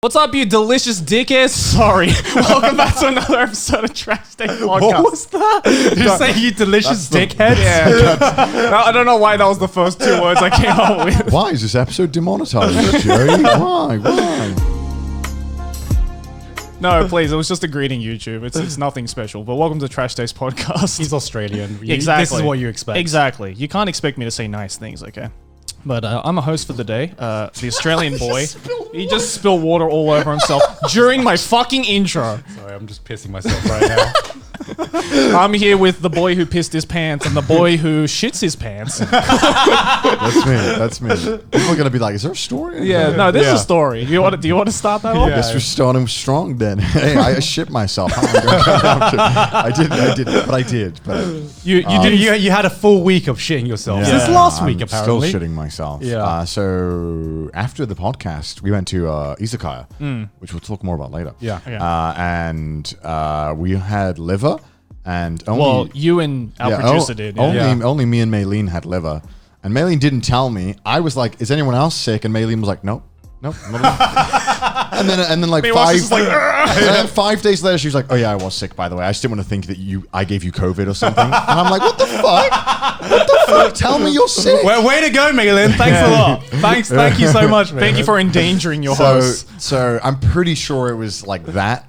What's up, you delicious dickheads? Sorry. Welcome back to another episode of Trash Day Podcast. What was that? Did you say you delicious dickheads? Yeah. I don't know why that was the first two words I came up with. Why is this episode demonetized, Jerry? Why? No, please. It was just a greeting, YouTube. It's nothing special. But welcome to Trash Days Podcast. He's Australian. Exactly. This is what you expect. Exactly. You can't expect me to say nice things, okay? But I'm a host for the day, the Australian boy. He just spilled water all over himself during my fucking intro. Sorry, I'm just pissing myself right now. I'm here with the boy who pissed his pants and the boy who shits his pants. That's me. People are gonna be like, "Is there a story?" Yeah, no, this is a story. Do you want to start that off? I guess we're starting strong then. Hey, I shit myself. I did. But You had a full week of shitting yourself. Since last week, apparently. Still shitting myself. Yeah. So after the podcast, we went to izakaya, which we'll talk more about later. Yeah. And we had liver. And only, well, you and our producer did. Yeah. Only me and Maylene had liver. And Maylene didn't tell me. I was like, is anyone else sick? And Maylene was like, nope. and then like like, 5 days later, she was like, oh yeah, I was sick, by the way. I just didn't want to think that I gave you COVID or something. And I'm like, what the fuck? Tell me you're sick. Well, way to go, Megalyn. Thanks a lot. Thank you so much, man. Thank you for endangering your host. So I'm pretty sure it was like that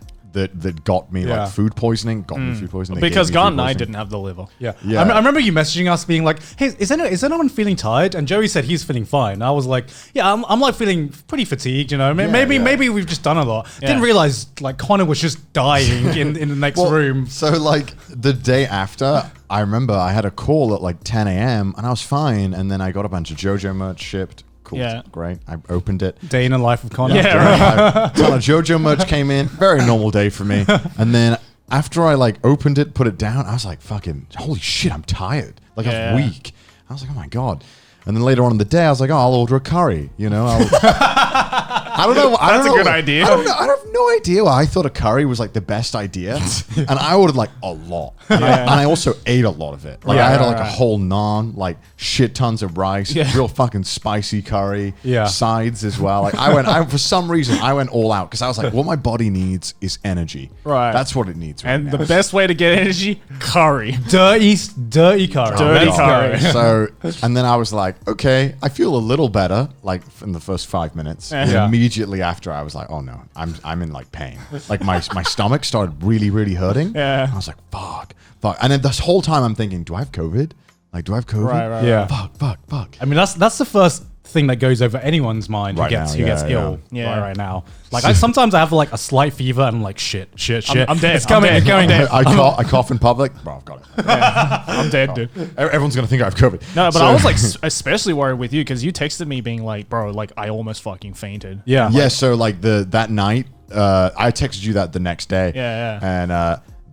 got me like food poisoning. Because Garnt and I didn't have the liver. Yeah. I remember you messaging us being like, hey, is anyone feeling tired? And Joey said he's feeling fine. I was like, yeah, I'm like feeling pretty fatigued, you know. Maybe we've just done a lot. Yeah. Didn't realize like Connor was just dying in the next room. So like the day after, I remember I had a call at like 10 a.m. and I was fine. And then I got a bunch of JoJo merch shipped. Cool. Yeah. Great. I opened it. Day in the life of Connor. Yeah, A ton of JoJo merch came in. Very normal day for me. And then after I like opened it, put it down, I was like, fucking, holy shit, I'm tired. Like I was weak. I was like, oh my God. And then later on in the day, I was like, oh, I'll order a curry. You know, I don't know. That's a good idea. I don't know. I have no idea why I thought a curry was like the best idea. And I ordered like a lot. And I also ate a lot of it. Like I had like a whole naan, like shit tons of rice, real fucking spicy curry, sides as well. Like for some reason, I went all out because I was like, what my body needs is energy. Right. That's what it needs. Right and now. the best way to get energy, curry. Dirty curry. Dirty curry. So, and then I was like, okay, I feel a little better, like in the first 5 minutes. And immediately after, I was like, oh no, I'm in like pain. Like my stomach started really, really hurting. Yeah. I was like, fuck. And then this whole time I'm thinking, do I have COVID? Like, do I have COVID? Right. Yeah. Fuck. I mean, that's the first thing that goes over anyone's mind who gets ill right now. Like sometimes I have like a slight fever and I'm like shit. I'm dead. It's coming. I cough in public. Bro, I've got it. I'm dead, dude. Everyone's gonna think I have COVID. No, but I was like especially worried with you because you texted me being like, bro, like I almost fucking fainted. Yeah. Yeah. So like that night, I texted you that the next day. Yeah. And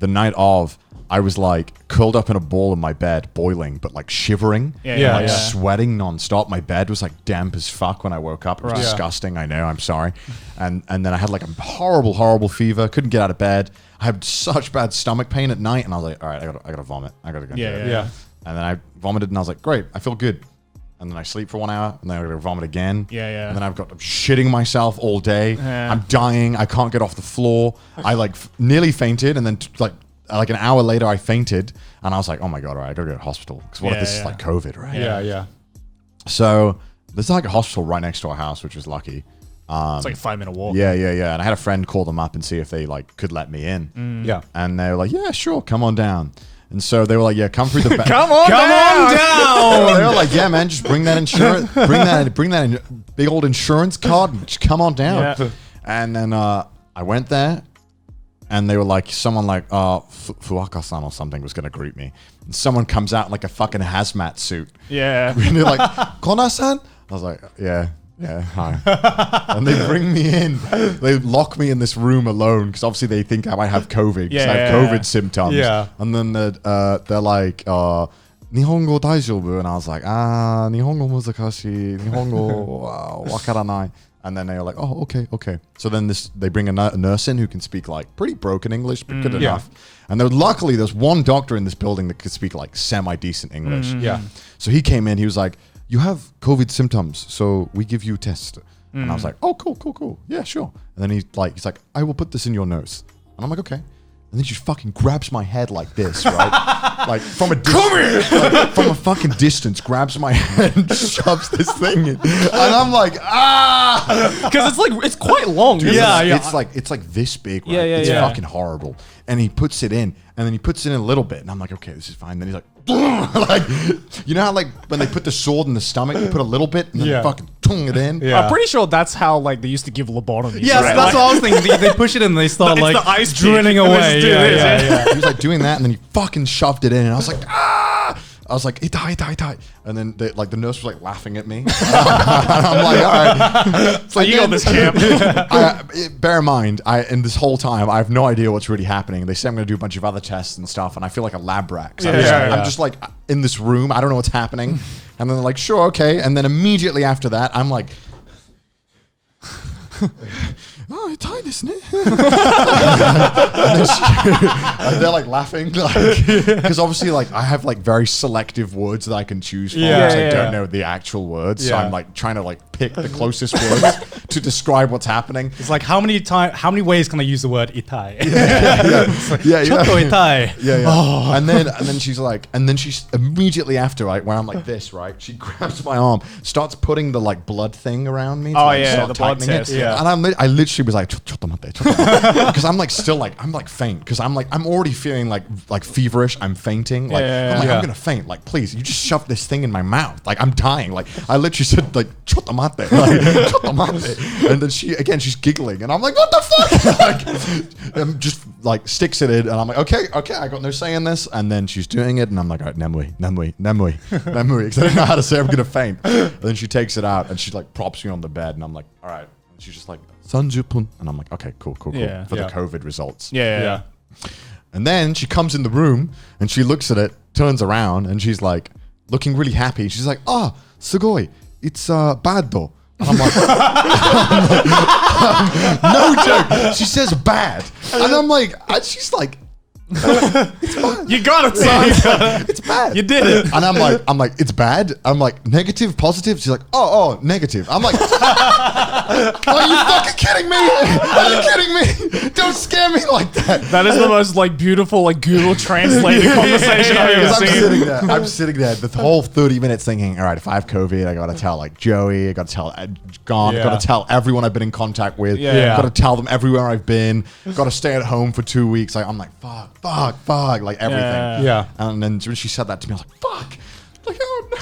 the night of, I was like curled up in a ball in my bed, boiling, but like shivering, sweating nonstop. My bed was like damp as fuck when I woke up. It was disgusting. I know. I'm sorry. And then I had like a horrible fever. Couldn't get out of bed. I had such bad stomach pain at night, and I was like, all right, I gotta vomit. I gotta go. Yeah. And then I vomited, and I was like, great, I feel good. And then I sleep for 1 hour, and then I gotta vomit again. Yeah. And then I'm shitting myself all day. Yeah. I'm dying. I can't get off the floor. I like nearly fainted, and then like an hour later, I fainted, and I was like, "Oh my God! All right, I gotta go to the hospital because what if this is like COVID, right?" Yeah. So there's like a hospital right next to our house, which was lucky. It's like a 5-minute walk. Yeah. And I had a friend call them up and see if they like could let me in. Yeah. And they were like, "Yeah, sure, come on down." And so they were like, "Yeah, come through the back." Come on down. They were like, "Yeah, man, just bring that insurance, bring that big old insurance card, and just come on down." Yeah. And then I went there. And they were like, someone like Fuaka-san or something was going to greet me. And someone comes out in like a fucking hazmat suit. Yeah. And they're like, Kona-san? I was like, yeah, hi. And they bring me in. They lock me in this room alone because obviously they think I might have COVID because I have COVID symptoms. Yeah. And then they're like, Nihongo daijoubu? And I was like, Nihongo muzakashi. Nihongo wakaranai. And then they were like, oh, okay. So then they bring a nurse in who can speak like pretty broken English, but good enough. And luckily there's one doctor in this building that could speak like semi-decent English. Yeah. So he came in, he was like, you have COVID symptoms, so we give you a test. And I was like, oh, cool. Yeah, sure. And then he's like, I will put this in your nose. And I'm like, okay. And then she fucking grabs my head like this, right? Like from a distance, like, from a fucking distance, grabs my head and shoves this thing in. And I'm like, Because it's quite long. Dude, Yeah. It's like this big, right? Yeah. It's fucking horrible. And he puts it in, and then he puts it in a little bit, and I'm like, okay, this is fine. Then he's like, like, you know how like when they put the sword in the stomach, they put a little bit, and then they fucking tung it in. Yeah. I'm pretty sure that's how like they used to give lobotomies. Yes, right? that's what I was thinking. They push it in and they start It's like the ice drilling pick. away. Yeah. He was like doing that, and then he fucking shoved it in, and I was like, I was like, itai. And then the nurse was like laughing at me. And I'm like, all right. So you got this camp. Bear in mind, in this whole time, I have no idea what's really happening. They say I'm going to do a bunch of other tests and stuff, and I feel like a lab rat. I'm just like in this room. I don't know what's happening. And then they're like, sure, okay. And then immediately after that, I'm like, oh, tight, isn't it? And they're like laughing, because obviously, like I have like very selective words that I can choose from. Yeah, I don't know the actual words, so I'm like trying to like pick the closest words to describe what's happening. It's like how many ways can I use the word itai? Chotto itai. Yeah. Oh. And then she's immediately after, right, where I'm like this, right? She grabs my arm, starts putting the like blood thing around me. The blood test. Yeah. And I literally was like, because I'm like still like I'm like faint, because I'm already feeling like feverish. I'm fainting. Like I'm gonna faint. Like please, you just shoved this thing in my mouth. Like I'm dying. Like I literally said like chotomate, like chotomate. And then she's giggling, and I'm like, what the fuck? Like, and just like sticks it in, and I'm like, okay, I got no say in this. And then she's doing it, and I'm like, all right, nemui, because I don't know how to say I'm gonna faint. And then she takes it out, and she like props me on the bed, and I'm like, all right. And she's just like 30 分, and I'm like, okay, cool. Yeah. For the COVID results. Yeah. And then she comes in the room, and she looks at it, turns around, and she's like looking really happy. She's like, sugoi, it's bad though. And I'm like, no joke. She says bad, and I'm like, she's like, it's bad. You got it, son. It's bad. You did it. And I'm like, it's bad. I'm like, negative, positive. She's like, oh, negative. I'm like, are you fucking kidding me? Are you kidding me? Don't scare me like that. That is the most like beautiful like Google translated conversation I've ever seen. I'm sitting there the whole 30 minutes thinking, all right, if I have COVID, I gotta tell like Joey, I gotta tell Gone, gotta tell everyone I've been in contact with, gotta tell them everywhere I've been, gotta stay at home for 2 weeks. Like I'm like, fuck, like everything. Yeah. And then when she said that to me, I was like, fuck. Like, oh no.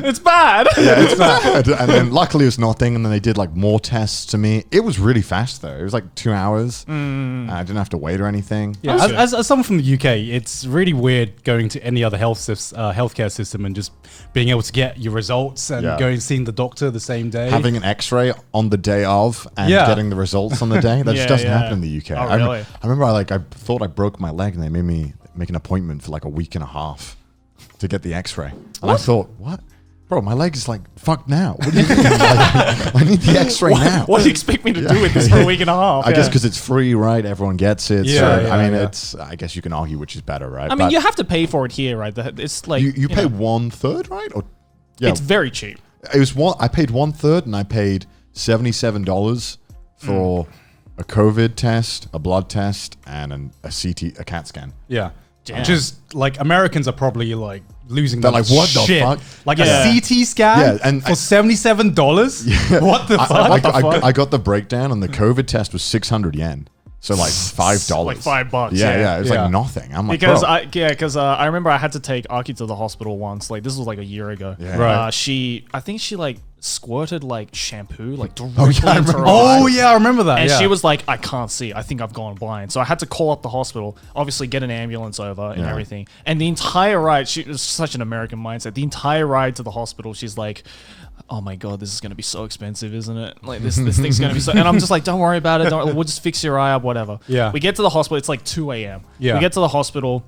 It's bad. Yeah, it's bad. And then luckily it was nothing, and then they did like more tests to me. It was really fast though. It was like 2 hours. I didn't have to wait or anything. Yeah, as someone from the UK, it's really weird going to any other healthcare system and just being able to get your results and going seeing the doctor the same day. Having an X-ray on the day of and getting the results on the day, that just doesn't happen in the UK. Oh, really? I remember I thought I broke my leg, and they made me make an appointment for like a week and a half to get the X-ray. And I thought, what? Bro, my leg is like fucked now. What do you mean? Like, I need the X-ray now. What do you expect me to do with this for a week and a half? I guess because it's free, right? Everyone gets it. Yeah, so, I mean, it's. I guess you can argue which is better, right? I mean, you have to pay for it here, right? It's like you pay 1/3, right? Or it's very cheap. It was I paid 1/3, and I paid $77 for a COVID test, a blood test, and a CAT scan. Yeah. Damn. Just like Americans are probably like losing They're their like, what the shit. fuck? Like a CT scan and for $77? What the fuck? I got the breakdown, and the COVID test was 600 yen. So like $5. Like $5. Yeah. It was like nothing. I'm like, because bro. I remember I had to take Aki to the hospital once. Like this was like a year ago. Yeah. Right. I think she like squirted like shampoo like directly into her Oh eye. yeah, I remember that. And she was like, I can't see. I think I've gone blind. So I had to call up the hospital, obviously get an ambulance over and everything. And the entire ride, she was such an American mindset. The entire ride to the hospital, she's like, oh my God, this is going to be so expensive, isn't it? Like this thing's going to be so, and I'm just like, don't worry about it. We'll just fix your eye up, whatever. Yeah. We get to the hospital. It's like 2 a.m. Yeah. We get to the hospital.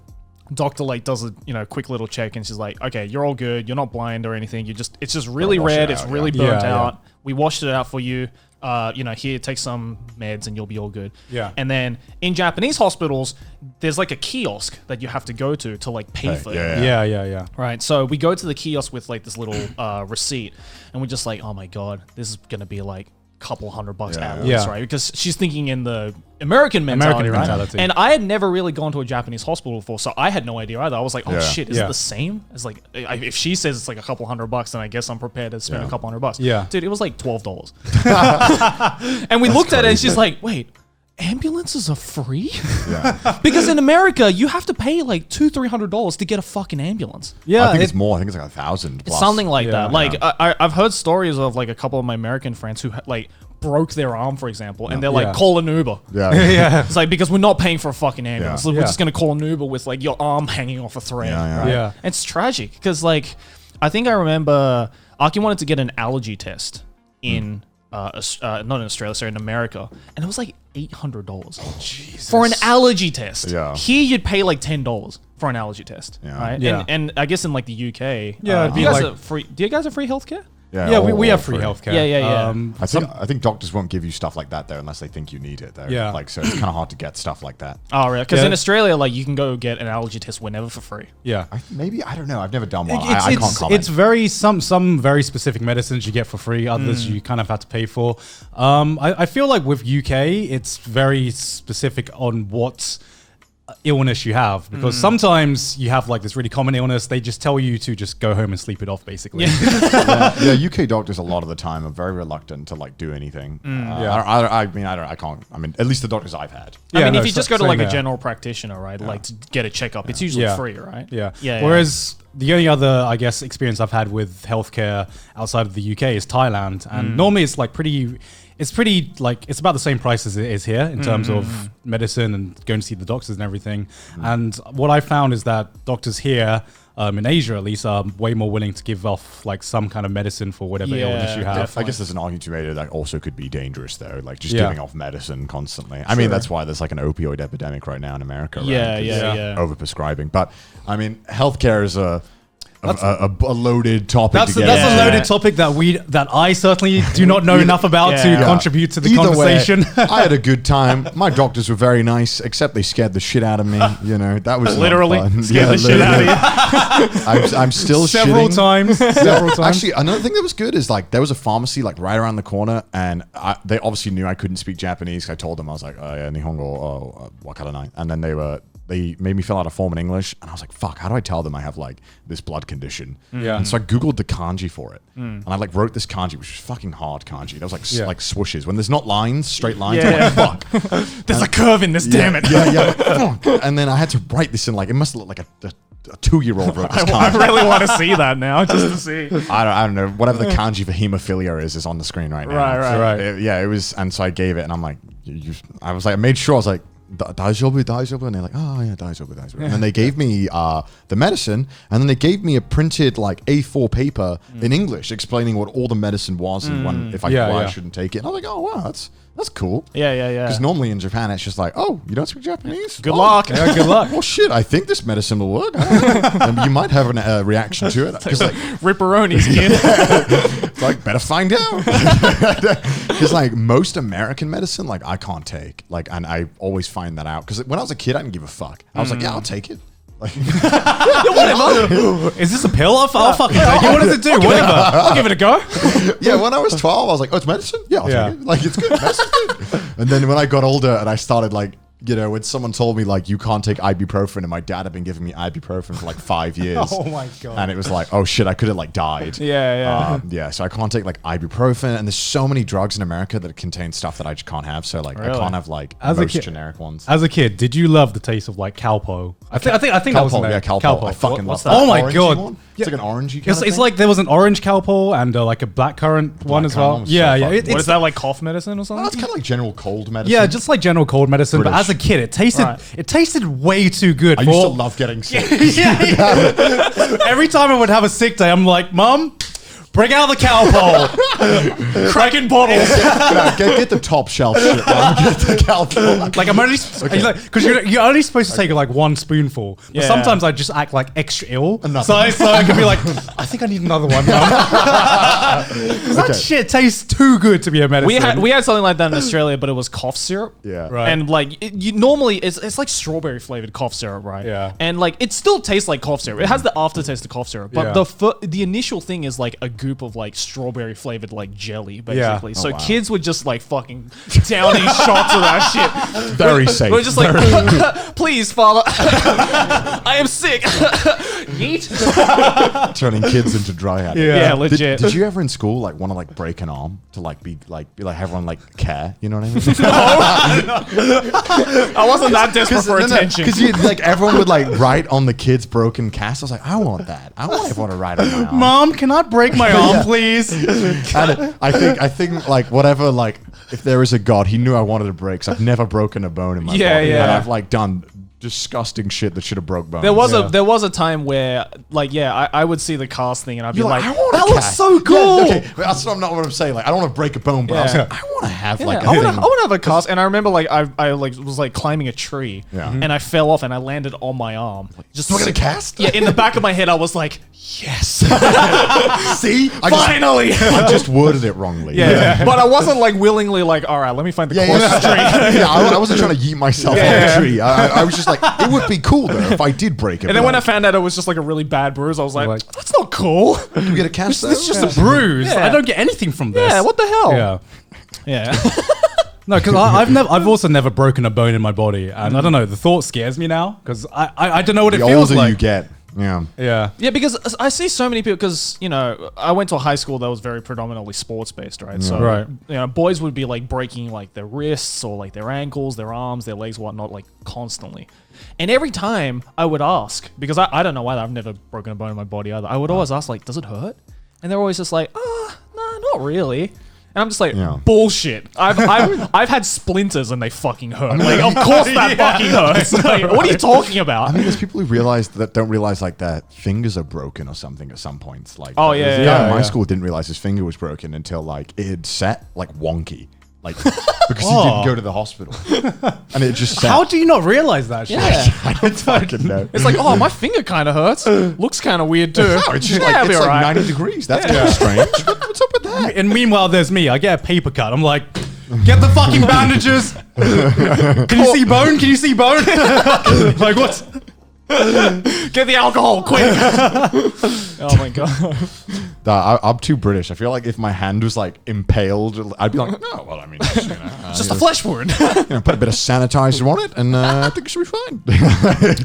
Doctor like does a quick little check, and she's like, okay, you're all good. You're not blind or anything. It's just really wash it red. out, It's really burnt Yeah, out. We washed it out for you. here, take some meds and you'll be all good. Yeah. And then in Japanese hospitals, there's like a kiosk that you have to go to like pay for it. Yeah. Right. So we go to the kiosk with like this little receipt, and we're just like, oh my God, this is going to be like couple $100 at least, right? Because she's thinking in the American mentality, right? And I had never really gone to a Japanese hospital before, so I had no idea either. I was like, oh shit, is it the same? It's like, if she says it's like a couple $100, then I guess I'm prepared to spend a couple $100. Yeah. Dude, it was like $12. And we looked at it and she's like, wait, ambulances are free? Yeah. Because in America, you have to pay like $200-300 to get a fucking ambulance. Yeah, I think it's more. I think it's like 1,000 plus. Something like that. Like I've heard stories of like a couple of my American friends who like broke their arm, for example, and they're like, call an Uber. Yeah. It's like, because we're not paying for a fucking ambulance. Yeah. So we're just gonna call an Uber with like your arm hanging off a thread. Right? It's tragic because like I think I remember Aki wanted to get an allergy test in not in Australia, sorry, in America, and it was like $800 for an allergy test. Yeah. Here you'd pay like $10 for an allergy test, right? Yeah. And I guess in like the UK, it'd be you guys like- are free. Do you guys have free healthcare? We have free healthcare. Yeah. I think doctors won't give you stuff like that though unless they think you need it though. Yeah. Like, so it's kind of hard to get stuff like that. Oh, really? Because in Australia, like you can go get an allergy test whenever for free. Yeah. Maybe, I don't know. I've never done one. I can't comment. It's very some very specific medicines you get for free. Others you kind of have to pay for. I feel like with UK, it's very specific on what illness you have, because sometimes you have like this really common illness. They just tell you to just go home and sleep it off, basically. UK doctors a lot of the time are very reluctant to like do anything. I can't. I mean, at least the doctors I've had. I mean, if you just go to like a general practitioner, right, like to get a checkup, it's usually free, right? Yeah. Whereas the only other, I guess, experience I've had with healthcare outside of the UK is Thailand, and normally it's like it's about the same price as it is here in terms of medicine and going to see the doctors and everything. And what I found is that doctors here, in Asia at least, are way more willing to give off like some kind of medicine for whatever illness you have. I guess there's an argument to be made that also could be dangerous though, like just giving off medicine constantly. I mean, that's why there's like an opioid epidemic right now in America. Right? Overprescribing. But I mean, healthcare is a loaded topic. That's a loaded topic that I certainly do not know enough about to contribute to the conversation. I had a good time. My doctors were very nice, except they scared the shit out of me. You know, that was literally not fun. scared the shit out of you. I'm still several shitting. times. Actually, another thing that was good is like there was a pharmacy like right around the corner, and they obviously knew I couldn't speak Japanese. I told them I was like, oh yeah, Nihongo, wakaranai, and then they made me fill out a form in English, and I was like, fuck, how do I tell them I have like this blood condition? And so I Googled the kanji for it. And I like wrote this kanji, which was fucking hard kanji. That was like like swooshes. When there's not lines, straight lines, I'm like, fuck. There's a curve in this, damn it. Fuck. And then I had to write this in like, it must look like a 2-year-old wrote this kanji. I really want to see that now, just to see. I don't know. Whatever the kanji for hemophilia is on the screen right now. Right. It was, and so I gave it, and I'm like, I was like, I made sure, I was like, daijoubu, and they're like, oh yeah, daijoubu. And then they gave me the medicine, and then they gave me a printed like A4 paper in English explaining what all the medicine was and why I shouldn't take it. And I was like, oh wow, that's cool. Yeah. Because normally in Japan it's just like, oh, you don't speak Japanese? Good luck. Yeah, good luck. Well, shit, I think this medicine will work. I don't know. And you might have a reaction to it. Because like Ripperonis, kid. it's like, better find out. Because like most American medicine, like I can't take. Like, and I always find that out. Because when I was a kid, I didn't give a fuck. I was like, yeah, I'll take it. Like, whatever. Is this a pill? I'll fucking take it. What does it do? Whatever. I'll give it a go. Yeah, when I was 12, I was like, oh, it's medicine? Yeah, I'll take it. Like, it's good. Medicine's good. And then when I got older and I started like, you know, when someone told me like you can't take ibuprofen, and my dad had been giving me ibuprofen for like 5 years. Oh my god! And it was like, oh shit, I could have like died. Yeah. So I can't take like ibuprofen, and there's so many drugs in America that contain stuff that I just can't have. So like I can't have like most generic ones. As a kid, did you love the taste of like Calpo? I think that was Calpo. I fucking love that. Oh my god! It's like an orangey. It's like there was an orange Calpo and like a blackcurrant one as well. Yeah. What is that, like cough medicine or something? That's kind of like general cold medicine. Yeah, just like general cold medicine. But as a kid, it tasted way too good. I used to love getting sick. Every time I would have a sick day, I'm like, Mom, Bring out the cow pole. Cracking bottles. No, get the top shelf shit, man. Get the calculator. Like I'm only because you're only supposed to take like one spoonful. But Yeah. sometimes I just act like extra ill, so I can be like, I think I need another one. That shit tastes too good to be a medicine. We had something like that in Australia, but it was cough syrup. Yeah. Right. And like you normally it's like strawberry flavored cough syrup, right? Yeah. And like it still tastes like cough syrup. It has the aftertaste of cough syrup, but Yeah. the initial thing is like a goop of like strawberry flavored like jelly, basically. Yeah. So wow. kids would just like fucking downing shots of that shit. Very safe. We're just like, please, father, I am sick. Yeet. Turning kids into dry addicts. Yeah. Yeah, legit. Did you ever in school like want to like break an arm to like be like everyone like care? You know what I mean? I wasn't that desperate for attention. Because you like everyone would like write on the kid's broken cast. I was like, I want that. I want everyone to write on my arm. Mom, can I break my arm, please? And I think like whatever like if there is a god, he knew I wanted to break. So I've never broken a bone in my body. And yeah. I've like done disgusting shit that should have broke bones. There was a time where like I would see the cast thing and I'd be You're like, I want that a looks cat. so cool. Yeah, okay, but that's not what I'm saying. Like I don't want to break a bone, but I was Yeah. like, I want to have like Yeah, a I thing. want to have a cast, and I remember like I like was like climbing a tree, Yeah. and I fell off and I landed on my arm. Just Do I get a cast? Yeah, in the back of my head, I was like, yes, See, finally. I just worded it wrongly. Yeah, but I wasn't like willingly like, all right, let me find the Yeah, closest yeah. tree. Yeah, I wasn't trying to yeet myself off Yeah. a tree. I was just like, it would be cool though if I did break it. And then when I found out it was just like a really bad bruise, I was like, Like- that's not cool. do we get a cast, It's just a bruise. Yeah. I don't get anything from this. Yeah, what the hell? Yeah. Yeah. No, because I've also never broken a bone in my body, and I don't know. The thought scares me now because I don't know what the it feels older like. you get, yeah. Yeah. Yeah, because I see so many people. Because I went to a high school that was very predominantly sports based, right? So, Right. boys would be like breaking like their wrists or like their ankles, their arms, their legs, whatnot, like constantly. And every time I would ask, because I don't know why I've never broken a bone in my body either. I would always ask like, does it hurt? And they're always just like, nah, not really. And I'm just like, Yeah. bullshit. I've had splinters and they fucking hurt. Like, of course that fucking hurts. Like, what are you talking about? I mean, there's people who don't realize like their fingers are broken or something at some points. Like, Oh, yeah, there's a yeah, guy in my yeah. school didn't realize his finger was broken until like it had set like wonky, like because he didn't go to the hospital, and it just set. How do you not realize that shit? Yeah. I don't fucking know. It's like, oh, my finger kind of hurts. Looks kind of weird too. No, it's just Yeah, like it'll be it's like alright. 90 degrees. That's kind of strange. What's up with that? And meanwhile, there's me. I get a paper cut. I'm like, get the fucking bandages. Can you see bone? Can you see bone? Like what? Get the alcohol, quick! Oh my god. I'm too British. I feel like if my hand was like impaled, I'd be like, no, well, I mean, it's, Just a flesh wound. put a bit of sanitizer on it, and I think it should be fine.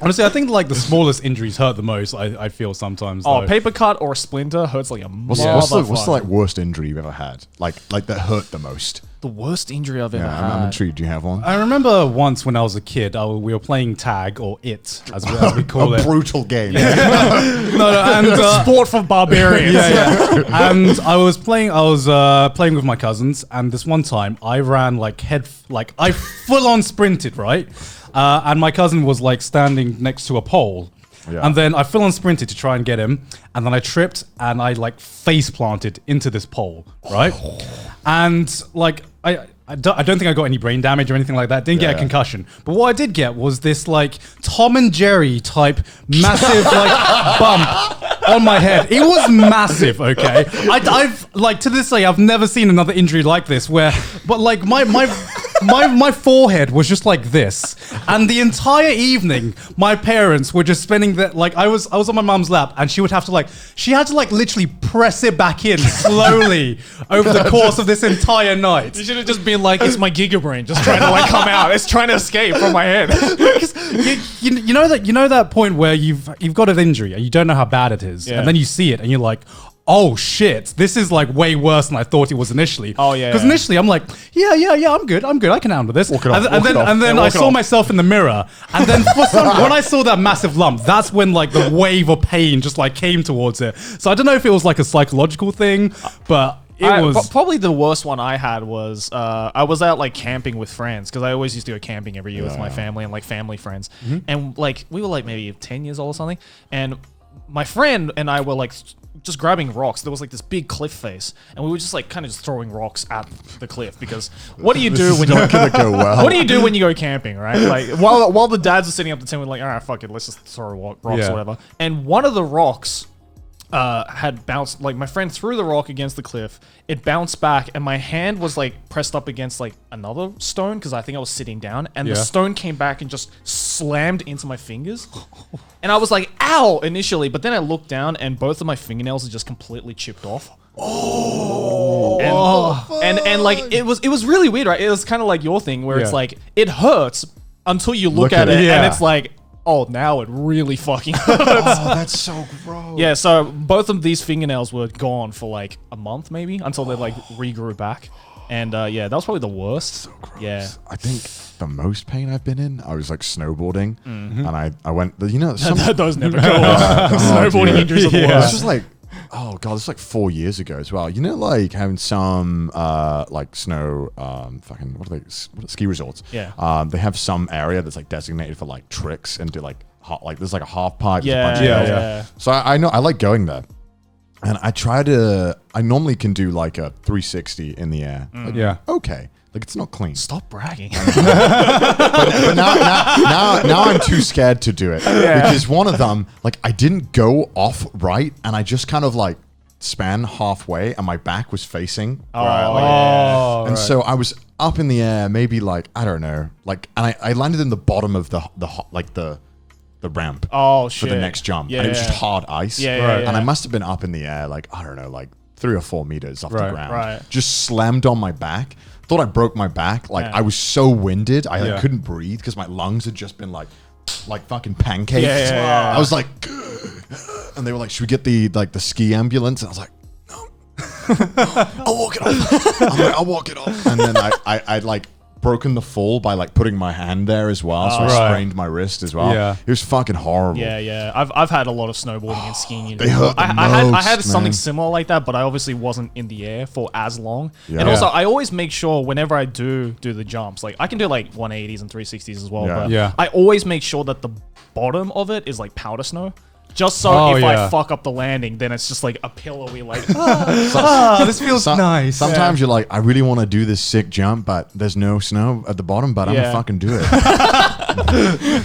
Honestly, I think like the smallest injuries hurt the most. I feel sometimes. Oh, though. paper cut or splinter hurts like a What's motherfucker. the like worst injury you've ever had? Like that hurt the most? The worst injury I've ever Yeah, I'm had. intrigued. Do you have one? I remember once when I was a kid, we were playing tag or it, as we call A it. brutal game. And Sport for barbarians. yeah. And I was playing with my cousins, and this one time I ran I full on sprinted, right? And my cousin was like standing next to a pole. Yeah. And then I full on sprinted to try and get him, and then I tripped and I like face planted into this pole, right? And like I don't think I got any brain damage or anything like that. Didn't get a concussion. But what I did get was this like Tom and Jerry type massive like bump on my head. It was massive, okay? I've like to this day I've never seen another injury like this but like my forehead was just like this. And the entire evening my parents were just spending that like I was on my mum's lap, and she had to literally press it back in slowly over the course of this entire night. You should have just been like, it's my gigabrain just trying to like come out. It's trying to escape from my head. you know that point where you've got an injury and you don't know how bad it is, Yeah. and then you see it and you're like, oh shit, this is like way worse than I thought it was initially. Oh, yeah, Because yeah. initially I'm like, yeah, I'm good, I can handle this. Walk it off, and walk it off. then Yeah, I walk it saw off. myself in the mirror, and then when I saw that massive lump, that's when like the wave of pain just like came towards it. So I don't know if it was like a psychological thing, but it was. Probably the worst one I had was I was out like camping with friends, because I always used to go camping every year with my family and like family friends, and like we were like maybe 10 years old or something, and my friend and I were like just grabbing rocks. There was like this big cliff face, and we were just like kind of just throwing rocks at the cliff because what do you do when you're gonna go well? What do you do when you go camping, right? Like while the dads are sitting up the tent, we're like, all right, fuck it, let's just throw rocks or whatever. And one of the rocks had bounced, like my friend threw the rock against the cliff, it bounced back, and my hand was like pressed up against like another stone because I think I was sitting down, and the stone came back and just slammed into my fingers, and I was like, ow, initially, but then I looked down and both of my fingernails are just completely chipped off. And like it was really weird, right? It was kind of like your thing where it's like it hurts until you look at it and it's like, oh, now it really fucking hurts. Oh, that's so gross. Yeah, so both of these fingernails were gone for like a month maybe until they like regrew back. And yeah, that was probably the worst. So gross. Yeah. I think the most pain I've been in, I was like snowboarding and I went, you know, those never go off. Snowboarding injuries are the worst. It's just like, oh god, it's like 4 years ago as well. You know, like having some like snow fucking what are ski resorts? Yeah. They have some area that's like designated for like tricks and do like there's like a half pipe. Yeah. So I know I like going there. And I normally can do like a 360 in the air. Like, okay. Like it's not clean. Stop bragging. but now I'm too scared to do it because one of them, like I didn't go off right, and I just kind of like span halfway, and my back was facing. So I was up in the air, maybe like I don't know, like, and I landed in the bottom of the ramp. Oh shit! For the next jump, and it was just hard ice. And I must have been up in the air, like I don't know, like 3 or 4 meters off the ground. Just slammed on my back. Thought I broke my back. Like I was so winded, I like, couldn't breathe because my lungs had just been like fucking pancakes. I was like, and they were like, "Should we get the ski ambulance?" And I was like, "No, I'll walk it off." I'm like, "I'll walk it off." And then I like broken the fall by like putting my hand there as well, so I sprained my wrist as well. It was fucking horrible. I've had a lot of snowboarding and skiing. They hurt I had something similar like that, but I obviously wasn't in the air for as long. And also I always make sure whenever I do the jumps, like I can do like 180s and 360s as well, but I always make sure that the bottom of it is like powder snow. Just so if I fuck up the landing, then it's just like a pillowy, like, this feels nice. Sometimes you're like, I really want to do this sick jump, but there's no snow at the bottom, but I'm going to fucking do it.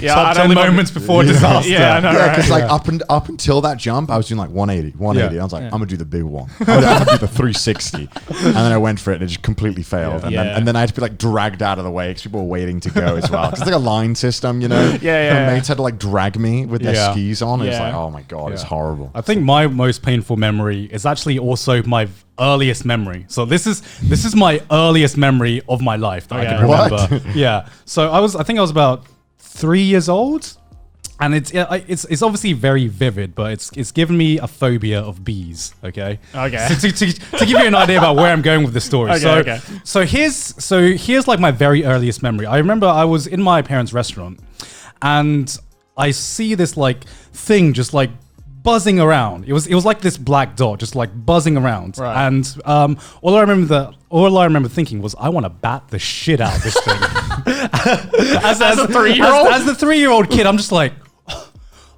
Top 10 moments before disaster. Yeah, I know, because like up until that jump, I was doing like 180. I was like, I'm going to do the big one. I'm going to do the 360. And then I went for it and it just completely failed. And then I had to be like dragged out of the way because people were waiting to go as well. Because it's like a line system, you know? My mates had to like drag me with their skis on. It's like, oh my god, it's horrible. I think my most painful memory is actually also my earliest memory. So this is my earliest memory of my life that I can remember. So I think I was about 3 years old, and it's obviously very vivid, but it's given me a phobia of bees. Okay. So to give you an idea about where I'm going with the story. So here's like my very earliest memory. I remember I was in my parents' restaurant, and I see this like thing just like buzzing around. It was like this black dot just like buzzing around. And all I remember thinking was, I want to bat the shit out of this thing. as a 3-year-old? As the 3-year-old kid, I'm just like,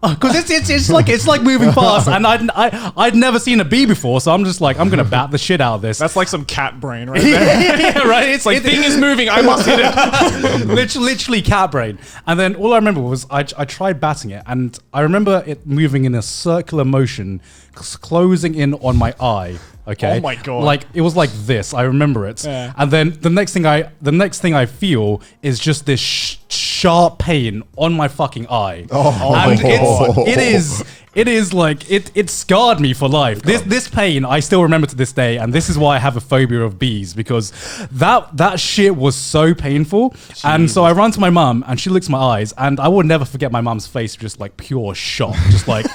because it's like moving fast, and I'd never seen a bee before, so I'm just like, I'm gonna bat the shit out of this. That's like some cat brain right there. Right. It's like thing is moving, I must hit it. literally cat brain. And then all I remember was I tried batting it, and I remember it moving in a circular motion, closing in on my eye. Okay. Oh my god! Like it was like this. I remember it. And then the next thing I feel is just this sharp pain on my fucking eye. And it is like it scarred me for life. This pain I still remember to this day, and this is why I have a phobia of bees, because that shit was so painful. Jeez. And so I run to my mum, and she looks at my eyes, and I will never forget my mum's face, just like pure shock, just like.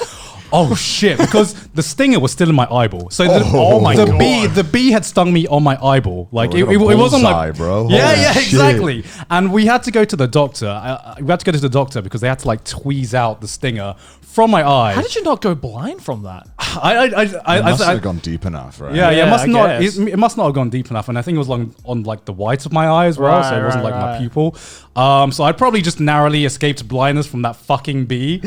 Oh shit! Because the stinger was still in my eyeball. So the bee had stung me on my eyeball. Like it wasn't like, bro. Yeah, exactly. And we had to go to the doctor. We had to go to the doctor because they had to like tweeze out the stinger from my eye. How did you not go blind from that? It must have gone deep enough, right? Yeah, it must I not. guess. It must not have gone deep enough, and I think it was on like the whites of my eye as well, so it wasn't like my pupil. So I probably just narrowly escaped blindness from that fucking bee.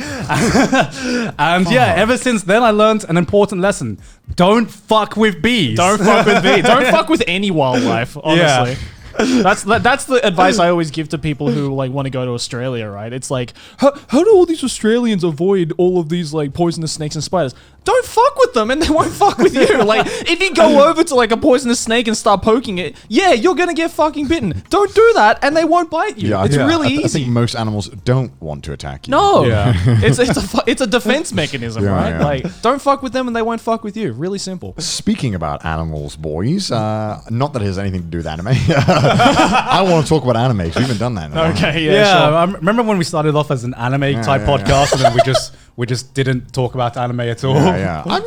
And yeah, ever since then I learned an important lesson: don't fuck with bees. Don't fuck with bees. Don't fuck with any wildlife, honestly. That's the advice I always give to people who like want to go to Australia, right? It's like, how do all these Australians avoid all of these like poisonous snakes and spiders? Don't fuck with them and they won't fuck with you. Like, if you go over to like a poisonous snake and start poking it, yeah, you're gonna get fucking bitten. Don't do that and they won't bite you. It's really easy. I think most animals don't want to attack you. No, it's a defense mechanism, right? Yeah. Like, don't fuck with them and they won't fuck with you. Really simple. Speaking about animals, boys, not that it has anything to do with anime. I want to talk about anime because we haven't done that in a while. Okay, Yeah, sure. I remember when we started off as an anime type podcast, and then we just didn't talk about anime at all. Yeah. I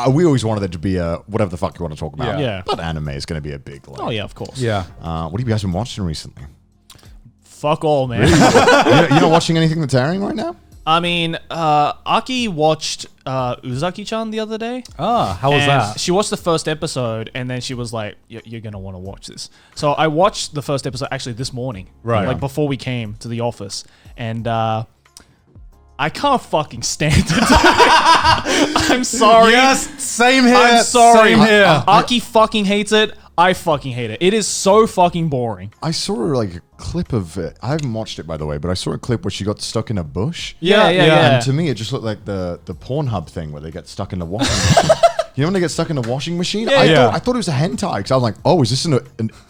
mean, we always wanted it to be whatever the fuck you want to talk about. Yeah. But anime is going to be a big. Like, Oh yeah, of course. Yeah. what have you guys been watching recently? Fuck all, man. You're not watching anything that's airing right now? I mean, Aki watched Uzaki-chan the other day. How was And that? She watched the first episode, and then she was like, "You're gonna want to watch this." So I watched the first episode actually this morning, Right. Like before we came to the office, and I can't fucking stand it. I'm sorry. Yes, same here. I'm sorry. Same here. Aki fucking hates it. I fucking hate it. It is so fucking boring. I saw like a clip of it. I haven't watched it, by the way, but I saw a clip where she got stuck in a bush. Yeah. And to me, it just looked like the Pornhub thing where they get stuck in the washing machine. You know when they get stuck in the washing machine? Yeah. I thought it was a hentai because I was like, oh, is this an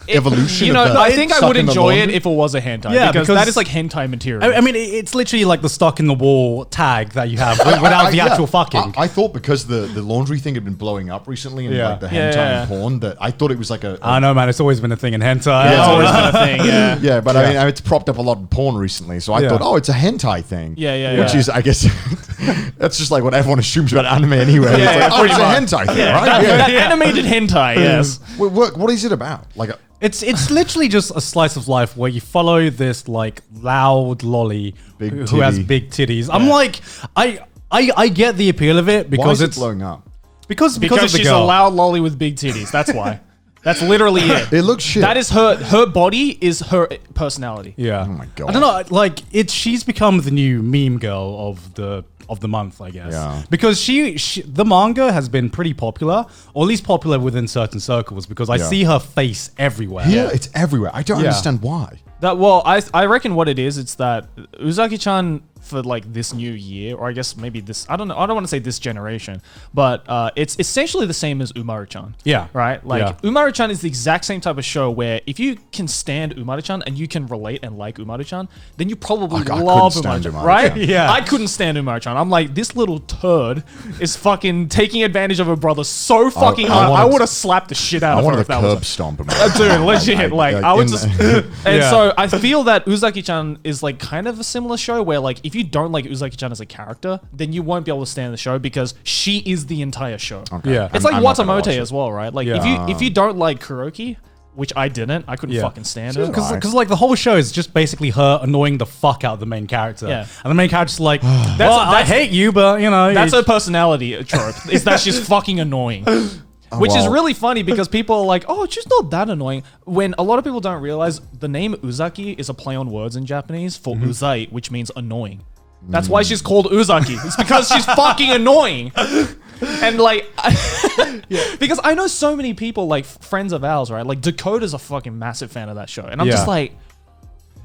evolution? You know, of the I think I stuck would in the enjoy it laundry? if it was a hentai. Yeah, because because- that is like hentai material. I mean, it's literally like the stuck in the wall tag that you have without the Yeah. actual fucking. I thought because the laundry thing had been blowing up recently and Yeah. like the hentai Yeah. and porn that I thought it was like a I know, man. It's always been a thing in hentai. it's always been a thing, yeah. yeah, but I mean, it's propped up a lot of porn recently, so I Yeah. thought, oh, it's a hentai thing. Yeah. Which is, I guess, that's just like what everyone assumes about anime anyway. It's like, oh, it's a hentai thing, right? That animated hentai, yes. Wait, what is it about? Like, It's literally just a slice of life where you follow this like loud lolly Big who has titty. big titties. I'm like, I get the appeal of it why because is it it's blowing up? because of Because the she's girl. a loud lolly with big titties. That's why. That's literally it. It looks shit. That is her body is her personality. Yeah. Oh my God. I don't know. Like she's become the new meme girl of the month, I guess. Yeah. Because the manga has been pretty popular, or at least popular within certain circles. Because I Yeah. see her face everywhere. Yeah, it's everywhere. I don't Yeah. understand why. I reckon what it is, it's that Uzaki-chan for like this new year, or I guess maybe this, I don't know, I don't want to say this generation, but it's essentially the same as Umaru-chan. Yeah. Right? Like Yeah. Umaru-chan is the exact same type of show where if you can stand Umaru-chan and you can relate and like Umaru-chan, then you probably I love couldn't stand Umaru-chan, Umaru-chan. right? Yeah. I couldn't stand Umaru-chan. I'm like, this little turd is fucking taking advantage of her brother so fucking I hard. I wanted- would have slapped the shit out I of her wanted if to that was curb stomp him. dude, legit. Like, I would in just. the- And Yeah. so I feel that Uzaki-chan is like kind of a similar show where like if you don't like Uzaki-chan as a character, then you won't be able to stand the show because she is the entire show. Okay. Yeah. It's I'm like not gonna watch Watamote it. as well, right? Like Yeah. if you don't like Kuroki, which I didn't, I couldn't Yeah. fucking stand her. She's Because like the whole show is just basically her annoying the fuck out of the main character. Yeah. And the main character's like, I that's- hate you, but you know. That's it's- her personality trope. Is that she's fucking annoying. Which is wow. really funny because people are like, oh, she's not that annoying. When a lot of people don't realize the name Uzaki is a play on words in Japanese for uzai, which means annoying. That's why she's called Uzaki. It's because she's fucking annoying. And like, because I know so many people, like friends of ours, right? Like Dakota's a fucking massive fan of that show. And I'm Yeah. just like,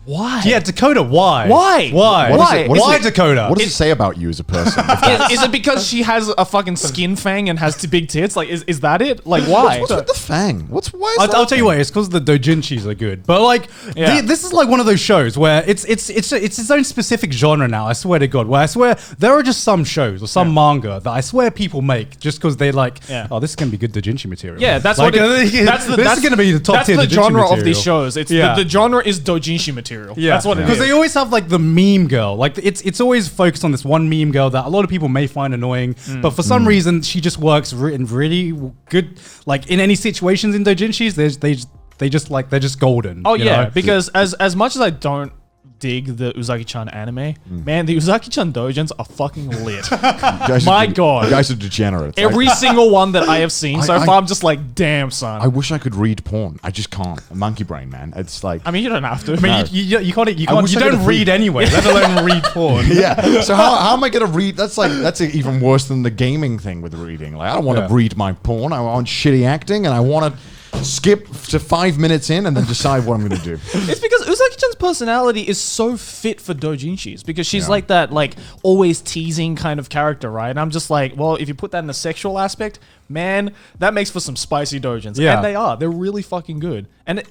why? Yeah, Dakota, why? Why? Why? What is it- what is Why it- Dakota? What does it say about you as a person? If that's- Is it because she has a fucking skin fang and has big tits? Like, is that it? Like, why? What's with the fang? Why is that I'll tell you thing? what, it's because the doujinshis are good. But like, Yeah. this is like one of those shows where it's its own specific genre now. I swear to God, where I swear there are just some shows or some manga that I swear people make just because they like, Yeah. oh, this is gonna be good doujinshi material. Yeah, that's like, what it, that's the, this that's, is gonna be the top that's tier the doujinshi genre of material. these shows. It's Yeah. the genre is doujinshi material. Yeah, That's what it because is. they always have like the meme girl. Like it's always focused on this one meme girl that a lot of people may find annoying, but for some reason she just works in really good. Like in any situations in doujinshis, they just like they're just golden. Oh you yeah, know? because as much as I don't dig the Uzaki-chan anime, man, the Uzaki-chan doujins are fucking lit. My God. You guys are degenerates. Every single one that I have seen so far, I'm just like, damn, son. I wish I could read porn. I just can't. Monkey brain, man. It's like... I mean, you don't have to. I mean, you don't read anyway, let alone read porn. Yeah. So how am I going to read? That's even worse than the gaming thing with reading. Like, I don't want to read my porn. I want shitty acting, and I want to skip to 5 minutes in and then decide what I'm going to do. It's because Uzaki-chan's personality is so fit for doujinshis because she's like that, like, always teasing kind of character, right? And I'm just like, well, if you put that in the sexual aspect, man, that makes for some spicy doujins. Yeah. And they are. They're really fucking good. And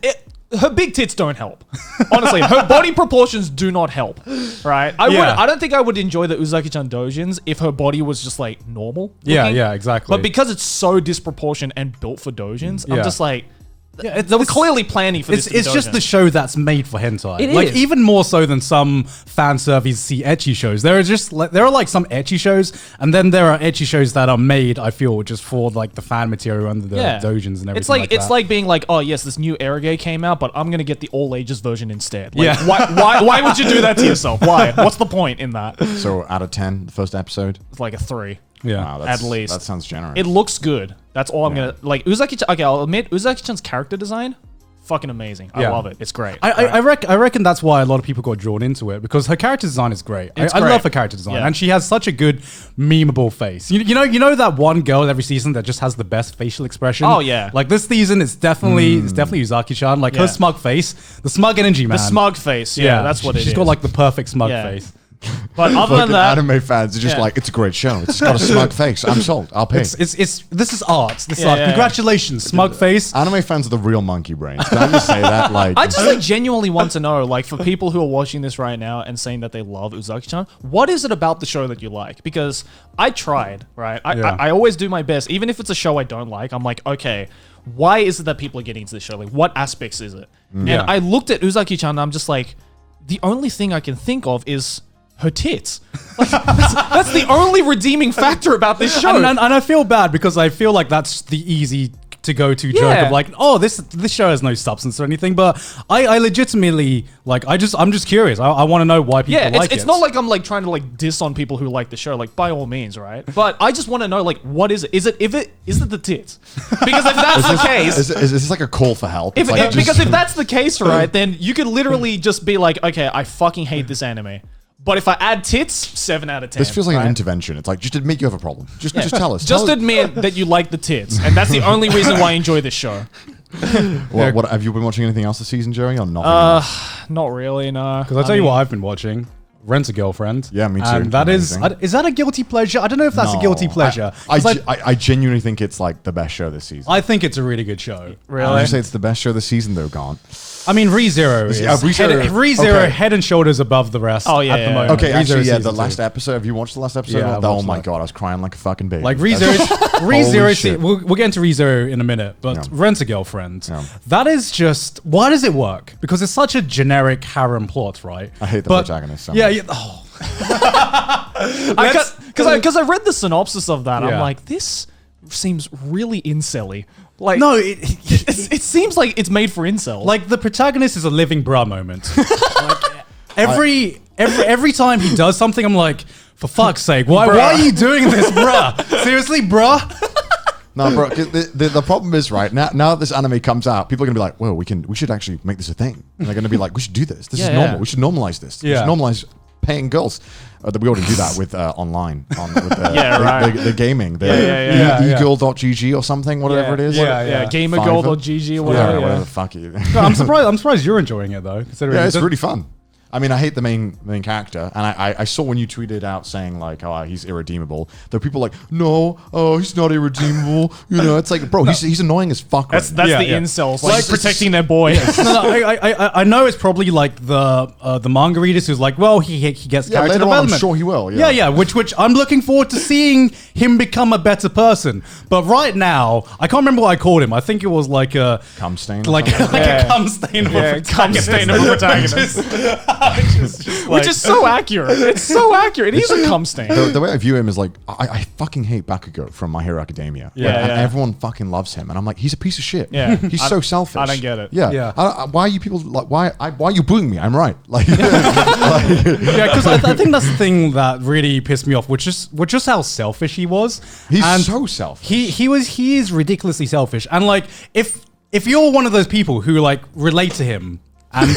her big tits don't help. Honestly, her body proportions do not help, right? I don't think I would enjoy the Uzaki-chan doujins if her body was just like normal looking. Yeah, exactly. But because it's so disproportionate and built for doujins, I'm just like, Yeah, they were clearly planning for this. It's just the show that's made for hentai. It like is. Even more so than some fan service ecchi shows. There are like some ecchi shows, and then there are ecchi shows that are made, I feel, just for like the fan material under the doujins and everything. It's like being like, oh yes, this new Erage came out, but I'm gonna get the all ages version instead. Like, why would you do that to yourself? Why? What's the point in that? So out of 10, the first episode? It's like a 3. Yeah, Wow, at least. That sounds generous. It looks good. That's all I'm gonna like. Uzaki-chan. Okay, I'll admit Uzaki-chan's character design, fucking amazing. I love it. It's great. I reckon that's why a lot of people got drawn into it, because her character design is great. I love her character design, and she has such a good memeable face. You know that one girl every season that just has the best facial expression. Oh yeah, like this season it's definitely Uzaki-chan. Like her smug face, the smug energy, man. The smug face. Yeah, that's what it is. She's got like the perfect smug face. But other than that, anime fans are just like, it's a great show. It's got a smug face. I'm sold. I'll pay. This is art. This is art. Congratulations, smug face. Anime fans are the real monkey brains. Can I just say that? Like, I just like genuinely want to know, like, for people who are watching this right now and saying that they love Uzaki-chan, what is it about the show that you like? Because I tried, right? I always do my best, even if it's a show I don't like. I'm like, okay, why is it that people are getting into this show? Like, what aspects is it? And I looked at Uzaki-chan and I'm just like, the only thing I can think of is her tits. Like, that's the only redeeming factor about this show. And I feel bad because I feel like that's the easy to go to joke of like, oh, this show has no substance or anything. But I legitimately like, I'm just curious. I want to know why people like it. It's not like I'm like trying to like diss on people who like the show. Like, by all means, right? But I just want to know, like, what is it? Is it the tits? Because if that's the case, is this like a call for help? Because if that's the case, right, then you could literally just be like, okay, I fucking hate this anime. But if I add tits, 7 out of 10. This feels like an intervention. It's like, just admit you have a problem. Just tell us. Just admit that you like the tits. And that's the only reason why I enjoy this show. What have you been watching anything else this season, Jerry, or nothing? Not really, no. Because I'll tell you what I've been watching. Rent a Girlfriend. Yeah, me too. And that is that a guilty pleasure? I don't know if that's a guilty pleasure. I genuinely think it's like the best show this season. I think it's a really good show. Really? Would you say it's the best show this season, though, Gaunt? I mean, ReZero is ReZero head and shoulders above the rest at the moment. Okay, actually, ReZero the last episode. Have you watched the last episode? Yeah, oh my god, I was crying like a fucking baby. Like ReZero, we'll get into ReZero in a minute, but Rent a Girlfriend, that is just, why does it work? Because it's such a generic harem plot, right? I hate the protagonist so much. Because I read the synopsis of that, I'm like, this seems really incel-y. Like, no, it seems like it's made for incels. Like, the protagonist is a living bruh moment. Like, every time he does something, I'm like, for fuck's sake, why are you doing this, bruh? Seriously, bruh? No, bro. The problem is, right now that this anime comes out, people are gonna be like, "Well, we should actually make this a thing." And they're gonna be like, "We should do this. This is normal. We should normalize this. We should normalize paying girls." We already do that with online, with the gaming, egirl.gg or something, whatever it is. gamergirl.gg or whatever. Whatever the fuck you. No, I'm surprised you're enjoying it though. Yeah, it's really fun. I mean, I hate the main character, and I saw when you tweeted out saying like, "Oh, he's irredeemable." There were people like, "No, he's not irredeemable." You know, it's like, bro, he's annoying as fuck. That's the incels, like protecting their boy. I know it's probably like the manga readers who's like, well, he gets character development. I'm sure he will. Yeah. Which I'm looking forward to seeing him become a better person. But right now, I can't remember what I called him. I think it was like a cum stain, like a cum stain of a protagonist. Which is so accurate. It's so accurate. He's a cum stain. The way I view him is like, I fucking hate Bakugo from My Hero Academia. And everyone fucking loves him. And I'm like, he's a piece of shit. Yeah. He's so selfish. I don't get it. Yeah. Why are you people, like, why are you booing me? I'm right. Like, because I think that's the thing that really pissed me off, which is just how selfish he was. He's so selfish. He is ridiculously selfish. And like, if you're one of those people who like relate to him, and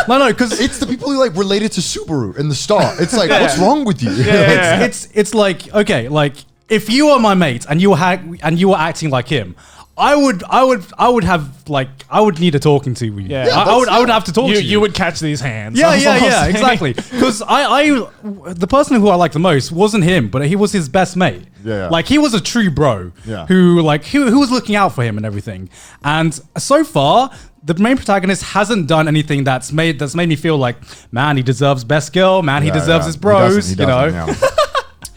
no, because it's the people who like related to Subaru in the start. It's like, what's wrong with you? It's like, okay, like if you are my mate and you were acting like him, I would have like I would need a talking to with you. I would have to talk to you. You would catch these hands. Yeah, exactly. Because the person who I liked the most wasn't him, but he was his best mate. Yeah. Like he was a true bro. Yeah. Who was looking out for him and everything. And so far, the main protagonist hasn't done anything that's made me feel like, man, he deserves best girl. Man, he deserves his bros. He doesn't.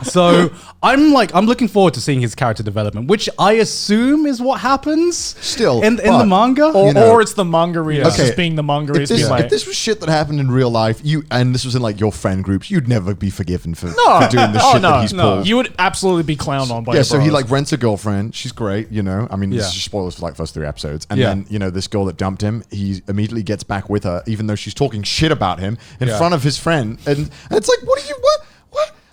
So I'm looking forward to seeing his character development, which I assume is what happens still in the manga, or it's the manga readers just being the manga readers. If this was shit that happened in real life, and this was in like your friend groups, you'd never be forgiven for doing the shit that he's pulled. You would absolutely be clowned on by so he like rents a girlfriend. She's great, you know. I mean, this is just spoilers for like first 3 episodes, and then you know this girl that dumped him, he immediately gets back with her, even though she's talking shit about him in front of his friend, and it's like, what?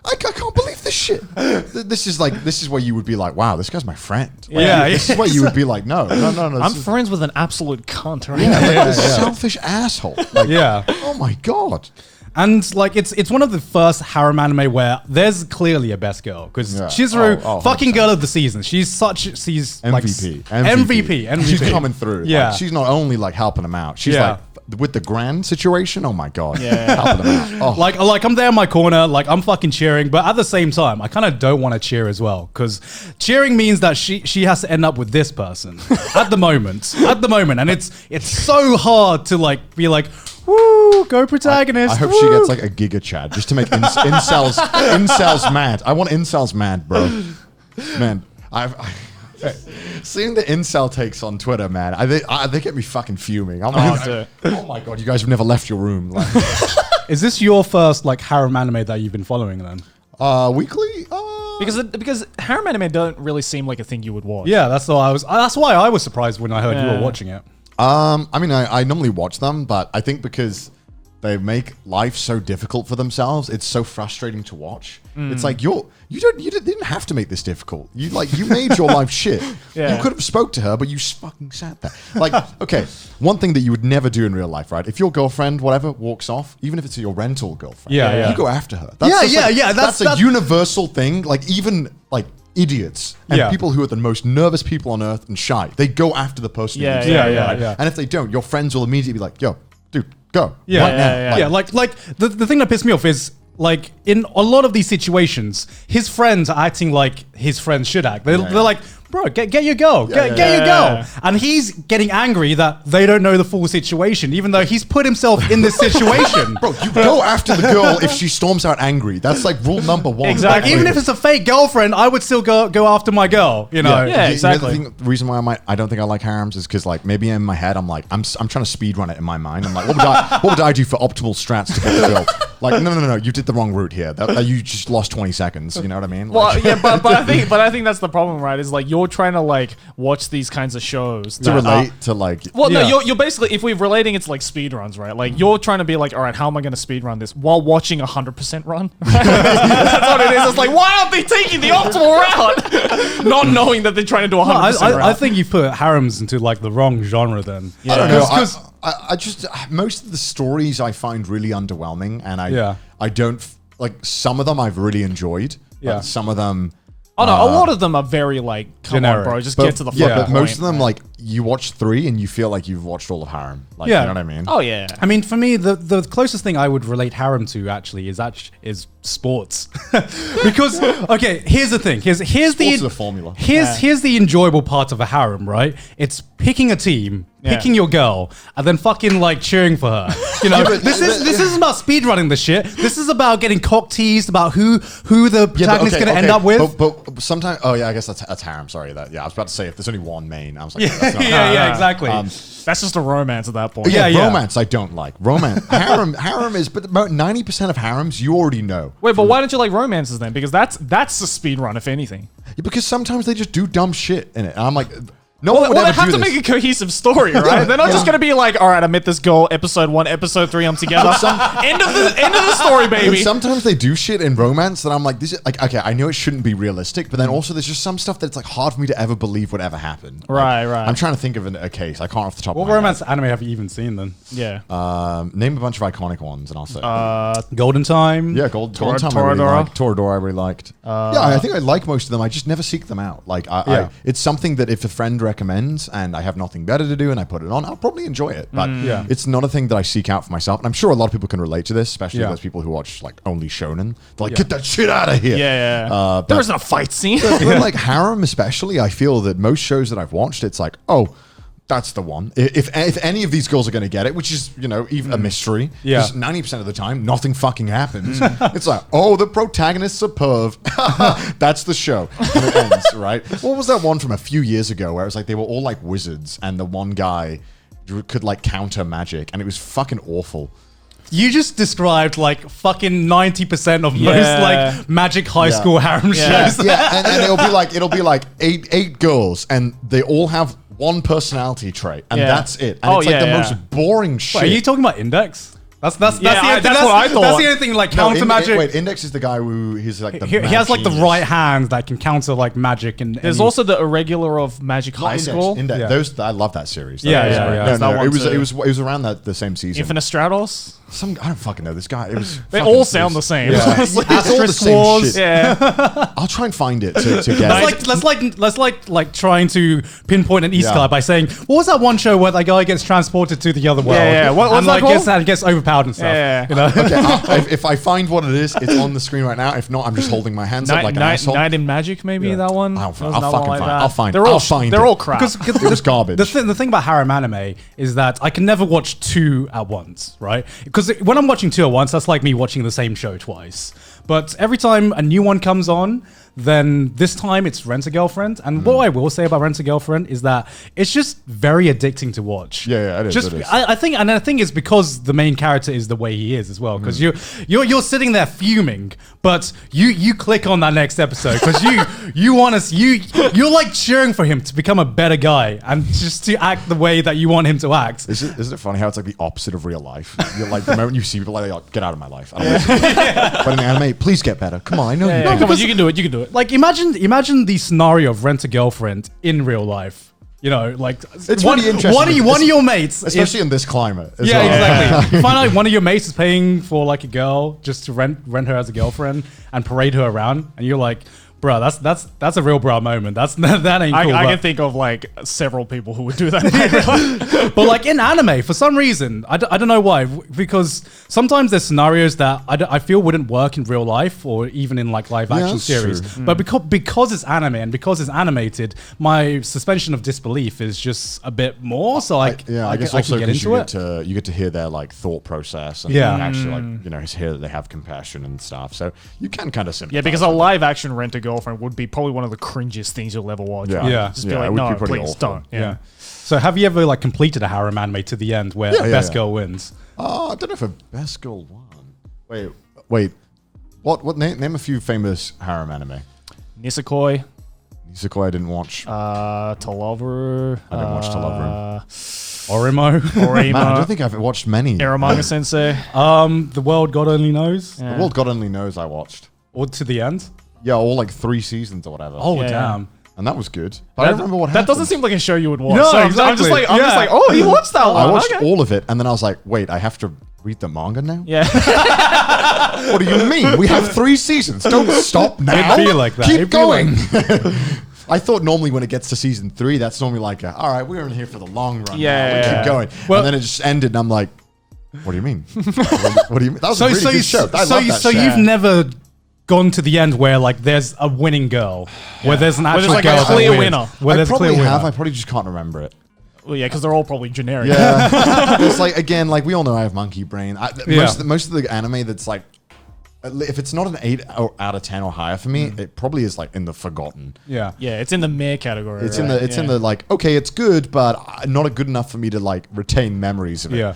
I can't believe this shit. This is where you would be like, wow, this guy's my friend. Like, this is where you would be like, no. I'm friends with an absolute cunt, right? This selfish asshole. Like, oh my god. And like it's one of the first harem anime where there's clearly a best girl because Chizuru, fucking girl of the season. She's MVP. Like MVP. She's coming through. Yeah, like, she's not only like helping him out. She's like with the grand situation. Oh my god. Helping him out. Oh. Like I'm there in my corner. Like I'm fucking cheering, but at the same time, I kind of don't want to cheer as well because cheering means that she has to end up with this person at the moment, and it's so hard to like be like, woo, go protagonist. I hope she gets like a Giga Chad just to make incels mad. I want incels mad, bro. Man, seeing the incel takes on Twitter, man, they get me fucking fuming. I'm like, oh my god, you guys have never left your room. Like, is this your first like harem anime that you've been following then? Weekly? Because harem anime don't really seem like a thing you would watch. Yeah, that's why I was surprised when I heard you were watching it. I mean, I normally watch them, but I think because they make life so difficult for themselves, it's so frustrating to watch. It's like you didn't have to make this difficult. You made your life shit. You could have spoke to her, but you fucking sat there. Like, okay, one thing that you would never do in real life, right? If your girlfriend, whatever, walks off, even if it's your rental girlfriend, you go after her. That's a universal thing. Like even like idiots and people who are the most nervous people on earth and shy, they go after the person. And if they don't, your friends will immediately be like, yo, dude, go. Like the thing that pissed me off is like in a lot of these situations, his friends are acting like his friends should act. They're like, bro, get your girl, get your girl. And he's getting angry that they don't know the full situation, even though he's put himself in this situation. Bro, you go after the girl if she storms out angry. That's like rule number 1. Exactly. Like, even if it's a fake girlfriend, I would still go after my girl. You know? Yeah, exactly. The reason why I don't think I like harems is because like maybe in my head I'm like I'm trying to speed run it in my mind. I'm like, what would I do for optimal strats to get the girl? Like, no, you did the wrong route here. You just lost 20 seconds. You know what I mean? Like, well, yeah, but I think that's the problem, right? Is like you're trying to like watch these kinds of shows to relate to like. Well, no, you're basically, if we're relating it to like speed runs, right? Like you're trying to be like, all right, how am I going to speed run this while watching 100% run? That's what it is. It's like, why aren't they taking the optimal route? Not knowing that they're trying to do 100% route. I think you put harems into like the wrong genre then. I don't know. I just most of the stories I find really underwhelming, and I don't like some of them I've really enjoyed. But some of them. Oh no, a lot of them are very like, come generic. on, bro, just get to the fucking point. But most of them, like, you watch 3 and you feel like you've watched all of harem. Like, you know what I mean? Oh yeah. I mean, for me, the closest thing I would relate harem to actually is sports, because okay, here's the thing. Here's the formula. Here's the enjoyable part of a harem, right? It's picking a team, picking your girl, and then fucking like cheering for her. You know, this isn't about speedrunning the shit. This is about getting cock teased about who the protagonist is going to end up with. But sometimes, I guess that's harem. Sorry, I was about to say if there's only one main, I was like, It's not. yeah, exactly. That's just a romance at that point. But yeah, Yeah. romance I don't like. Romance, harem is, but about 90% of harems you already know. Wait, but why don't you like romances then? Because that's the speed run, if anything. Yeah, because sometimes they just do dumb shit in it. And I'm like, no one would Well, ever they have do to this. make a cohesive story, right? They're not just going to be like, all right, I met this girl, episode 1, episode 3, I'm together. End of the story, And baby. sometimes they do shit in romance that I'm like, this is like, okay, I know it shouldn't be realistic, but then also there's just some stuff that's like hard for me to ever believe would ever happen. Like, Right. I'm trying to think of a case. I can't off the top What of my romance anime have you even seen then? Yeah. head. Name a bunch of iconic ones and I'll say. Golden Time. Yeah, Golden Time I really liked. Toradora I really liked. Yeah, I think I like most of them. I just never seek them out. Like, it's something that if a friend recommends and I have nothing better to do and I put it on, I'll probably enjoy it. But Yeah. it's not a thing that I seek out for myself. And I'm sure a lot of people can relate to this, especially Yeah. those people who watch like only shonen. They're like, get that shit out of here. Yeah. There isn't a fight scene. But like harem especially, I feel that most shows that I've watched, it's like, oh, that's the one. If any of these girls are going to get it, which is, you know, even a mystery, Yeah. 90% of the time, nothing fucking happens. It's like, oh, the protagonist's a perv. That's the show. And it ends, right? What was that one from a few years ago where it was like they were all like wizards and the one guy could like counter magic and it was fucking awful. You just described like fucking 90% of Yeah. most like magic high school harem Yeah. shows. Yeah, and it'll be like eight girls and they all have one personality trait and Yeah. that's it. And Oh, it's like the yeah, most boring shit. Wait, are you talking about Index? That's Yeah, the only that's what I thought. That's the only thing like No, counter magic. Wait, Index is the guy who he's like the he has like the genius. right hand that can counter like magic and There's any- also the irregular of Magic Not High Index, School. Index. Yeah. Those I love that series. Yeah, That was yeah, great. yeah. No, There's that no, one it too. was around that the same season. Infinite Stratos. Some I don't fucking know this guy. It was They fucking- all sound the same. Yeah. Honestly. It's all the Asterisk same Wars. shit. Yeah. I'll try and find it to get it. Let's like trying to pinpoint an East Yeah. guy by saying, what was that one show where that guy gets transported to the other world? yeah. What was and that like called? gets overpowered and stuff. Yeah. You know? Okay, if I find what it is, it's on the screen right now. If not, I'm just holding my hands up like an asshole. Night in Magic, maybe that one. I'll There was fucking another one find it. that. I'll find it. They're all I'll find they're it. all crap. It was garbage. The thing about harem anime is that I can never watch two at once, right? Because when I'm watching two at once, that's like me watching the same show twice. But every time a new one comes on, then this time it's Rent a Girlfriend. And what I will say about Rent a Girlfriend is that it's just very addicting to watch. Yeah, it is, Just, it is. I think it's because the main character is the way he is as well. Because you're sitting there fuming, but you click on that next episode because you're like cheering for him to become a better guy and just to act the way that you want him to act. Isn't it funny how it's like the opposite of real life? You're like the moment you see people like, get out of my life. I don't want But in anime, please get better. Come on, I know you. Yeah, can. come on, you can do it. You can do it. Like imagine the scenario of Rent a Girlfriend in real life. You know, like It's really interesting. One of your mates, Especially in this climate. As yeah, well. exactly. You find out one of your mates is paying for like a girl just to rent her as a girlfriend and parade her around, and you're like, bro, that's a real bro moment. That ain't cool. I but- can think of like several people who would do that. But like in anime, for some reason, I don't know why, because sometimes there's scenarios that I feel wouldn't work in real life or even in like live action that's series. true. But because it's anime and because it's animated, my suspension of disbelief is just a bit more. So I guess I also can get because into it. you get to hear their like thought process and Yeah. actually like hear that they have compassion and stuff. So you can kind of sympathize. Yeah, because a with live action Rent a Girlfriend would be probably one of the cringiest things you'll ever watch. Yeah. right? Yeah. Just be Yeah, it like, would be no, pretty please awful. don't. Yeah. So have you ever like completed a harem anime to the end where Yeah, best yeah. girl wins? I don't know if a best girl won. Wait. What name a few famous harem anime? Nisekoi, Nisekoi I didn't watch. Talover. I didn't watch Talover. Orimo. Orima, Man, I don't think I've watched many. Aramanga Sensei. The World God Only Knows. The World God Only Knows I watched. Or to the end. Yeah, all like 3 seasons or whatever. Oh Yeah. damn. And that was good. But I don't remember what That happened. doesn't seem like a show you would watch. No, So I'm just exactly. like, Yeah. oh, you watched that one. I watched Okay. all of it, and then I was like, wait, I have to read the manga now? Yeah. What do you mean? We have 3 seasons. Don't stop now. It'd feel like that. Keep It'd feel going. I thought normally when it gets to season 3, that's normally like, all right, we're in here for the long run. Yeah, now. We yeah. keep going. Well- and then it just ended, and I'm like, what do you mean? what do you mean? That was a really good show. I love that so show. you've never gone to the end where like there's a winning girl, where there's an actual there's, like, a girl that clear wins, winner. Where I there's a probably clear have. winner. I probably just can't remember it. Well, yeah, because they're all probably generic. Yeah. It's like, again, like we all know I have monkey brain. Yeah. Most of the anime that's like if it's not an 8 out of 10 or higher for me, it probably is like in the forgotten. Yeah. Yeah, it's in the meh category. It's right? in the like, okay, it's good, but not good enough for me to like retain memories of it. Yeah.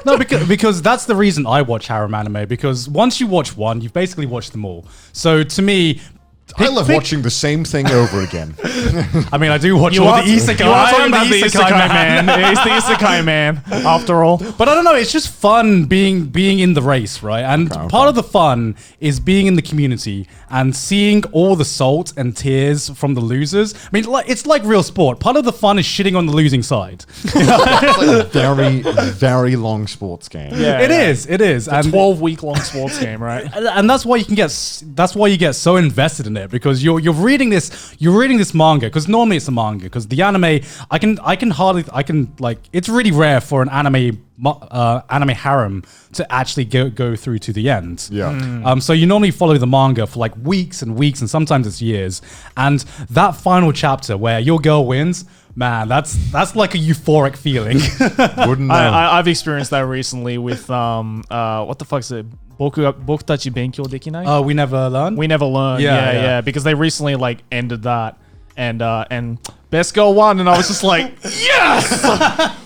No, because that's the reason I watch harem anime, because once you watch one, you've basically watched them all. So to me, I love watching the same thing over again. I mean, I do watch all the isekai. I am the isekai man. He's the isekai man, after all. But I don't know, it's just fun being in the race, right? And part of the fun is being in the community and seeing all the salt and tears from the losers. I mean, it's like real sport. Part of the fun is shitting on the losing side. It's like a very, very long sports game. Yeah, It is. It's a 12-week-long sports game, right? And that's why you get so invested in it, because you're reading this manga, because normally it's a manga, because the anime it's really rare for an anime harem to actually go through to the end. Yeah. So you normally follow the manga for like weeks and weeks, and sometimes it's years. And that final chapter where your girl wins, man, that's like a euphoric feeling. Wouldn't know. I've experienced that recently with what the fuck is it? Bokutachi Benkyou Dekinai? We never learn. We never learn. Yeah, Yeah, because they recently like ended that, and best girl won, and I was just like, yes,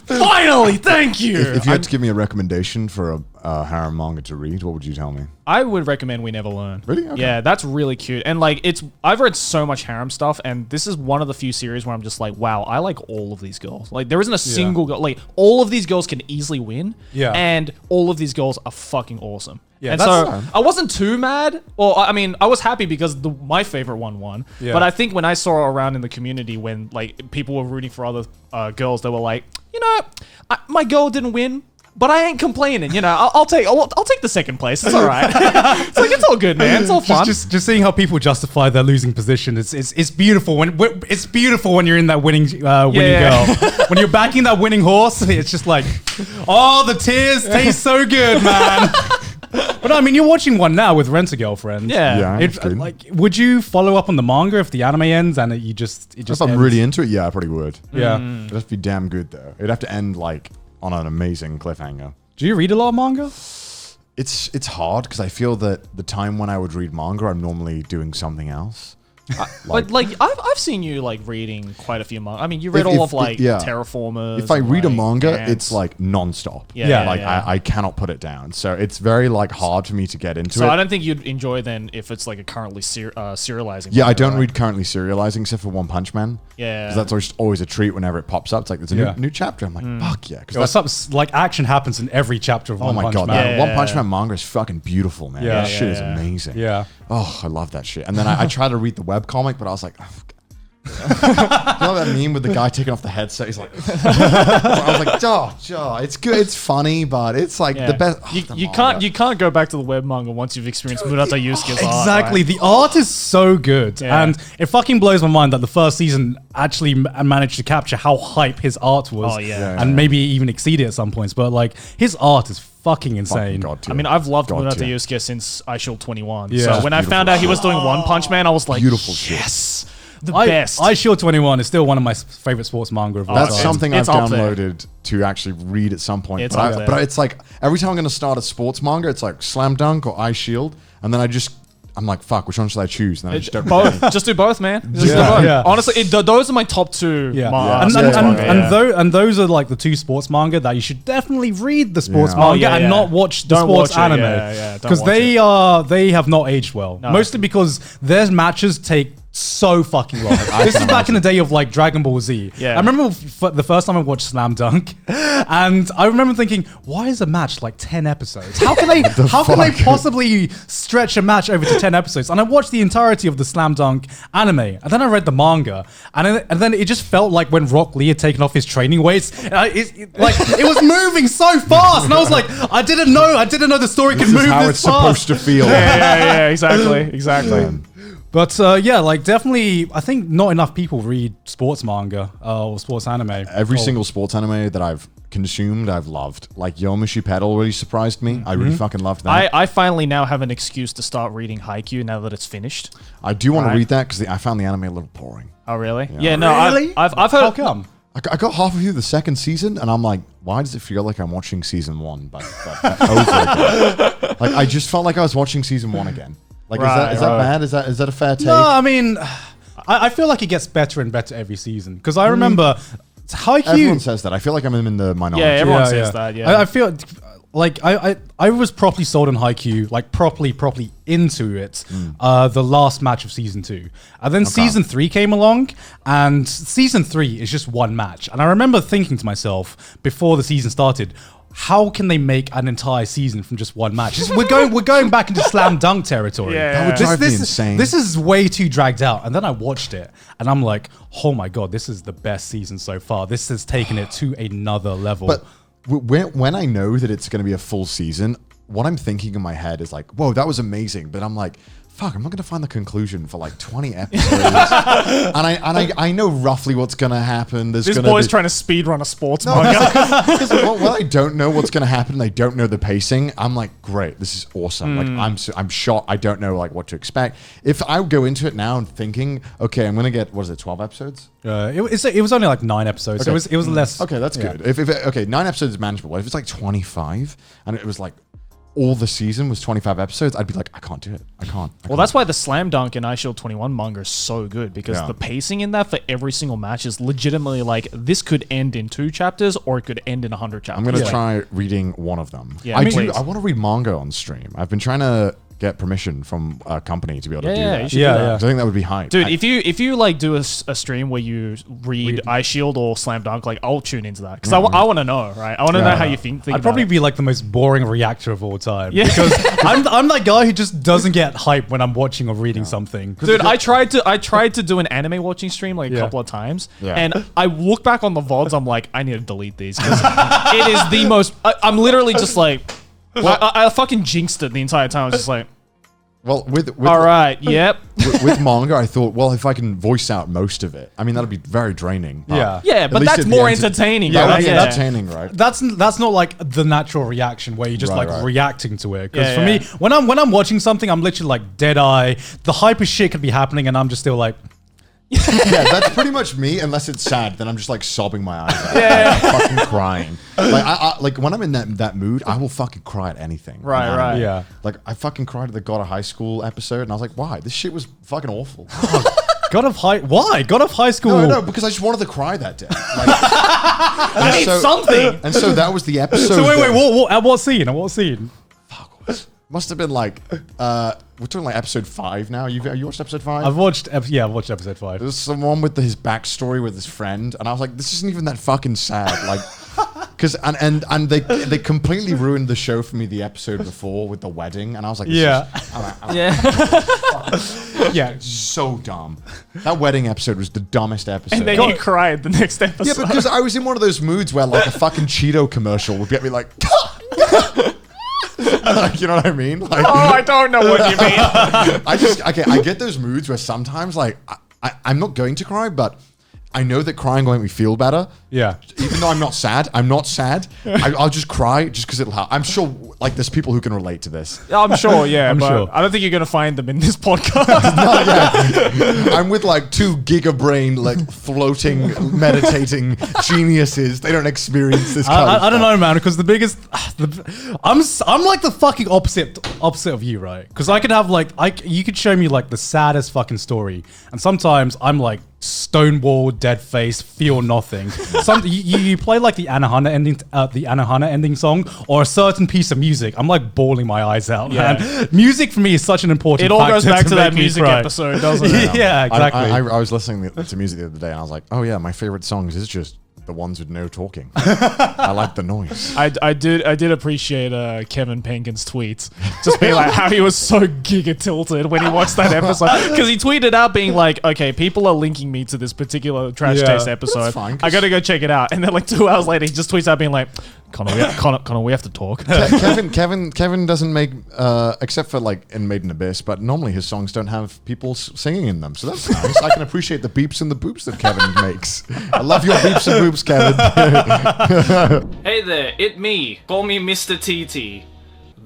finally, thank you. If you had to give me a recommendation for a harem manga to read, what would you tell me? I would recommend We Never Learn. Really? Okay. Yeah, that's really cute. And like I've read so much harem stuff, and this is one of the few series where I'm just like, wow, I like all of these girls. Like there isn't a single girl, like all of these girls can easily win. Yeah. And all of these girls are fucking awesome. Yeah, and that's so I wasn't too mad. Well, I mean, I was happy because my favorite one won. Yeah. But I think when I saw around in the community when like people were rooting for other girls, they were like, my girl didn't win, but I ain't complaining. I'll take the second place. It's all right. It's like it's all good, man. It's all fun. Just seeing how people justify their losing position. It's beautiful when you're in that winning girl. When you're backing that winning horse, it's just like, oh, the tears taste so good, man. But I mean, you're watching one now with Rent a Girlfriend. Yeah. Would you follow up on the manga if the anime ends and it just If I'm really into it, yeah, I probably would. Yeah. It'd have to be damn good though. It'd have to end like on an amazing cliffhanger. Do you read a lot of manga? It's hard because I feel that the time when I would read manga, I'm normally doing something else. But like I've seen you like reading quite a few manga. I mean, you read all of like Terraformers. If I read a manga, Ants. it's like nonstop. Yeah. I cannot put it down. So it's very like hard for me to get into it. So I don't think you'd enjoy then if it's like a currently serializing. Yeah, manga, I don't right? read currently serializing except for One Punch Man. Yeah. Because that's always a treat whenever it pops up. It's like there's a new chapter. I'm like, fuck yeah. Because Something like action happens in every chapter of oh One my Punch god, Man. One Punch Man manga is fucking beautiful, man. Yeah. That shit is Yeah. amazing. Yeah. Oh, I love that shit. And then I tried to read the webcomic, but I was like, you know that meme with the guy taking off the headset? He's like, I was like, it's good, it's funny, but it's like the best. You can't go back to the web manga once you've experienced Murata Yusuke's art. Exactly. Right? The art is so good. Yeah. And it fucking blows my mind that the first season actually managed to capture how hype his art was. Oh, yeah. And maybe even exceed it at some points. But like his art is fucking insane. God tier. I mean, I've loved God Murata tier. Yusuke since I Shield 21. Yeah. So when I found out he was doing One Punch Man, I was like, Beautiful shit. yes, the best. I Shield 21 is still one of my favorite sports manga of all That's time. something It's I've up there. downloaded to actually read at some point. It's But, up there. but it's like every time I'm going to start a sports manga, it's like Slam Dunk or Ice Shield, and then I'm like, fuck, which one should I choose? And then I just don't both. Just do both, man. Just do Yeah. both. Yeah. Honestly, those are my top two. Yeah. And Those are like the two sports manga that you should definitely read the sports Yeah. manga Oh, yeah, and yeah. not watch the Don't sports watch it, anime. yeah, don't Because watch they have not aged well. No. Mostly because their matches take so fucking long. This is back in the day of like Dragon Ball Z. Yeah. I remember the first time I watched Slam Dunk, and I remember thinking, why is a match like 10 episodes? How can they possibly stretch a match over to 10 episodes? And I watched the entirety of the Slam Dunk anime, and then I read the manga, and then it just felt like when Rock Lee had taken off his training weights, it was moving so fast, and I was like, I didn't know the story could move how this it's fast. supposed to feel. yeah, exactly. Man. But yeah, like definitely, I think not enough people read sports manga or sports anime. Every single sports anime that I've consumed, I've loved. Like Yomushi Pedal really surprised me. I really fucking loved that. I finally now have an excuse to start reading Haikyuu now that it's finished. I do want to read that because I found the anime a little boring. Oh, really? Yeah. No, Really? I've heard. How come? I got half of the second season, and I'm like, why does it feel like I'm watching season one, but over again? Like I just felt like I was watching season 1 again. Like is that bad? Is that a fair take? No, I mean, I feel like it gets better and better every season because I remember Haikyuu. Everyone says that. I feel like I'm in the minority. Yeah, everyone says that. Yeah, I feel like I was properly sold on Haikyuu, like properly into it. The last match of season 2, and then season 3 came along, and season 3 is just one match. And I remember thinking to myself before the season started, how can they make an entire season from just one match? We're going back into slam dunk territory. That would drive me insane. This is way too dragged out. And then I watched it, and I'm like, oh my god, this is the best season so far. This has taken it to another level. But when I know that it's going to be a full season, what I'm thinking in my head is like, whoa, that was amazing. But I'm like, fuck, I'm not going to find the conclusion for like 20 episodes. and I know roughly what's going to happen. This boy's trying to speedrun a sports manga. Because when I don't know what's going to happen and I don't know the pacing, I'm like, great, this is awesome. Like I'm shocked. I don't know like what to expect. If I go into it now and thinking, okay, I'm going to get, what is it, 12 episodes? It was only like 9 episodes. Okay. So it was less. Okay, that's good. If okay, 9 episodes is manageable. If it's like 25 and it was like all the season was 25 episodes, I'd be like, I can't do it. I can't. Well, that's why the Slam Dunk and iShield 21 manga is so good, because the pacing in that for every single match is legitimately like, this could end in 2 chapters or it could end in 100 chapters. I'm going to try reading one of them. Yeah, I want to read manga on stream. I've been trying to get permission from a company to be able to do that. You should do that. I think that would be hype. Dude, if you like do a stream where you read iShield or Slam Dunk, like I'll tune into that because I want to know, right? I want to know how you think. I'd probably be like the most boring reactor of all time because I'm that guy who just doesn't get hype when I'm watching or reading something. Dude, I tried to do an anime watching stream like a couple of times, and I look back on the VODs, I'm like, I need to delete these because it is the most. I'm literally just like. I fucking jinxed it the entire time. I was just like, well, with all right, yep. with manga, I thought, well, if I can voice out most of it, I mean, that'd be very draining. But that's more entertaining. That's entertaining, right? That's not like the natural reaction where you're just reacting to it. Because for me, me, when I'm watching something, I'm literally like dead eye. The hyper shit could be happening, and I'm just still like. Yeah, that's pretty much me. Unless it's sad, then I'm just like sobbing my eyes out. I'm fucking crying. Like I like when I'm in that mood, I will fucking cry at anything. Right. Yeah. Like I fucking cried at the God of High School episode, and I was like, why? This shit was fucking awful. God of High? Why? God of High School? No, because I just wanted to cry that day. Like, I need something. And so that was the episode. So wait, what? At what scene? At what scene? Must have been like we're talking like episode 5 now. You watched episode 5? I've watched episode 5. There's someone with his backstory with his friend, and I was like, this isn't even that fucking sad. Like, because and they completely ruined the show for me the episode before with the wedding, and I was like, so dumb. That wedding episode was the dumbest episode. And then you cried the next episode. Yeah, because I was in one of those moods where like a fucking Cheeto commercial would get me like. Like, you know what I mean? Like, I don't know what you mean. I get those moods where sometimes like I'm not going to cry, but I know that crying will make me feel better. Yeah. Even though I'm not sad. I'll just cry just because it'll help. I'm sure like there's people who can relate to this. I'm sure, yeah. I'm sure. I don't think you're going to find them in this podcast. I'm with like 2 gigabrain, like floating, meditating geniuses. They don't experience this kind of I don't stuff. know, man, because I'm like the fucking opposite of you, right? Because I could have like, you could show me like the saddest fucking story. And sometimes I'm like, stonewall, dead face, feel nothing. You play like the Anohana ending song or a certain piece of music. I'm like bawling my eyes out. Yeah. Man. Music for me is such an important. It all goes back to that make me music cry. episode, doesn't it? Yeah, exactly. I was listening to music the other day, and I was like, oh yeah, my favorite songs is just the ones with no talking. I like the noise. I did appreciate Kevin Penkin's tweets, just being like how he was so giga tilted when he watched that episode, because he tweeted out being like, okay, people are linking me to this particular Trash Taste episode. Fine, I gotta go check it out. And then like 2 hours later, he just tweets out being like, Connor, we have to talk. Kevin doesn't make except for like in Made in Abyss, but normally his songs don't have people singing in them, so that's nice. I can appreciate the beeps and the boops that Kevin makes. I love your beeps and boops, Kevin. Hey there, it me. Call me Mr. TT.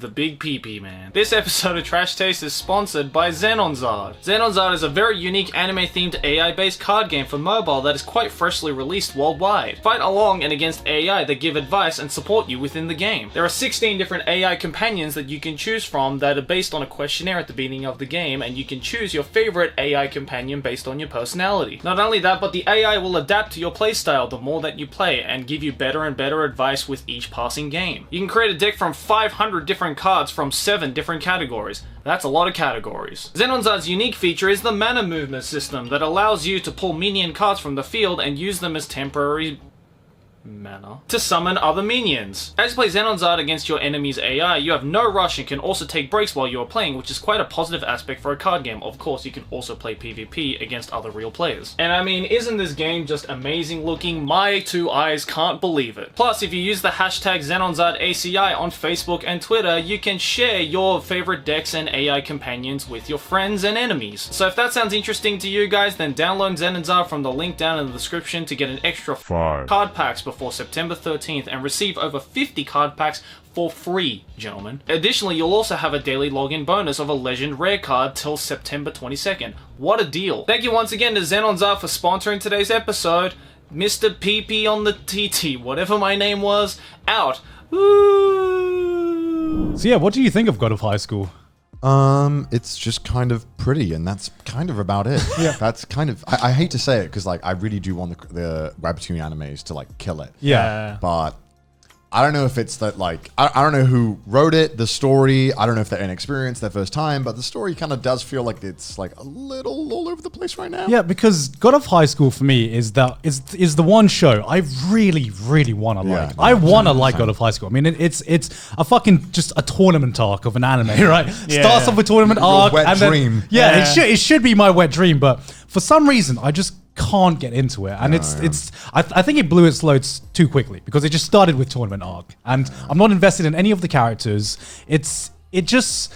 the Big PP Man. This episode of Trash Taste is sponsored by Xenonzard. Xenonzard is a very unique anime-themed AI-based card game for mobile that is quite freshly released worldwide. Fight along and against AI that give advice and support you within the game. There are 16 different AI companions that you can choose from that are based on a questionnaire at the beginning of the game, and you can choose your favorite AI companion based on your personality. Not only that, but the AI will adapt to your playstyle the more that you play and give you better and better advice with each passing game. You can create a deck from 500 different cards from 7 different categories. That's a lot of categories. Xenonzard's unique feature is the mana movement system that allows you to pull minion cards from the field and use them as temporary mana to summon other minions. As you play Xenonzard against your enemy's AI, you have no rush and can also take breaks while you are playing, which is quite a positive aspect for a card game. Of course, you can also play PvP against other real players. And I mean, isn't this game just amazing looking? My 2 eyes can't believe it. Plus, if you use the hashtag XenonzardACI on Facebook and Twitter, you can share your favorite decks and AI companions with your friends and enemies. So if that sounds interesting to you guys, then download Xenonzard from the link down in the description to get an extra 5 card packs before September 13th and receive over 50 card packs for free, gentlemen. Additionally, you'll also have a daily login bonus of a legend rare card till September 22nd. What a deal. Thank you once again to Xenonzard for sponsoring today's episode. Mr. PP on the TT, whatever my name was, out. Woo! So yeah, what do you think of God of High School? It's just kind of pretty, and that's kind of about it. Yeah, that's kind of. I hate to say it because like I really do want the Webtoon animes to like kill it. Yeah, but I don't know if it's that like I don't know who wrote it, the story. I don't know if they're inexperienced their first time, but the story kind of does feel like it's like a little all over the place right now. Yeah, because God of High School for me is the one show I really want to like. I want to like God of High School. I mean, it's a fucking just a tournament arc of an anime, right? Yeah. Starts off with tournament arc, wet and dream. Then, yeah, it should be my wet dream, but for some reason I just can't get into it, and I think it blew its loads too quickly because it just started with tournament arc, and I'm not invested in any of the characters. It just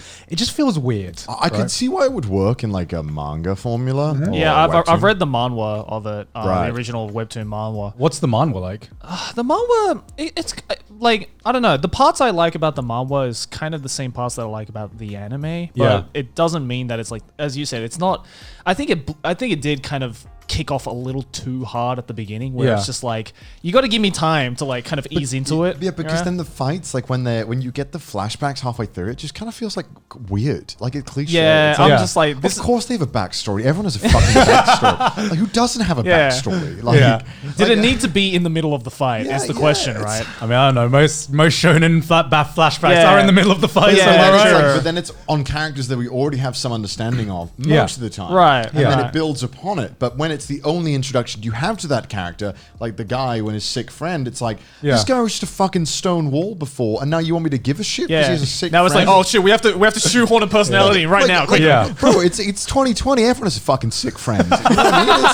feels weird. I could see why it would work in like a manga formula. Mm-hmm. Yeah, I've read the manhwa of it, the original Webtoon manhwa. What's the manhwa like? The manhwa, it's like, I don't know. The parts I like about the manhwa is kind of the same parts that I like about the anime, but it doesn't mean that it's like, as you said, it's not. I think it did kind of kick off a little too hard at the beginning, where it's just like, you got to give me time to like kind of ease into it. Yeah, because then the fights, like when you get the flashbacks halfway through, it just kind of feels like weird, like a cliche. Yeah, I'm just like, of course they have a backstory. Everyone has a fucking backstory. Like, who doesn't have a backstory? Like, did it need to be in the middle of the fight? Is the question, right? I mean, I don't know. Most shonen flashbacks are in the middle of the fight. But then it's on characters that we already have some understanding of most of the time, right? And then it builds upon it. But when it's the only introduction you have to that character, like the guy when his sick friend, it's like, this guy was just a fucking stone wall before, and now you want me to give a shit because he has a sick friend? Now it's like, oh shit, we have to shoehorn a personality now. Bro, it's 2020. Everyone has a fucking sick friend. You know what I mean?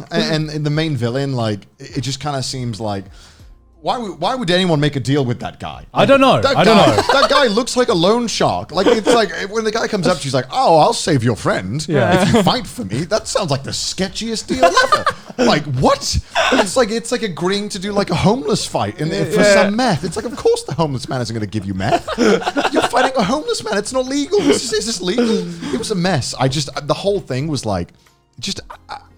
It's and the main villain, like, it just kind of seems like, why would anyone make a deal with that guy? I don't know. That guy looks like a loan shark. Like, it's like when the guy comes up, she's like, "Oh, I'll save your friend if you fight for me." That sounds like the sketchiest deal ever. Like, what? It's like agreeing to do like a homeless fight for some meth. It's like, of course the homeless man isn't going to give you meth. You're fighting a homeless man. It's not legal. Is this legal? It was a mess. The whole thing was like,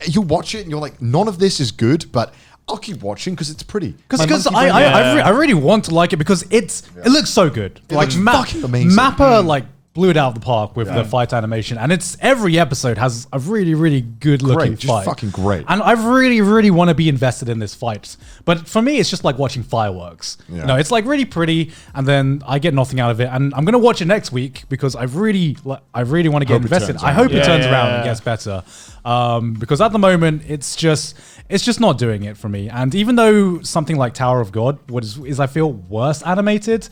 you watch it and you're like, none of this is good, but I'll keep watching because it's pretty. Because I really want to like it because it looks so good. It looks fucking amazing. Mappa like blew it out of the park with the fight animation, and it's every episode has a really good looking fight. Just fucking great. And I really want to be invested in this fight. But for me, it's just like watching fireworks. Yeah. You know, it's like really pretty, and then I get nothing out of it. And I'm gonna watch it next week because I really want to get invested. I hope it turns around and gets better. Because at the moment it's just not doing it for me. And even though something like Tower of God is I feel worse animated,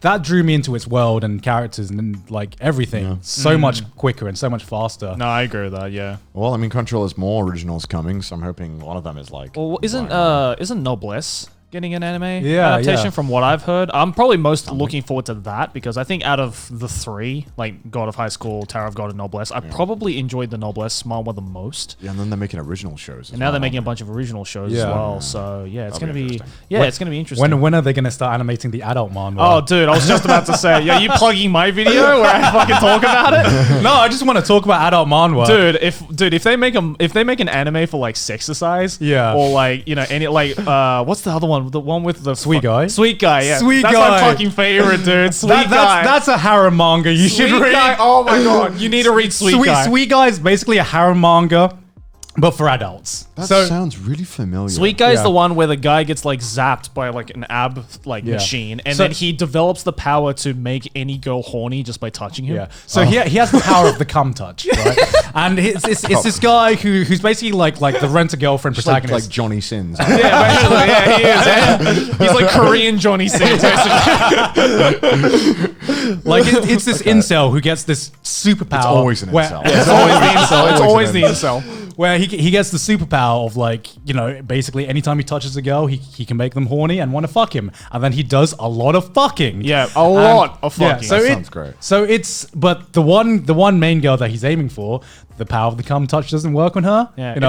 that drew me into its world and characters and like everything so much quicker and so much faster. No, I agree with that. Yeah. Well, I mean, Crunchyroll has more originals coming, so I'm hoping one of them is like. Well, isn't Noblesse getting an anime yeah. adaptation from what I've heard. I'm probably most looking forward to that because I think out of the three, like God of High School, Tower of God, and Noblesse, I probably enjoyed the Noblesse Smile the most. Yeah, and then they're making original shows. And now they're making a bunch of original shows as well. So yeah, it's gonna be it's gonna be interesting. When are they gonna start animating the adult manga? Oh, dude, I was just about to say, are you plugging my video where I fucking talk about it? No, I just want to talk about adult manhwa. Dude, if they make an anime for like Sexercise, or like any like what's the other one? The one with the Sweet Guy. Sweet Guy, yeah. Sweet That's Guy. my fucking favorite, dude. Sweet Guy. That's a harem manga. You should read. Guy. Oh my god, you need to read Sweet Guy. Sweet Guy is basically a harem manga, but for adults. That sounds really familiar. Sweet Guy is the one where the guy gets like zapped by like an ab machine, and then he develops the power to make any girl horny just by touching him. Yeah. So he has the power of the cum touch, right? And it's this guy who's basically like the rent-a-girlfriend protagonist. Like Johnny Sins. Yeah, basically, yeah, he is. Yeah. He's like Korean Johnny Sins. Like it's this incel who gets this superpower. It's always an incel. It's always the incel. It's always the incel. Where he gets the superpower of like, basically anytime he touches a girl, he can make them horny and want to fuck him. And then he does a lot of fucking. Yeah, a lot of fucking. So that sounds great. So but the one main girl that he's aiming for, the power of the cum touch doesn't work on her. Yeah, it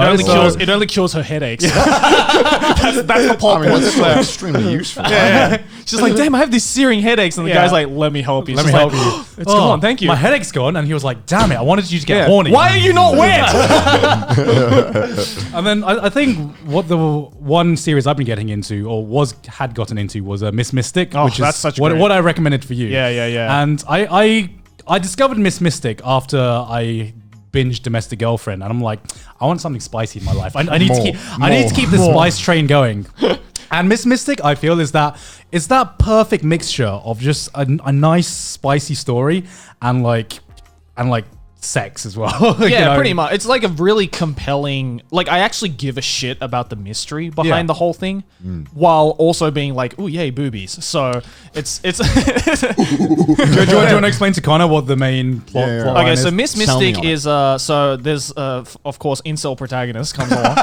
only cures her headaches. that's the plot. I mean, it's extremely useful. Yeah. She's like, damn, I have these searing headaches. And the guy's like, let me help you. Let me help you. It's gone, thank you. My headache's gone. And he was like, damn it, I wanted you to get horny. Why are you not wet? And then I think what the one series I've been getting into, or had gotten into, was Miss Mystic, which that's is such what I recommended for you. Yeah. And I discovered Miss Mystic after I binged Domestic Girlfriend, and I'm like, I want something spicy in my life. I need to keep the spice train going. And Miss Mystic, I feel, is that perfect mixture of just a nice spicy story and like sex as well. Yeah, pretty much. It's like a really compelling, like I actually give a shit about the mystery behind the whole thing while also being like, ooh, yay, boobies. So it's do you want to explain to Connor what the main plot line okay, is? so Miss Mystic is so there's of course incel protagonist comes along.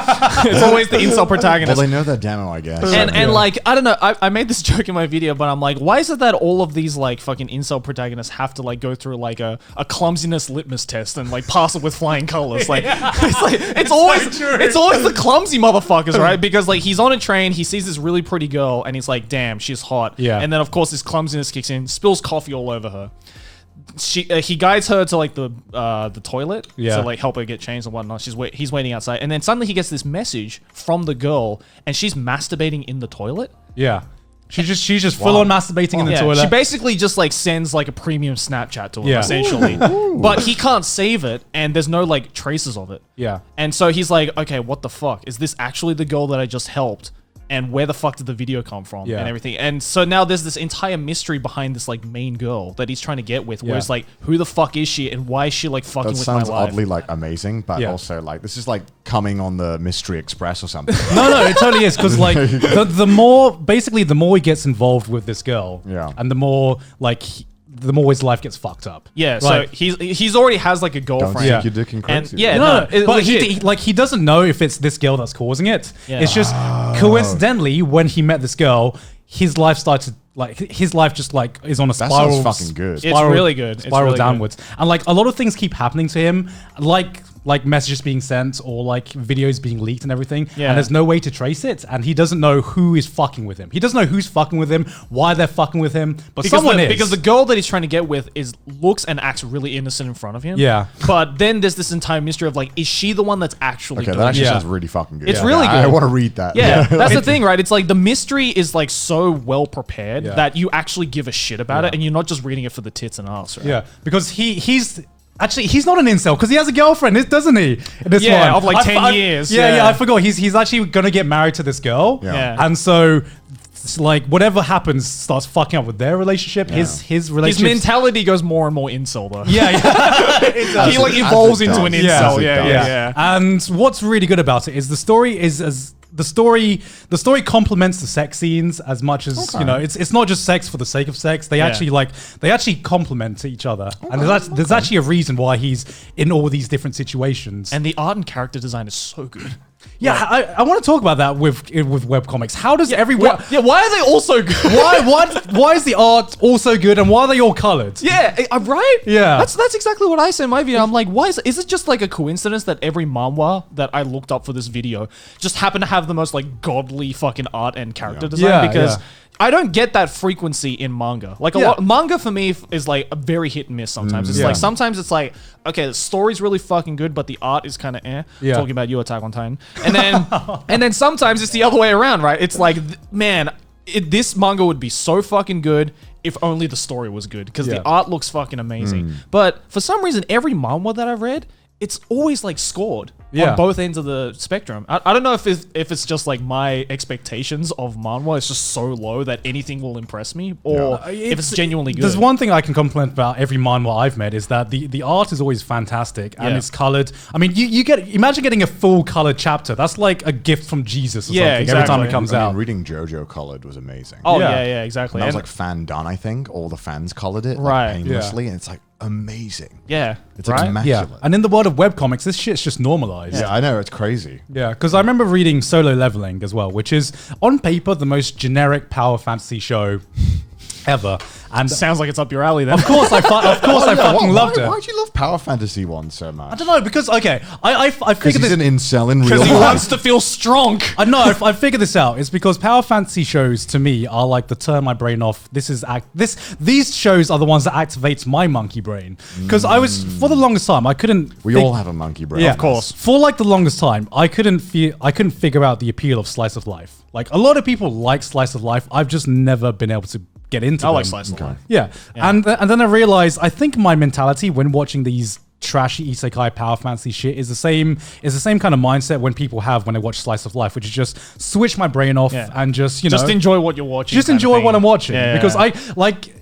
It's always the incel protagonist. Well, they know their demo, I guess. And like, I don't know, I made this joke in my video, but I'm like, why is it that all of these like fucking incel protagonists have to like go through like a clumsiness litmus test and like pass it with flying colors? Like, it's always the clumsy motherfuckers, right? Because like he's on a train, he sees this really pretty girl, and he's like, damn, she's hot. Yeah. And then of course this clumsiness kicks in, spills coffee all over her. He guides her to like the toilet to like help her get changed and whatnot. He's waiting outside, and then suddenly he gets this message from the girl, and she's masturbating in the toilet. Yeah. She's just full on masturbating in the toilet. She basically just like sends like a premium Snapchat to him, essentially. But he can't save it, and there's no like traces of it. Yeah. And so he's like, okay, what the fuck? Is this actually the girl that I just helped? And where the fuck did the video come from and everything? And so now there's this entire mystery behind this like main girl that he's trying to get with, where it's like, who the fuck is she and why is she like fucking with my life? That sounds oddly like amazing, but also like this is like coming on the Mystery Express or something. No, it totally is, because like the more he gets involved with this girl, and the more like the more his life gets fucked up. Yeah, right? So he's already has like a girlfriend. Don't stick your dick in crazy. But he doesn't know if it's this girl that's causing it. Yeah. It's just coincidentally when he met this girl, his life started his life just like is on a spiral. That sounds fucking good. It's really good. Spiral downwards, and like a lot of things keep happening to him, like messages being sent or like videos being leaked and everything. Yeah. And there's no way to trace it, and he doesn't know who is fucking with him. He doesn't know who's fucking with him, why they're fucking with him, but someone is. Because the girl that he's trying to get with looks and acts really innocent in front of him. Yeah. But then there's this entire mystery of like, is she the one that's actually doing that actually it? sounds really fucking good. It's really good. I want to read that. Yeah, that's the thing, right? It's like the mystery is like so well prepared that you actually give a shit about it, and you're not just reading it for the tits and ass, right? Yeah, because he's not an incel because he has a girlfriend, doesn't he? This one of like 10 years. Yeah, I forgot. He's actually gonna get married to this girl. Yeah. And so like whatever happens starts fucking up with their relationship. Yeah. His relationship. His mentality goes more and more incel though. Yeah. He like evolves into an incel. Yeah. And what's really good about it is the story the story complements the sex scenes as much as it's not just sex for the sake of sex. They actually complement each other, and there's actually a reason why he's in all these different situations. And the art and character design is so good. Yeah, I want to talk about that with webcomics. How does why are they all so good? why is the art also good, and why are they all colored? Yeah, right? Yeah. That's exactly what I say in my video. I'm like, why is it just like a coincidence that every manhwa that I looked up for this video just happened to have the most like godly fucking art and character design? Because I don't get that frequency in manga. Like a lot, manga for me is like a very hit and miss sometimes. It's like sometimes it's like, okay, the story's really fucking good, but the art is kind of Talking about you, Attack on Titan. And then and then sometimes it's the other way around, right? It's like, man, this manga would be so fucking good if only the story was good, because the art looks fucking amazing. But for some reason, every manhwa that I've read, it's always like scored on both ends of the spectrum. I don't know if it's just like my expectations of manhwa is just so low that anything will impress me, or if it's genuinely good. There's one thing I can compliment about every manhwa I've met is that the art is always fantastic and it's colored. I mean, imagine getting a full colored chapter. That's like a gift from Jesus or something every time it comes out. Reading JoJo colored was amazing. Oh yeah, exactly. And that was like fan done, I think. All the fans colored it right painlessly, and it's like amazing. Yeah, it's like immaculate. Yeah, and in the world of webcomics, this shit's just normalized. Yeah, I know, it's crazy. Yeah, because I remember reading Solo Leveling as well, which is on paper the most generic power fantasy show ever. And sounds like it's up your alley then. Of course I fucking loved it. Why'd you love power fantasy ones so much? I don't know, because I figured he's an incel in real life. Because he wants to feel strong. I know, I figured this out. It's because power fantasy shows to me are like the turn my brain off. These shows are the ones that activates my monkey brain. Because I was, for the longest time, I couldn't. We all have a monkey brain. Yeah, of course. For like the longest time, I couldn't figure out the appeal of slice of life. Like a lot of people like slice of life. I've just never been able to get into them. I like slice of life. Yeah. And then I realized, I think my mentality when watching these trashy isekai power fantasy shit is the same kind of mindset when people have when they watch slice of life, which is just switch my brain off and just enjoy what you're watching. Just enjoy what I'm watching. Because I like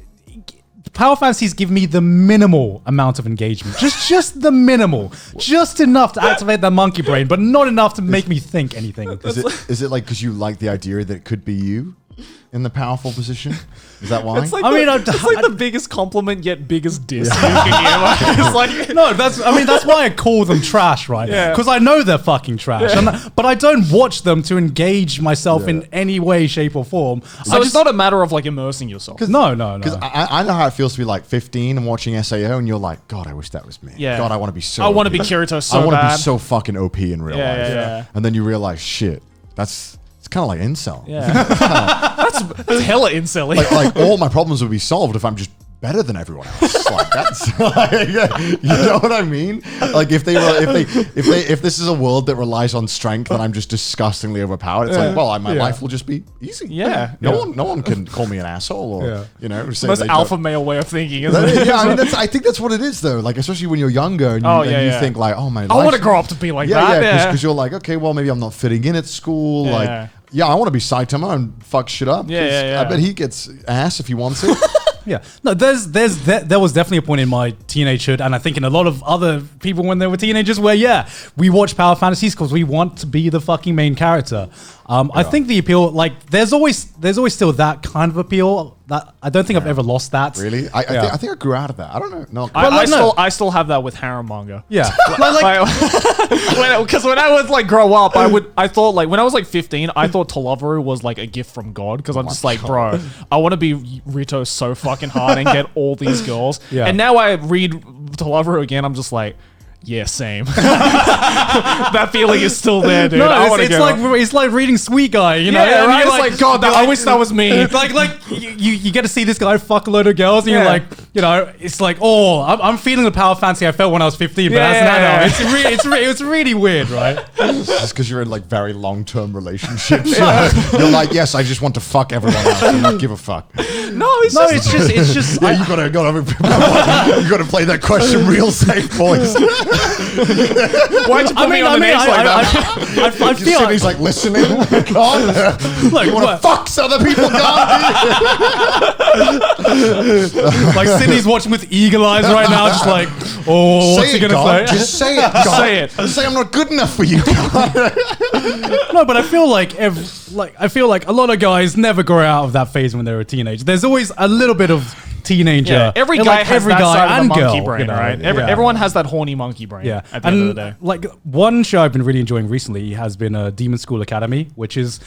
power fantasies give me the minimal amount of engagement. Just the minimal. Just enough to activate that monkey brain, but not enough to make me think anything. Is it like because you like the idea that it could be you in the powerful position? Is that why? It's like the biggest compliment yet biggest diss you can hear. It's like no, that's why I call them trash, right? Yeah. Because I know they're fucking trash, but I don't watch them to engage myself in any way, shape, or form. So it's not a matter of like immersing yourself. No. Because I know how it feels to be like 15 and watching SAO, and you're like, God, I wish that was me. Yeah. God, I want to be so. I want to be Kirito so bad. I want to be so fucking OP in real life. Yeah. And then you realize, shit, it's kind of like incel. Yeah. That's hella incel. Like all my problems would be solved if I'm just better than everyone else. Like that's, you know what I mean? Like if this is a world that relies on strength and I'm just disgustingly overpowered, it's like, well, my life will just be easy. Yeah. No one can call me an asshole or say most alpha male way of thinking, isn't it? Yeah, I mean I think that's what it is though. Like especially when you're younger and you think like, oh my, I want to grow up to be like that. Yeah, because you're like, okay, well maybe I'm not fitting in at school. Like, yeah, I want to be Saitama and fuck shit up. I bet he gets ass if he wants it. Yeah, no, there was definitely a point in my teenagehood, and I think in a lot of other people when they were teenagers, where we watch power fantasies because we want to be the fucking main character. I think the appeal, like, there's always still that kind of appeal. That I don't think I've ever lost that. Really, I think I grew out of that. I don't know. No, I still have that with harem manga. Yeah, because when I was like grow up, I thought like when I was like 15, I thought Toloveru was like a gift from God because I'm just like, bro, I want to be Rito so fucking hard and get all these girls. Yeah. And now I read Toloveru again, I'm just like, yeah, same. That feeling is still there, dude. No, it's like reading Sweet Guy, you know? Yeah, right? It's like, God, I wish that was me. like you get to see this guy fuck a load of girls, and you're like, you know, it's like, oh, I'm feeling the power fantasy I felt when I was 15, but as an adult, it's really weird, right? Just because you're in like very long-term relationships. You're like, yes, I just want to fuck everyone else and not give a fuck. It's just. Yeah, you gotta play that question real safe, boys. Why'd you put me on the names like that? I feel like he's like listening. God, like you want to fuck other people, God? Like Sydney's watching with eagle eyes right now, just like, oh, what's he gonna say? Just say it. God. Say it. Say I'm not good enough for you. No, but I feel like a lot of guys never grow out of that phase when they're a teenager. There's always a little bit of teenager. Yeah, every And, guy like, has every that guy side of and the monkey girl, brain, you know, right? yeah. Everyone has that horny monkey brain. Yeah, at the end of the day. like one show I've been really enjoying recently has been Demon School Academy, which is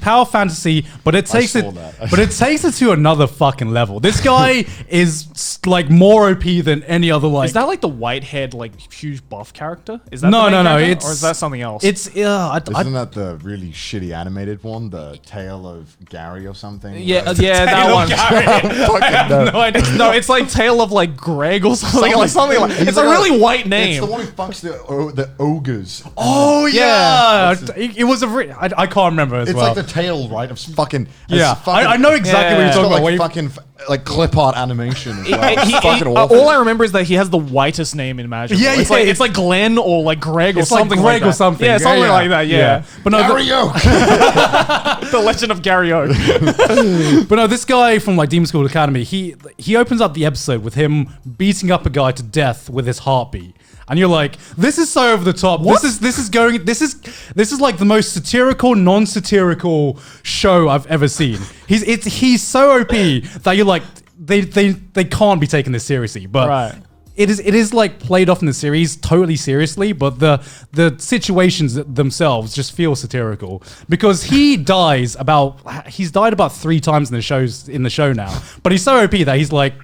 power fantasy, but it takes it, saw that. but it takes it to another fucking level. This guy is like more OP than any other. Like, Is that like the white-haired, like huge buff character? Is that No, the main no, no, character? it's- or is that something else? it's Isn't that the really shitty animated one, the Tale of Gary or something? yeah, that one. Fucking no. no idea. No, it's like Tale of like Greg or something. Something like. He's It's like a really white It's name. the one who fucks the ogres. Oh Yeah. yeah, it was I can't remember as It's well. like the tail, right? Of fucking yeah, fucking, I know exactly Yeah. what you're It's talking got about. like where you- fucking like clip art animation. As well. It's fucking All awful. I remember is that he has the whitest name imaginable. Yeah, it's yeah, like yeah. it's like Glenn or like Greg or It's like something Greg like that. or something. Yeah, Yeah, something yeah. like that. Yeah. but no, Gary Oak. The Legend of Gary Oak. But no, this guy from like Demon School Academy, he opens up the episode with him beating up a guy to death with his heartbeat. And you're like, this is so over the top. This is like the most satirical, non-satirical show I've ever seen. He's so OP that you're like, they can't be taken this seriously. But Right. it is like played off in the series totally seriously, but the situations themselves just feel satirical because he's died about 3 times in the show now. But he's so OP that he's like,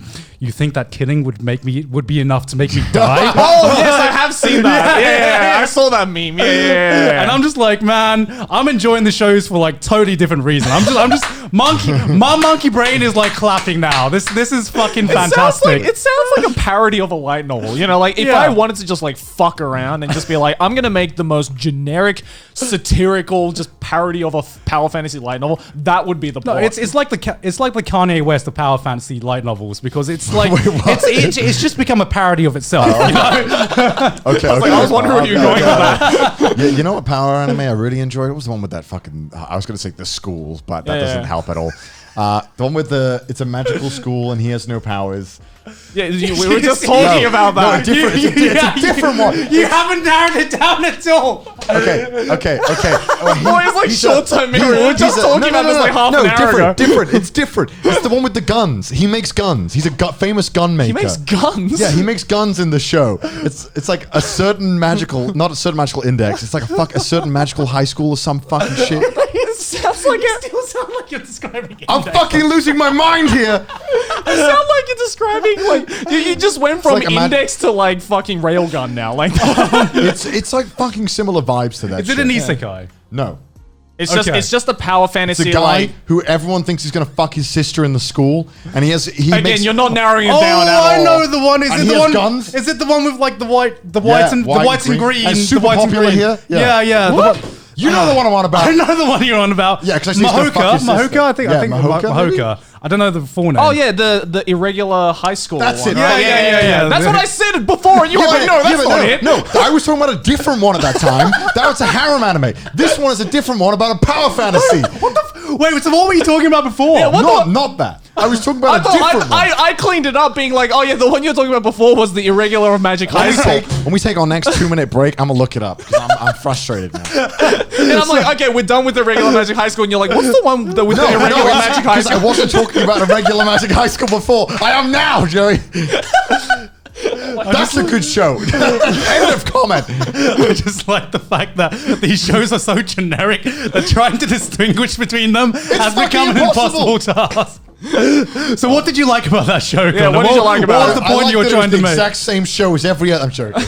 you think that killing would be enough to make me die? Oh yes, I have seen that. Yeah, I saw that meme. Yeah. And I'm just like, man, I'm enjoying the shows for like totally different reasons. I'm just my monkey brain is like clapping now. This is fucking fantastic. It sounds like a parody of a light novel. You know, like if Yeah. I wanted to just like fuck around and just be like, I'm gonna make the most generic, satirical, just parody of a power fantasy light novel, that would be the No, plot. it's like the Kanye West of power fantasy light novels because it's like Wait, what? it's just become a parody of itself. You know? Okay, I was wondering where you were going with that. Yeah, you know what power anime I really enjoyed? It was the one with that fucking. I was going to say the school, but that Yeah, doesn't yeah. help at all. The one with it's a magical school and he has no powers. Yeah, we were just talking about that. No, it's a different one. You haven't narrowed it down at all. Okay. Boy, it's like short-term memory. We were just talking about this like half an hour ago. different. It's different. It's the one with the guns. He makes guns. He's a famous gun maker. He makes guns. Yeah, he makes guns in the show. It's like a certain magical, not a certain magical index. It's like a certain magical high school or some fucking shit. It sounds like it. Still sound like you're describing it. I'm fucking losing my mind here. It sounds like you're describing like you just went from like a index to like fucking railgun now. Like It's like fucking similar vibes to that. Is it shit. an isekai? No. Okay. it's just a power It's fantasy. a guy like, who everyone thinks he's gonna fuck his sister in the school, and he again, makes. you're not narrowing it Oh, down at all. I know the one. Is And it he the has one? guns? Is it the one with like the whites and white the whites and green? And the super whites and popular green. here? Yeah, yeah. What? The one- You know the one I'm on about. I know the one you're on about. Yeah, 'cause I see he's gonna fuck his sister. Mahoka. I think Yeah, Mahoka, maybe? Mahoka. I don't know the full name. Oh yeah, the irregular high school. That's one, it. right? Yeah. That's what I said before, and you were like, no, that's not it. No, I was talking about a different one at that time. That was a harem anime. This one is a different one about a power fantasy. What the? Wait, so what were you talking about before? Yeah, what Not that. I was talking I about a different thought one. I cleaned it up, being like, oh yeah, the one you were talking about before was the irregular of Magic High School. When we take our next 2-minute break, I'm gonna look it up because I'm frustrated now. And I'm like, okay, we're done with the regular Magic High School, and you're like, what's the one with the irregular Magic High because I School? wasn't talking about a regular Magic High School before. I am now, Joey. That's a good show. End of comment. I just like the fact that these shows are so generic that trying to distinguish between them has fucking become an impossible task. So what did you like about that show? Yeah, Connor? what did you like about What was it? the I point liked you were that it trying was to the make? exact same show as every other. I'm joking.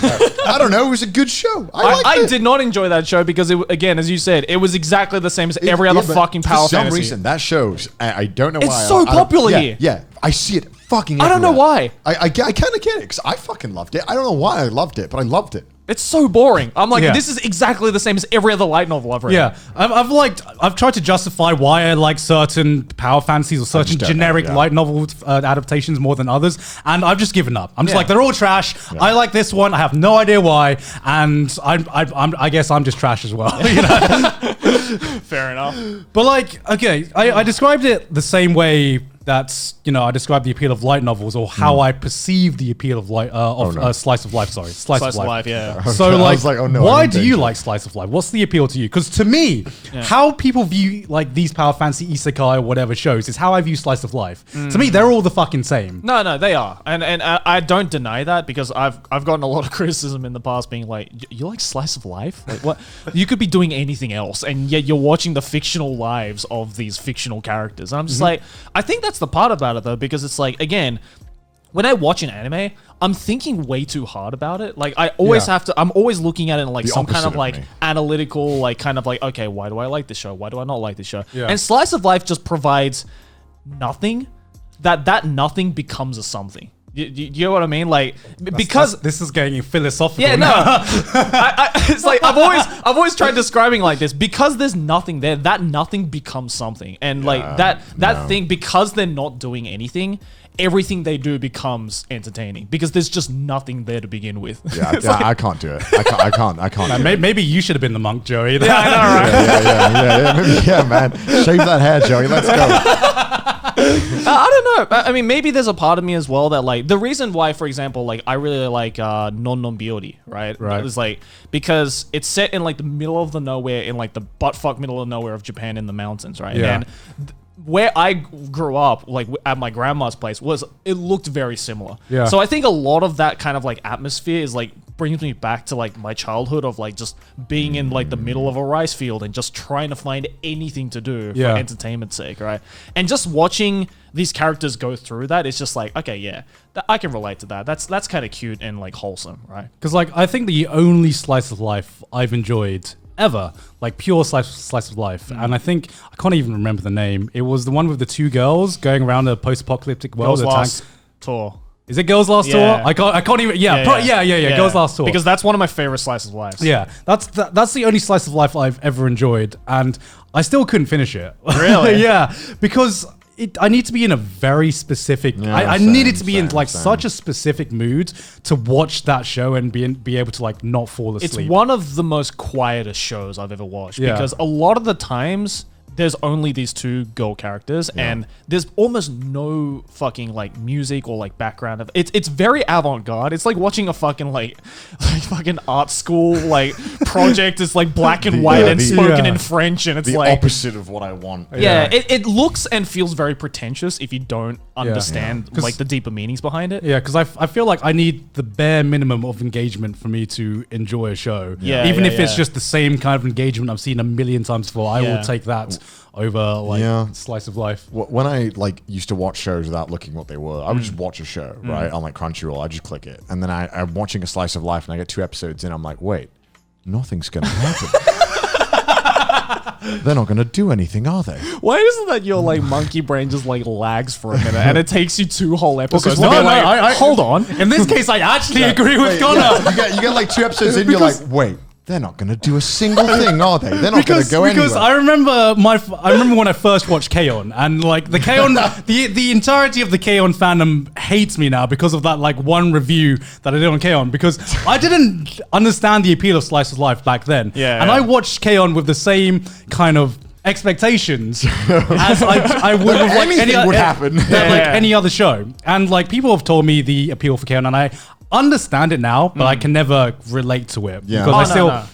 I don't know. It was a good show. I did not enjoy that show because, again, as you said, it was exactly the same as every other but fucking power For some fantasy. reason, that shows. I don't know why. It's so I don't- popular yeah, here. Yeah, I see it fucking I don't know everywhere. why. I kind of get it because I fucking loved it. I don't know why I loved it, but I loved it. It's so boring. I'm like, Yeah. this is exactly the same as every other light novel I've read. Yeah, I've tried to justify why I like certain power fantasies or certain just don't generic know, yeah. light novel adaptations more than others, and I've just given up. I'm just Yeah. like, they're all trash. I like this one. I have no idea why, and I guess I'm just trash as well. You know? Fair enough. But like, okay, I described it the same way that's, I describe the appeal of light novels or how I perceive the appeal of slice of life. Sorry, slice of life. Yeah. So like, oh no, why do you like slice of life? What's the appeal to you? Because to me, how people view like these Power Fantasy Isekai or whatever shows is how I view slice of life. To me, they're all the fucking same. No, they are, and I don't deny that because I've gotten a lot of criticism in the past, being like, you like slice of life? Like what? You could be doing anything else, and yet you're watching the fictional lives of these fictional characters. And I'm just like, I think that's the part about it though, because it's like, again, when I watch an anime, I'm thinking way too hard about it. Like I always have to, I'm always looking at it in like some kind of like analytical, like kind of like, okay, why do I like this show? Why do I not like this show? Yeah. And slice of life just provides nothing. That nothing becomes a something. You know what I mean? Like, because this is getting philosophical. Yeah, no. It's like I've always tried describing like this, because there's nothing there. That nothing becomes something, and like that thing, because they're not doing anything, everything they do becomes entertaining because there's just nothing there to begin with. Yeah, like, I can't do it. I can't. Maybe you should have been the monk, Joey. Yeah, I know, right? Yeah, man. Shave that hair, Joey. Let's go. I don't know. I mean, maybe there's a part of me as well that like the reason why, for example, like I really like Non Biori, right? Right. It's like because it's set in like the middle of the nowhere, in like the buttfuck middle of nowhere of Japan, in the mountains, right? Yeah. And where I grew up, like at my grandma's place, it looked very similar. Yeah. So I think a lot of that kind of like atmosphere is like brings me back to like my childhood of like just being in like the middle of a rice field and just trying to find anything to do for entertainment's sake, right? And just watching these characters go through that, it's just like, okay, yeah, I can relate to that. That's kind of cute and like wholesome, right? Because like I think the only slice of life I've enjoyed ever, like pure slice of life, and I think I can't even remember the name. It was the one with the two girls going around a post-apocalyptic world. Girls Last Tour. Is it Girls Last Tour? I can't even. Yeah. Girls Last Tour. Because that's one of my favorite slices of life. Yeah, that's the only slice of life I've ever enjoyed, and I still couldn't finish it. Really? Yeah, because I need to be in a very specific. I needed to be in like such a specific mood to watch that show and be able to like not fall asleep. It's one of the most quietest shows I've ever watched because a lot of the times there's only these two girl characters and there's almost no fucking like music or like background. It's very avant-garde. It's like watching a fucking like fucking art school like project. It's like black and white and spoken in French, and it's the like opposite of what I want. Yeah, it looks and feels very pretentious if you don't understand like the deeper meanings behind it. Yeah, because I feel like I need the bare minimum of engagement for me to enjoy a show. Yeah, even if it's just the same kind of engagement I've seen a million times before, I will take that over like slice of life. When I like used to watch shows without looking what they were, I would just watch a show right on like Crunchyroll. I just click it, and then I'm watching a slice of life, and I get 2 episodes in. I'm like, wait, nothing's gonna happen. They're not gonna do anything, are they? Why isn't that your like monkey brain just like lags for a minute and it takes you 2 whole episodes? Hold on. In this case, I actually agree with Connor. You get like 2 episodes in, you're like, wait. They're not going to do a single thing, are they? They're not going to go anywhere. Because I remember when I first watched K-On! And like the K-On! the entirety of the K-On! Fandom hates me now because of that like one review that I did on K-On! Because I didn't understand the appeal of slice of life back then. And I watched K-On! With the same kind of expectations as I would with like any other show. And like people have told me the appeal for K-On! And I understand it now, but I can never relate to it because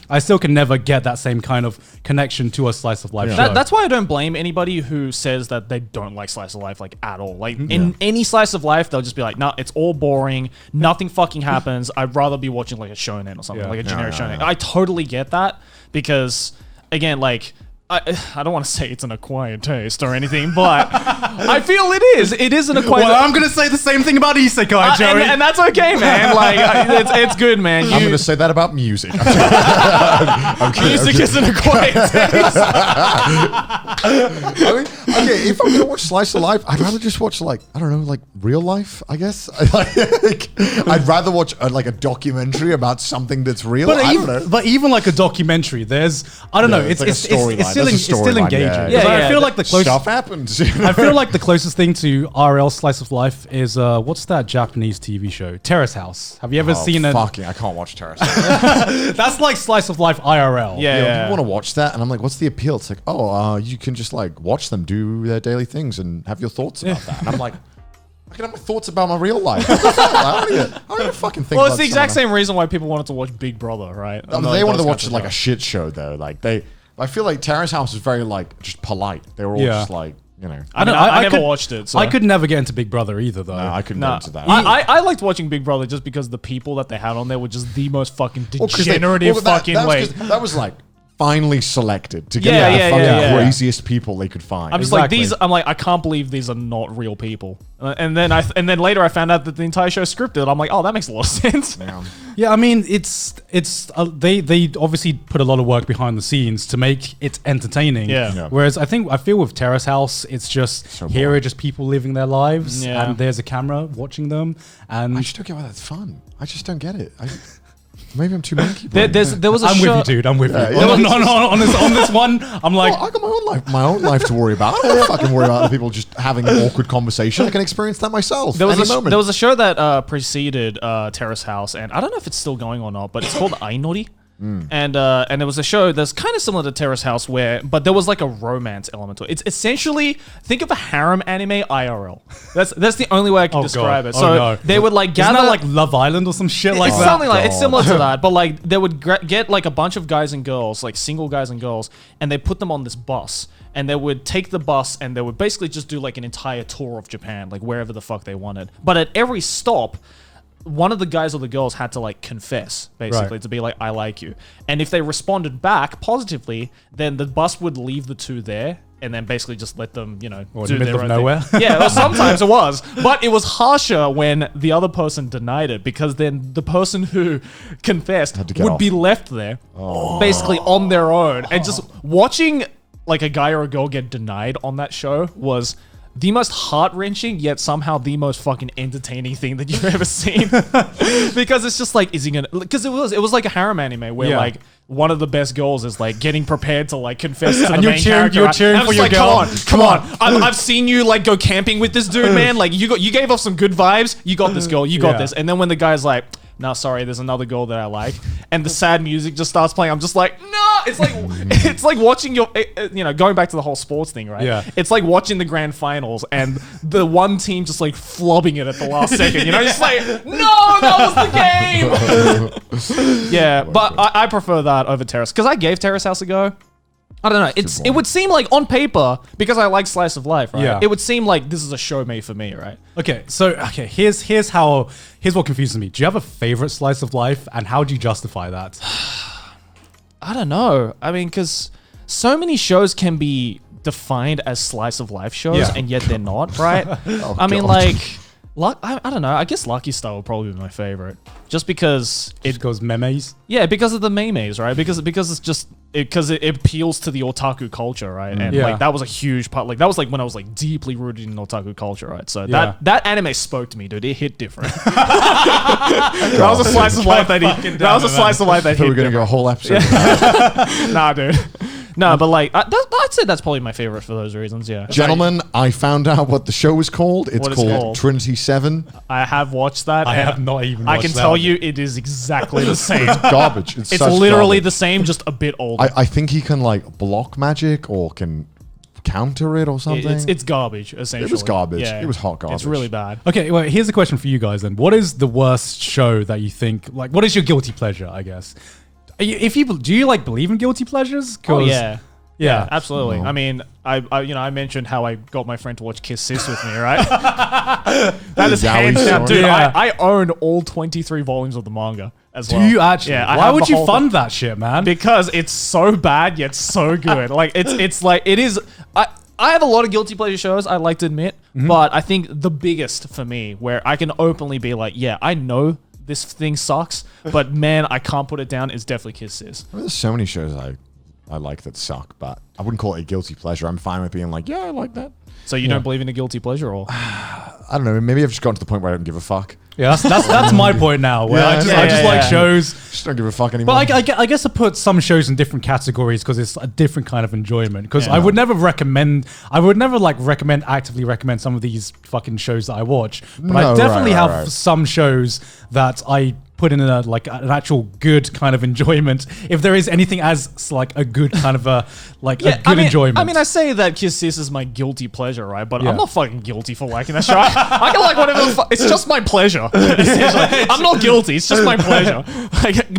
I still can never get that same kind of connection to a slice of life show. That's why I don't blame anybody who says that they don't like slice of life like at all. Like in any slice of life, they'll just be like, "Nah, it's all boring. Nothing fucking happens. I'd rather be watching like a shonen or something, like a generic shonen." I totally get that because, again, like. I don't want to say it's an acquired taste or anything, but I feel it is. It is an acquired. Well, I'm gonna say the same thing about isekai, Joey, and that's okay, man. Like it's good, man. I'm gonna say that about music. Music is an acquired taste. I mean, okay, if I'm gonna watch slice of life, I'd rather just watch like I don't know, like real life. I guess I'd rather watch like a documentary about something that's real. But even like a documentary, there's I don't know. It's still engaging. Yeah, I feel like the closest stuff happens. I feel like the closest thing to RL slice of life is what's that Japanese TV show? Terrace House. Have you ever seen it? Fucking, I can't watch Terrace House. That's like slice of life IRL. Yeah. People want to watch that, and I'm like, what's the appeal? It's like, you can just like watch them do their daily things and have your thoughts about that. And I'm like, I can have my thoughts about my real life. I don't even fucking think. Well, about it's the exact someone same reason why people wanted to watch Big Brother, right? else. They wanted to watch it like a shit show, though. Like I feel like Terrace House is very like just polite. They were all just like, you know. I never watched it. So. I could never get into Big Brother either, though. No, I couldn't get into that. I liked watching Big Brother just because the people that they had on there were just the most fucking degenerative that was like finally selected to get the fucking craziest people they could find. I'm just like these. I'm like, I can't believe these are not real people. And then later I found out that the entire show scripted. I'm like, oh, that makes a lot of sense. Yeah, I mean, they obviously put a lot of work behind the scenes to make it entertaining. Yeah. Whereas I feel with Terrace House, it's just here are just people living their lives, and there's a camera watching them. And I just don't get why that's fun. I just don't get it. Maybe I'm too monkey. There was a I'm show. with you, dude. I'm with you. On this one, I'm like, I got my own life to worry about. I don't want to fucking worry about other people just having an awkward conversation. I can experience that myself. There was a show that preceded Terrace House, and I don't know if it's still going or not, but it's called Ainori. And it was a show that's kind of similar to Terrace House, but there was like a romance element to it. It's essentially, think of a harem anime IRL. That's the only way I can describe it. So they would like gather, isn't that like Love Island or some shit like that? Something like it's similar to that, but like they would get like a bunch of guys and girls, like single guys and girls, and they put them on this bus. And they would take the bus and they would basically just do like an entire tour of Japan, like wherever the fuck they wanted. But at every stop, one of the guys or the girls had to like confess, basically, to be like, I like you. And if they responded back positively, then the bus would leave the two there and then basically just let them, do in the middle of nowhere. Yeah, well, sometimes it was. But it was harsher when the other person denied it, because then the person who confessed would be left there basically on their own. And just watching like a guy or a girl get denied on that show was the most heart-wrenching, yet somehow the most fucking entertaining thing that you've ever seen. Because it's just like, is he gonna... Because it was like a harem anime where like one of the best girls is like getting prepared to like confess to the main character. You're cheering for your girl. Come on. I've seen you like go camping with this dude, man. Like you gave off some good vibes. You got this girl. You got this. And then when the guy's like, no, sorry, there's another girl that I like, and the sad music just starts playing, I'm just like, no. It's like watching going back to the whole sports thing, right? Yeah. It's like watching the grand finals and the one team just like flobbing it at the last second. Just like, no, that was the game. Yeah, but I prefer that over Terrace, because I gave Terrace House a go. I don't know. It would seem like on paper, because I like slice of life, right? Yeah. It would seem like this is a show made for me, right? Here's what confuses me. Do you have a favorite slice of life, and how do you justify that? I don't know. I mean, because so many shows can be defined as slice of life shows, and yet they're not, right? I mean, like, I don't know. I guess Lucky Star would probably be my favorite, just because It goes memes. Yeah, because of the memes, right? Because it's just because it appeals to the otaku culture, right? And like that was a huge part. Like that was like when I was like deeply rooted in otaku culture, right? So that anime spoke to me, dude. It hit different. That was a slice of life that hit. We're gonna go a whole episode. Nah, dude. No, but like I'd say that's probably my favorite for those reasons. Yeah, Gentlemen, I found out what the show was called. It's called Trinity 7. I have watched that. I have not even. I can tell you, it is exactly the same. It's garbage. It's literally garbage. the same, just a bit older. I think he can like block magic or can counter it or something. It's garbage, essentially. It was garbage. Yeah. It was hot garbage. It's really bad. Okay, well, here's a question for you guys then. What is the worst show that you think, like, what is your guilty pleasure, I guess? Do you like believe in guilty pleasures? Oh, yeah. Yeah, absolutely. I mean, I mentioned how I got my friend to watch Kiss Sis with me, right? That is hands down, dude. Yeah. I own all 23 volumes of the manga as well. Do you actually? Yeah. Why would you fund that shit, man? Because it's so bad yet so good. Like it's like it is. I have a lot of guilty pleasure shows, I like to admit, but I think the biggest for me, where I can openly be like, yeah, I know this thing sucks, but man, I can't put it down, is definitely Kiss Sis. I mean, there's so many shows I like that suck, but I wouldn't call it a guilty pleasure. I'm fine with being like, yeah, I like that. So you don't believe in a guilty pleasure, or? I don't know. Maybe I've just gotten to the point where I don't give a fuck. Yeah, that's my point now. Where I just like shows. Just don't give a fuck anymore. But I guess I put some shows in different categories because it's a different kind of enjoyment. Because I would never actively recommend some of these fucking shows that I watch. But I definitely have some shows that I put in an actual good kind of enjoyment. If there is anything as like a good kind of a good enjoyment. I mean, I say that Kiss This is my guilty pleasure, right? But I'm not fucking guilty for liking that show. I can like whatever. It's just my pleasure. I'm not guilty. It's just my pleasure.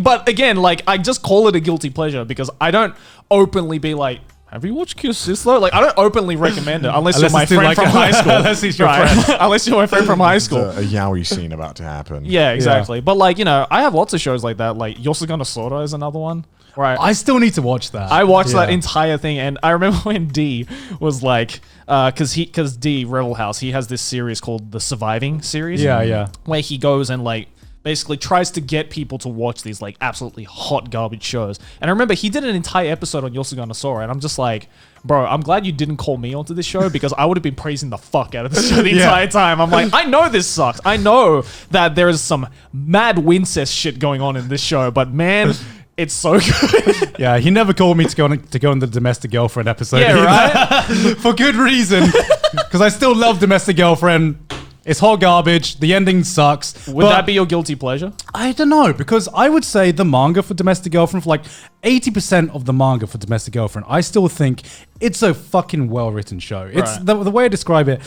But again, like I just call it a guilty pleasure because I don't openly be like, have you watched Kiss This though? Like I don't openly recommend it unless you're my friend from high school. Unless he's your friend. Unless you're my friend from high school. A yaoi scene about to happen. Yeah, exactly. Yeah. But like, you know, I have lots of shows like that. Like Yosugana Sora is another one. Right. I still need to watch that. I watched that entire thing, and I remember when D was like, because D Rebel House, he has this series called the Surviving series. Yeah. Where he goes and like basically tries to get people to watch these like absolutely hot garbage shows. And I remember he did an entire episode on Yosugana Sora, and I'm just like, bro, I'm glad you didn't call me onto this show because I would have been praising the fuck out of this show the entire time. I'm like, I know this sucks. I know that there is some mad Wincest shit going on in this show, but man, it's so good. Yeah, he never called me to go on the Domestic Girlfriend episode. Yeah, right? For good reason. Because I still love Domestic Girlfriend. It's hot garbage. The ending sucks. Would that be your guilty pleasure? I don't know, because I would say the manga for Domestic Girlfriend, for like 80% of the manga for Domestic Girlfriend, I still think it's a fucking well-written show. It's the way I describe it,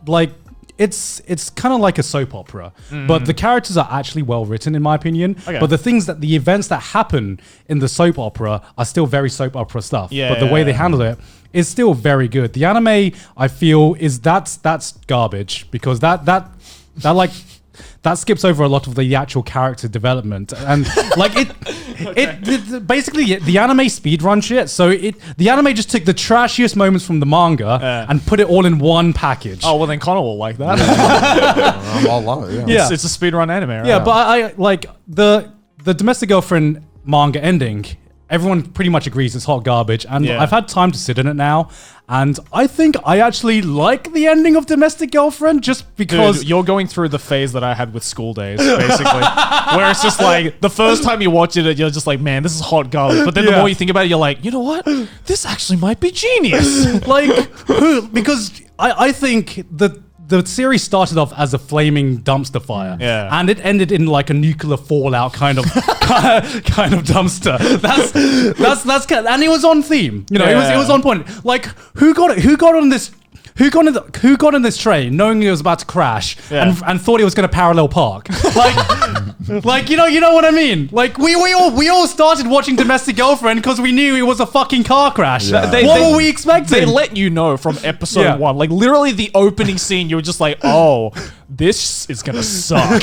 like, it's kind of like a soap opera, but the characters are actually well written in my opinion. Okay. But the events that happen in the soap opera are still very soap opera stuff. Yeah, but the way they handle it is still very good. The anime, I feel, is that's garbage because that skips over a lot of the actual character development and like it basically the anime speedrun shit. So the anime just took the trashiest moments from the manga and put it all in one package. Oh well, then Connor will like that. I'll love it. Yeah. It's a speedrun anime. Right? Yeah, but I like the Domestic Girlfriend manga ending. Everyone pretty much agrees it's hot garbage, and I've had time to sit in it now, and I think I actually like the ending of Domestic Girlfriend just because... Dude, you're going through the phase that I had with School Days, basically, where it's just like, the first time you watch it, you're just like, man, this is hot garbage, but then the more you think about it, you're like, you know what? This actually might be genius. Because I think the series started off as a flaming dumpster fire, and it ended in like a nuclear fallout kind of dumpster. That's and it was on theme. You know, it was on point. Like who got on this train knowing it was about to crash and thought it was going to parallel park? Like you know what I mean? Like we all started watching Domestic Girlfriend because we knew it was a fucking car crash. Yeah. What were we expecting? They let you know from episode 1. Like literally the opening scene, you were just like, oh, this is gonna suck.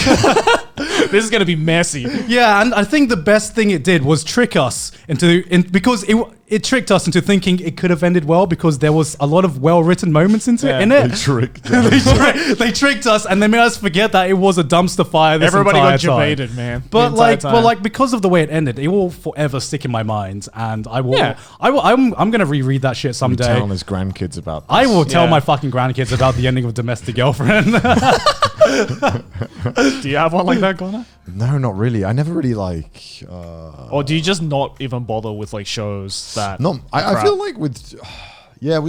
This is gonna be messy. Yeah, and I think the best thing it did was trick us because it tricked us into thinking it could have ended well because there was a lot of well-written moments in it. They tricked us and they made us forget that it was a dumpster fire. Everybody got time. debated, man. But because of the way it ended, it will forever stick in my mind, and I will. Yeah. I'm gonna reread that shit someday. Telling his grandkids about this. I will tell my fucking grandkids about the ending of Domestic Girlfriend. Do you have one like that, Connor? No, not really. I never really like. Or do you just not even bother with like shows that? No, I feel like with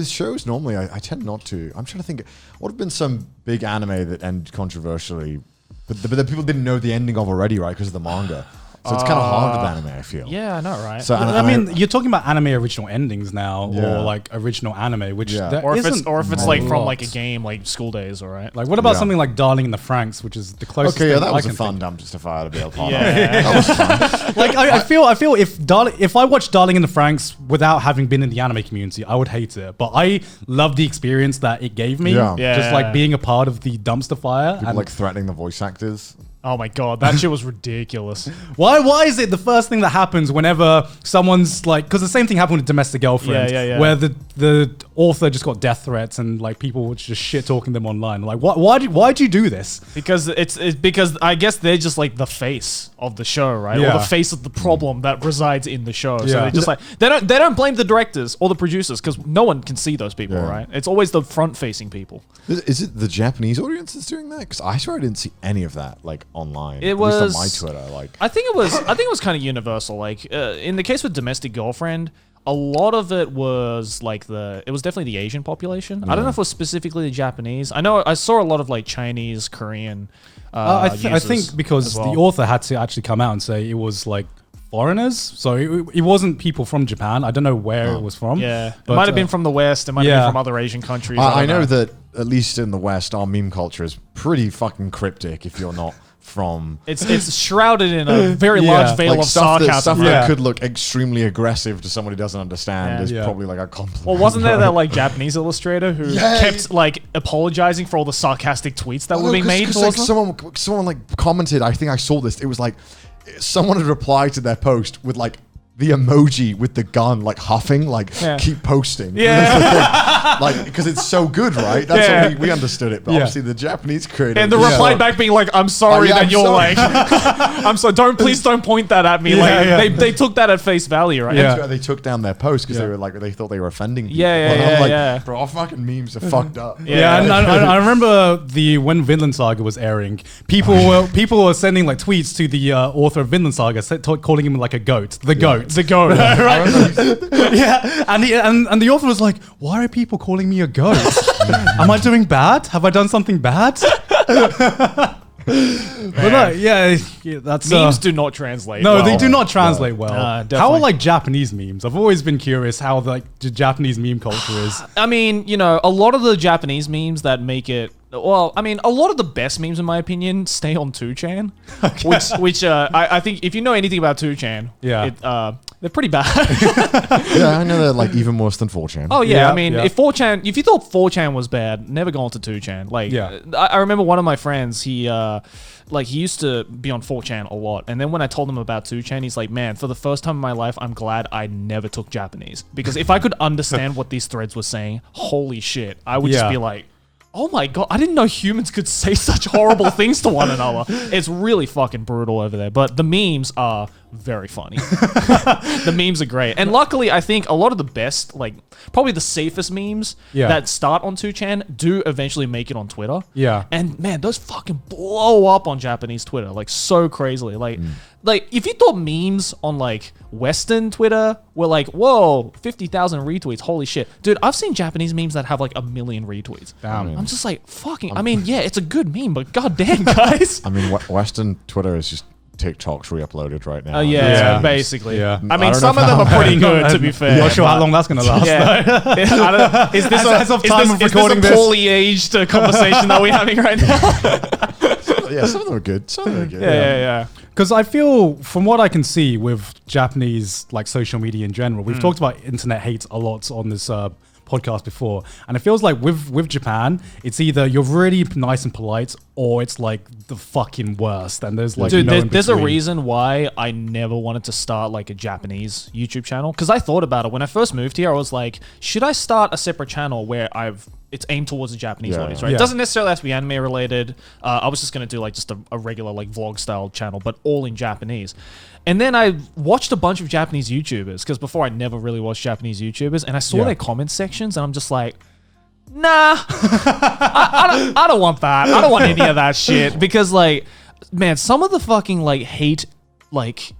shows normally I tend not to. I'm trying to think. What have been some big anime that ended controversially, but the people didn't know the ending of already, right? Because of the manga. So it's kind of hard with anime, I feel. Yeah, I know, right? So I mean, you're talking about anime original endings now, or like original anime, which or if it's like from like a game, like School Days, all right. Like, what about something like Darling in the Franxx, which is the closest? Okay, thing that was a fun dumpster fire to be able to part that was fun. Like, I feel if I watched Darling in the Franxx without having been in the anime community, I would hate it. But I love the experience that it gave me, just like being a part of the dumpster fire People like threatening the voice actors. Oh my god, that shit was ridiculous. Why is it the first thing that happens whenever someone's like, because the same thing happened with Domestic Girlfriend, where the author just got death threats and like people were just shit talking them online. Like, why'd you do this? Because it's because I guess they're just like the face of the show, right? Or the face of the problem that resides in the show. So they're just like they don't blame the directors or the producers because no one can see those people, right? It's always the front-facing people. Is it the Japanese audience that's doing that? Because I swear I didn't see any of that like online. It was at least on my Twitter. Like I think it was kind of universal. Like in the case with Domestic Girlfriend, a lot of it was like it was definitely the Asian population. I don't know if it was specifically the Japanese. I know I saw a lot of like Chinese, Korean. I think because the author had to actually come out and say it was like foreigners, so it wasn't people from Japan. I don't know where it was from. Yeah, it might have been from the West. It might have been from other Asian countries. I know that at least in the West, our meme culture is pretty fucking cryptic. If you're not from, it's shrouded in a very large veil like of stuff sarcasm. That could look extremely aggressive to somebody who doesn't understand is probably like a compliment. Well, wasn't there that like Japanese illustrator who kept like apologizing for all the sarcastic tweets that were being made? Like someone like commented. I think I saw this. It was like someone had replied to their post with like the emoji with the gun, like huffing, like keep posting. Like, because it's so good, right? That's what we understood it. But obviously the Japanese creator. And the reply back being like, I'm sorry that you're like, I'm sorry, please don't point that at me. They took that at face value, right? Yeah. They took down their post because they thought they were offending people. I'm like, bro, our fucking memes are fucked up. Yeah, and I remember when Vinland Saga was airing, people were sending like tweets to the author of Vinland Saga, calling him like a goat. The goat. The goat. Right? Yeah, and the author was like, why are people calling me a goat? Am I doing bad? Have I done something bad? But that's memes do not translate. No, they do not translate well. How are definitely. like Japanese memes? I've always been curious how the Japanese meme culture is. I mean, a lot of the Japanese memes that make it. Well, I mean, a lot of the best memes, in my opinion, stay on 2chan, which I think if you know anything about 2chan, they're pretty bad. I know they're like even worse than 4chan. Oh yeah, I mean, if you thought 4chan was bad, never go on to 2chan. Like, I remember one of my friends, he used to be on 4chan a lot, and then when I told him about 2chan, he's like, man, for the first time in my life, I'm glad I never took Japanese, because if I could understand what these threads were saying, holy shit, I would just be like, oh my god, I didn't know humans could say such horrible things to one another. It's really fucking brutal over there. But the memes are very funny. The memes are great. And luckily, I think a lot of the best, like probably the safest memes that start on 2chan do eventually make it on Twitter. Yeah. And man, those fucking blow up on Japanese Twitter like so crazily. Like if you thought memes on like Western Twitter were like, whoa, 50,000 retweets, holy shit. Dude, I've seen Japanese memes that have like 1 million retweets. Damn. I'm just like, fucking, I mean, yeah, it's a good meme, but goddamn, guys. I mean, Western Twitter is just TikTok's re-uploaded right now. Basically. Yeah. I mean, some of them are pretty good, to be fair. Not sure how long that's going to last. Yeah. Is this a poorly aged conversation that we're having right now? Yeah, some of them are good. Some of them are good. Yeah. Because I feel, from what I can see with Japanese like social media in general, we've talked about internet hate a lot on this podcast before, and it feels like with Japan, it's either you're really nice and polite, or it's like the fucking worst. And there's like, there's a reason why I never wanted to start like a Japanese YouTube channel, because I thought about it when I first moved here. I was like, should I start a separate channel where it's aimed towards the Japanese audience, right? It doesn't necessarily have to be anime related. I was just gonna do like just a regular like vlog style channel, but all in Japanese. And then I watched a bunch of Japanese YouTubers, because before I never really watched Japanese YouTubers, and I saw their comment sections, and I'm just like, nah, I don't want that. I don't want any of that shit, because like, man, some of the fucking like hate, like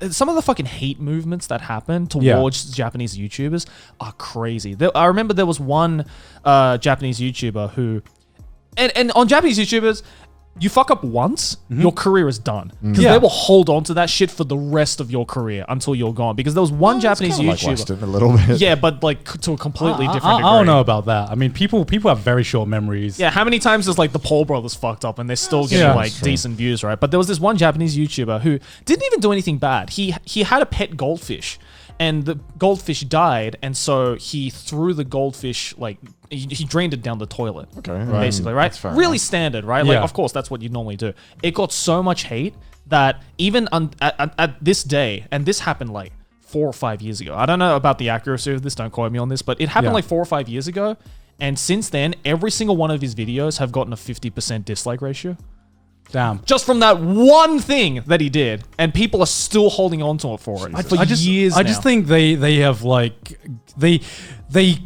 some of the fucking hate movements that happen towards Japanese YouTubers are crazy. I remember there was one Japanese YouTuber who, and on Japanese YouTubers, you fuck up once, your career is done. Because they will hold on to that shit for the rest of your career until you're gone. Because there was one Japanese YouTuber. Like Western a little bit. Yeah, but like to a completely different degree. I don't know about that. I mean, people have very short memories. Yeah, how many times has like the Paul brothers fucked up and they're still getting like decent views, right? But there was this one Japanese YouTuber who didn't even do anything bad. He had a pet goldfish. and the goldfish died, and so he threw the goldfish, like, he drained it down the toilet. Okay. Basically, right? That's fair Really enough. standard, right? Like, Yeah. of course, that's what you normally do. It got so much hate that even at this day, and this happened like 4 or 5 years ago. I don't know about the accuracy of this, don't quote me on this, but it happened Yeah. like 4 or 5 years ago. And since then, every single one of his videos have gotten a 50% dislike ratio. Damn. Just from that one thing that he did. And people are still holding on to it for it. For years I just think they have like they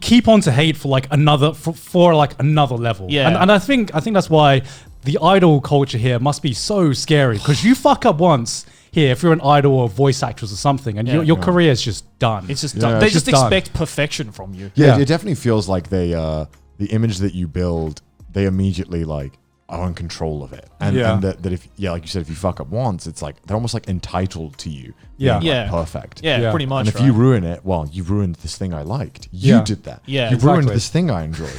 keep on to hate for like another for like another level. Yeah. And I think that's why the idol culture here must be so scary, because you fuck up once here, if you're an idol or voice actress or something, and your career is just done. It's just Yeah, done. They it's just just done. expect perfection from you. Yeah, Yeah. it definitely feels like they the image that you build, they immediately like are in control of it, and Yeah. that if like you said, if you fuck up once, it's like they're almost like entitled to you. Yeah. being, like, Yeah. perfect. Yeah, Yeah. pretty much. And if you ruin it, well, you ruined this thing I liked. You Yeah. did that. Yeah, you ruined exactly. this thing I enjoyed.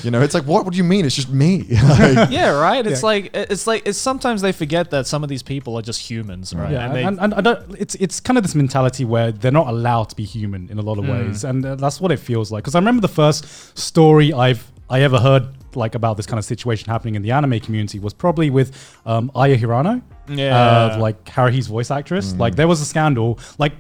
You know, it's like, what do you mean? It's just me. Like, Yeah, right. It's like sometimes they forget that some of these people are just humans, right? Yeah, they, and I don't. It's kind of this mentality where they're not allowed to be human in a lot of ways, and that's what it feels like. Because I remember the first story I ever heard like about this kind of situation happening in the anime community was probably with Aya Hirano, like Haruhi's voice actress. Like there was a scandal, like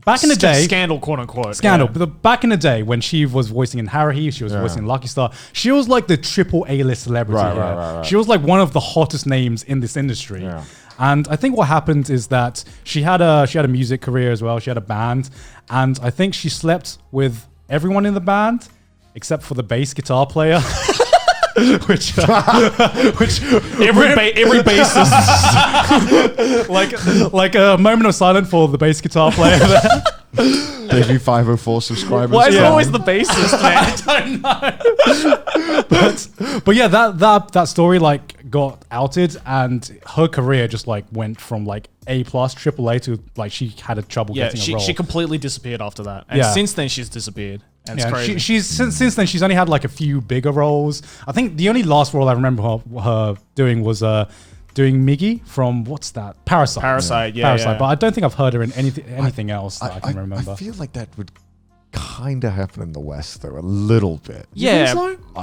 back in the day. scandal, quote unquote. Scandal. Yeah. But back in the day when she was voicing in Haruhi, she was voicing in Lucky Star, she was like the triple A-list celebrity. Right. She was like one of the hottest names in this industry. Yeah. And I think what happened is that she had a music career as well. She had a band, and I think she slept with everyone in the band except for the bass guitar player. which Every bassist. like a moment of silence for the bass guitar player there. gave you 504 subscribers. Why is it Yeah. always the bassist, man? I don't know. But yeah, that story like got outed, and her career just like went from like A+, triple A to like she had a trouble Yeah, getting a role. she completely disappeared after that. And Yeah. since then, she's disappeared. And it's Yeah, crazy. she's since then she's only had like a few bigger roles. I think the only last role I remember her doing was doing Miggy from what's that? Parasite. Parasite, yeah, Parasite. yeah. But I don't think I've heard her in anything else that I can remember. I feel like that would kind of happen in the West, though, a little bit. yeah.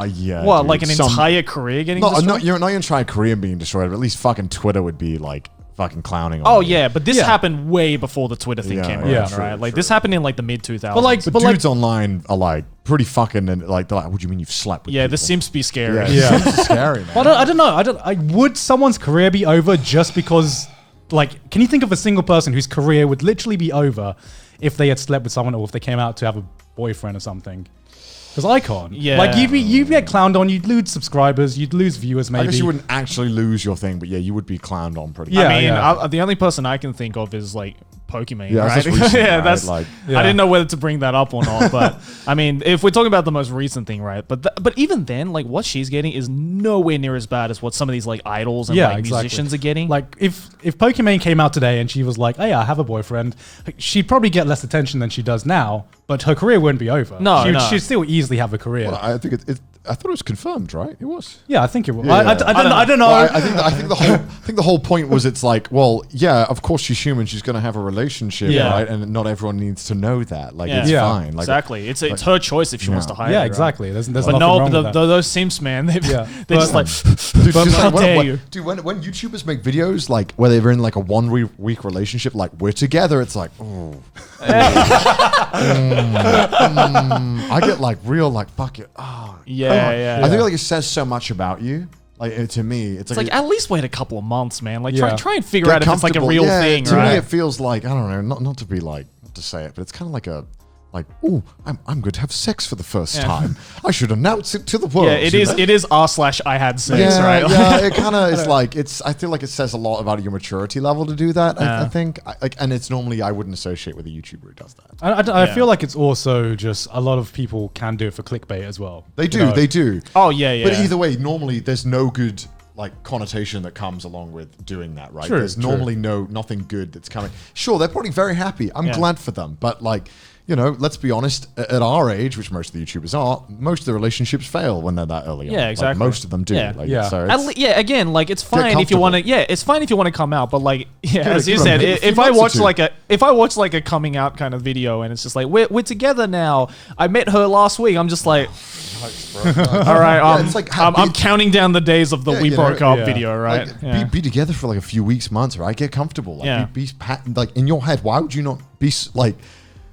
Yeah. What, dude. like an entire career getting destroyed? Not your entire career being destroyed, but at least fucking Twitter would be like fucking clowning on Oh you. yeah, but this Yeah. happened way before the Twitter thing Yeah, came yeah, around, true, right? Like true. this happened in like the mid 2000s. But like- But But dudes online are like pretty fucking, and like they're like, what do you mean you've slept with yeah, people? this seems to be scary. Yeah, Yeah. it seems scary, man. But I don't know. Would someone's career be over just because? Like, can you think of a single person whose career would literally be over if they had slept with someone, or if they came out to have a boyfriend or something? Because I can't. Yeah. Like you'd get clowned on. You'd lose subscribers. You'd lose viewers. Maybe. I guess you wouldn't actually lose your thing, but yeah, you would be clowned on pretty. Yeah. I mean, yeah. the only person I can think of is like Pokemon, Yeah, right? that's just recent, yeah, right? that's Like- I Yeah. didn't know whether to bring that up or not, but I mean, if we're talking about the most recent thing, right? But even then, like what she's getting is nowhere near as bad as what some of these like idols and like exactly. musicians are getting. Like if Pokemon came out today and she was like, "Hey, I have a boyfriend," she'd probably get less attention than she does now, but her career wouldn't be over. No, she'd, no. she'd still easily have a career. Well, I think I thought it was confirmed, right? It was. Yeah, I think it was. Yeah. I don't know. Well, I think the whole point was it's like, well, yeah, of course she's human. She's going to have a relationship, Yeah. right? And not everyone needs to know that. Like, Yeah. it's Yeah. fine. Like, exactly, it's her choice if she wants to hide. yeah, it, right? exactly. There's But nothing no, wrong but with that. those simps, man, they're But- just like, Dude, But just how like, dare you? Dude, when YouTubers make videos like where they're in like a 1 week relationship, like we're together, it's like, oh, I get like real like fuck it. Oh, yeah. I think like it says so much about you. Like to me, it's It's like, like at least wait a couple of months, man. Like Yeah. try and figure get out if it's like a comfortable. real Yeah, thing, to right? me, it feels like, I don't know, not to be like, not to say it, but it's kind of like a, like, oh, I'm going to have sex for the first Yeah. time. I should announce it to the world. Yeah, it you is. know? It is r/I had sex, Yeah, right? yeah, it kind of is like I feel like it says a lot about your maturity level to do that. I think, and it's normally I wouldn't associate with a YouTuber who does that. I Yeah. feel like it's also just a lot of people can do it for clickbait as well. They You do, know? they do. Oh yeah. But either way, normally there's no good like connotation that comes along with doing that, right? True, There's true. normally nothing good that's coming. Sure, they're probably very happy. I'm Yeah. glad for them, but like, you know, let's be honest, at our age, which most of the YouTubers are, most of the relationships fail when they're that early on. Yeah, Like, exactly. most of them do. Yeah. Like, Yeah. So it's, Again, like it's fine if you want to. Yeah, it's fine if you want to come out, but like, as you give said, them a few if I months or watch two. if I watch like a coming out kind of video and it's just like we're together now. I met her last week. I'm just like, all right, it's like I'm counting down the days of the we you know, broke up yeah. video, right? Like, be together for like a few weeks, months, right? Get comfortable. Like, Yeah. like in your head, why would you not be like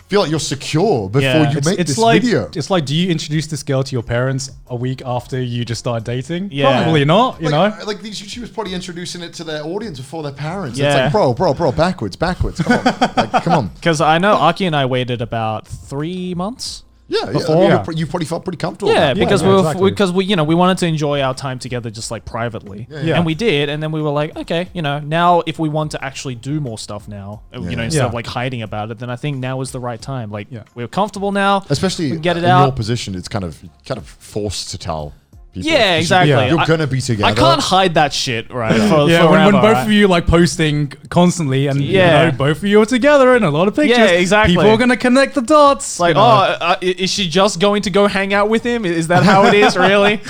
feel like you're secure before Yeah. you make this like, video? It's like, do you introduce this girl to your parents a week after you just started dating? Yeah. Probably not, you know? Like these YouTubers probably introducing it to their audience before their parents. Yeah. It's like, bro, backwards. Come on. Like, come on. Because I know Aki and I waited about 3 months. Yeah, Before- I mean, you probably felt pretty comfortable. Yeah, about it. because exactly. we we wanted to enjoy our time together just like privately, Yeah. and we did, and then we were like, okay, now if we want to actually do more stuff now, instead Yeah. of like hiding about it, then I think now is the right time. Like Yeah. we're comfortable now, Especially we can get it in out. your position, it's kind of forced to tell people. Yeah, exactly. Yeah. You're I- gonna be together. I can't hide that shit, right? For, Yeah, forever, when both right? of you like posting constantly and Yeah. you know, both of you are together in a lot of pictures. Yeah, exactly. People are going to connect the dots. It's like, you know. is she just going to go hang out with him? Is that how it is, really?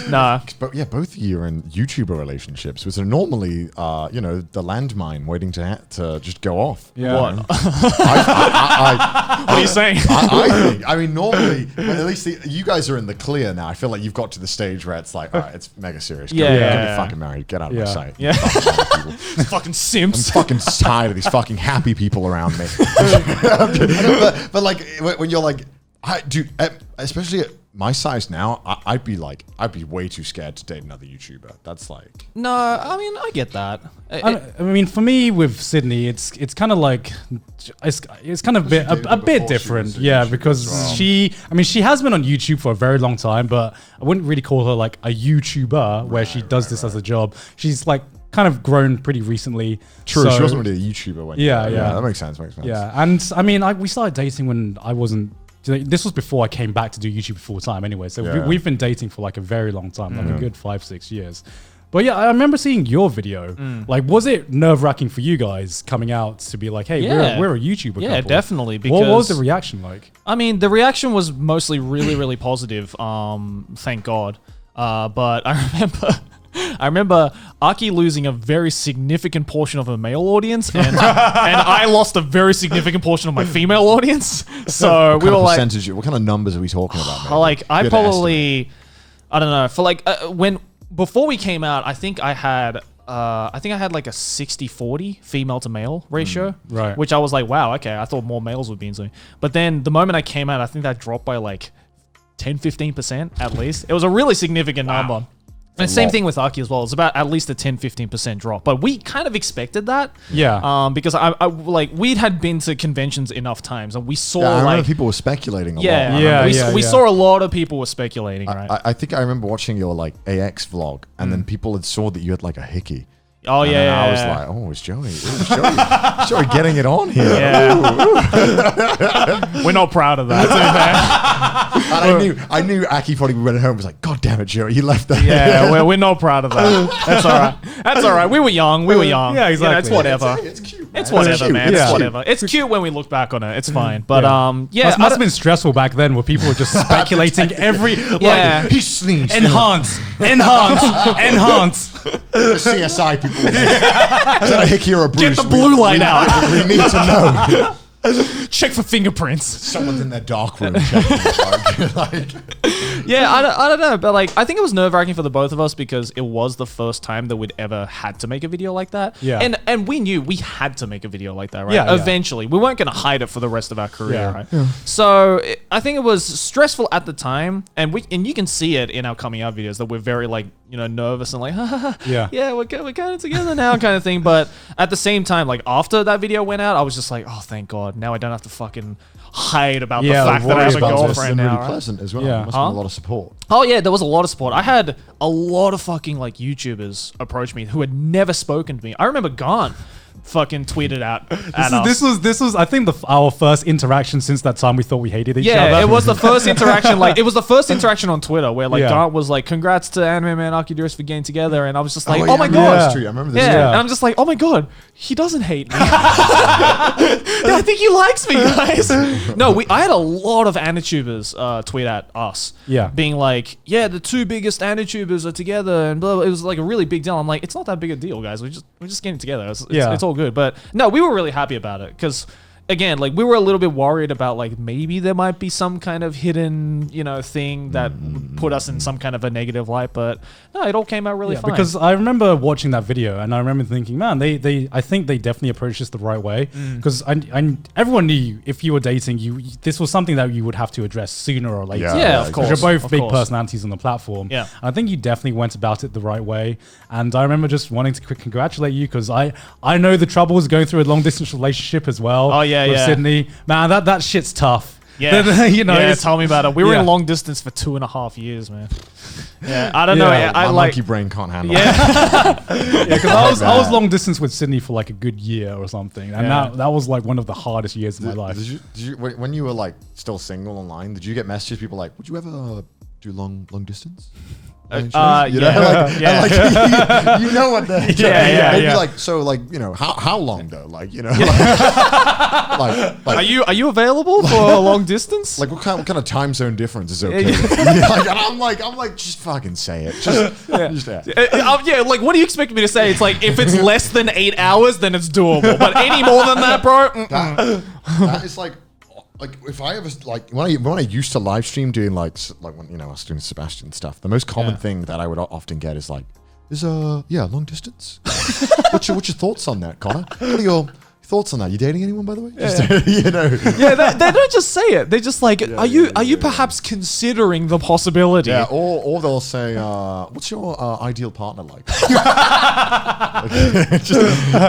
Nah. But yeah, both of you are in YouTuber relationships, which are normally, the landmine waiting to just go off. Yeah. What? I, What are you saying? I think. I mean, normally, when at least you guys are in the clear now. I feel like you've got to the stage where it's like, all right, it's mega serious. Yeah, Get yeah. me fucking married. Get out of Yeah. my sight. Yeah. Fucking people. Fucking I'm simps. fucking tired of these fucking happy people around me. but like when you're like, dude, especially at my size now, I'd be way too scared to date another YouTuber. That's like, No, I mean, I get that. I mean, for me with Sydney, it's kind of like it's kind of dated a her bit before she different, was a yeah, YouTuber because as well. she has been on YouTube for a very long time, but I wouldn't really call her like a YouTuber where she does this as a job. She's like kind of grown pretty recently. true. so- She wasn't really a YouTuber when. Yeah. That makes sense. Yeah, and I mean, we started dating when I wasn't. This was before I came back to do YouTube full time, anyway. So Yeah. we've been dating for like a very long time, like a good 5-6 years. But yeah, I remember seeing your video. Like, was it nerve wracking for you guys coming out to be like, "Hey, Yeah. we're a YouTuber"? Yeah, couple? definitely, What was the because- reaction like? I mean, the reaction was mostly really, really positive. Thank God. But I remember Aki losing a very significant portion of a male audience, and I lost a very significant portion of my female audience. So we were like, what kind of numbers are we talking about? Maybe? I Good probably, I don't know, for like before we came out, I think I had like a 60-40 female to male ratio, right. Which I was like, wow, okay, I thought more males would be into. But then the moment I came out, I think that dropped by like 10-15% at least. It was a really significant number. And same thing with Aki as well. It's about at least a 10-15% drop. But we kind of expected that. Yeah. Because I like we had been to conventions enough times and we saw I remember like people were speculating a yeah, lot. Yeah. we saw a lot of people were speculating, right? I think I remember watching your like AX vlog, and then people had saw that you had like a hickey. Oh And yeah, then I was yeah. like, oh, it's Joey. Joey getting it on here. Yeah. We're not proud of that. And I knew Aki probably went home and was like, God damn it, Joey, you left that. Yeah, we're not proud of that. That's all right. That's all right. We were young. Yeah, You know, exactly. it's whatever. It's cute. Man. It's whatever, cute. man. Yeah. It's whatever. It's cute when we look back on it. It's fine. But yeah, must have been stressful back then, where people were just speculating every Yeah. He sneezed. enhance. The CSI people. Is that a hickey or a bruise? Get the blue light out. We need to know. Check for fingerprints. Someone's in their dark room checking the bug. Like, Yeah, I don't know, but like I think it was nerve wracking for the both of us because it was the first time that we'd ever had to make a video like that. Yeah. And we knew we had to make a video like that, right? Yeah, yeah. Eventually, we weren't going to hide it for the rest of our career, Yeah. right? So I think it was stressful at the time, and you can see it in our coming out videos that we're very like nervous and like Yeah. we're kind of together now kind of thing. But at the same time, like after that video went out, I was just like, oh thank God, now I don't have to fucking hide about Yeah, the fact that I have a worry about this. girlfriend been now. really right? pleasant as well. Yeah. Must have been a lot of support. Oh yeah, there was a lot of support. I had a lot of fucking like YouTubers approach me who had never spoken to me. I remember Gone. fucking tweeted at us. This was I think our first interaction since that time we thought we hated each other. Yeah, it was the first interaction. Like, it was the first interaction on Twitter where like Yeah. Dart was like, "Congrats to Anime Man Archiduros for getting together," and I was just like, "Oh, yeah, my yeah, god!" that's true. I remember this. Yeah. and I'm just like, "Oh my god, he doesn't hate me." Yeah, I think he likes me, guys. No, I had a lot of Anitubers tweet at us, being like, "Yeah, the two biggest Anitubers are together," and blah, blah. It was like a really big deal. I'm like, "It's not that big a deal, guys. We're just getting together. It's all good." But no, we were really happy about it because, again, like, we were a little bit worried about like maybe there might be some kind of hidden, thing that would put us in some kind of a negative light, but no, it all came out really fine. Because I remember watching that video and I remember thinking, man, I think they definitely approached this the right way, because everyone knew if you were dating, this was something that you would have to address sooner or later. Yeah, of course. You're both Of big course. personalities on the platform. Yeah. I think you definitely went about it the right way, and I remember just wanting to congratulate you because I know the troubles going through a long distance relationship as well. Oh, yeah, with yeah. Sydney. Man, that shit's tough. Yeah, tell me about it. We were Yeah. in long distance for 2.5 years, man. Yeah, I don't know. Yeah, I My like. monkey brain can't handle it. Yeah, Because I was long distance with Sydney for like a good year or something, and Yeah. that was like one of the hardest years of my life. Did you, when you were like still single online, did you get messages people like, would you ever do long distance? You know, yeah. like, Yeah. and like you know what the Yeah, they'd be yeah. like, so like, how long though? Like, like Are you available for a long distance? like what kind of time zone difference is okay? Like, and I'm like, just fucking say it. Just Yeah, like, what do you expect me to say? It's like, if it's less than 8 hours, then it's doable. But any more than that, bro, that is like if I ever like when I used to live stream doing like when I was doing Sebastian stuff, the most common thing that I would often get is like, is long distance. What's your thoughts on that, Connor? What are your thoughts on that? You dating anyone, by the way? yeah, they don't just say it. They're just like, are you perhaps considering the possibility? Yeah, or they'll say, what's your ideal partner like?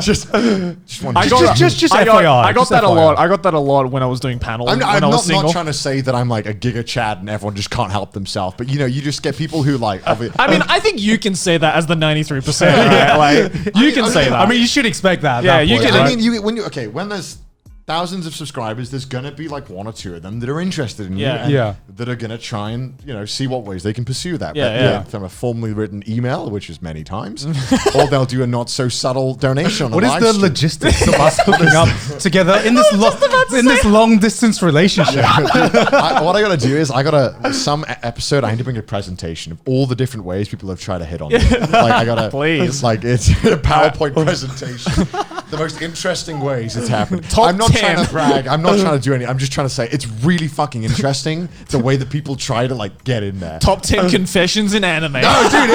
just one. I got Just that a FYI. lot. I got that a lot when I was doing panels. I'm when I was not single. trying to say that I'm like a Giga Chad and everyone just can't help themselves, but you just get people who like. I mean, I think you can say that as the 93%. Right? Like, you can say that. I mean, you should expect that. at Yeah, that you point, can- right? I mean, when there's thousands of subscribers, there's gonna be like one or two of them that are interested in you, Yeah. and Yeah. that are gonna try and see what ways they can pursue that. Yeah, But, yeah. from a formally written email, which is many times, or they'll do a not so subtle donation. On What a is live the stream. logistics of us hooking up together in this long distance relationship? What I gotta do is some episode I need to bring a presentation of all the different ways people have tried to hit on me. Like I gotta Please. like it's a PowerPoint presentation. The most interesting ways it's happened. Top I'm not 10. trying to brag. I'm not trying to do anything. I'm just trying to say it's really fucking interesting the way that people try to like get in there. Top 10 confessions in anime. No, dude,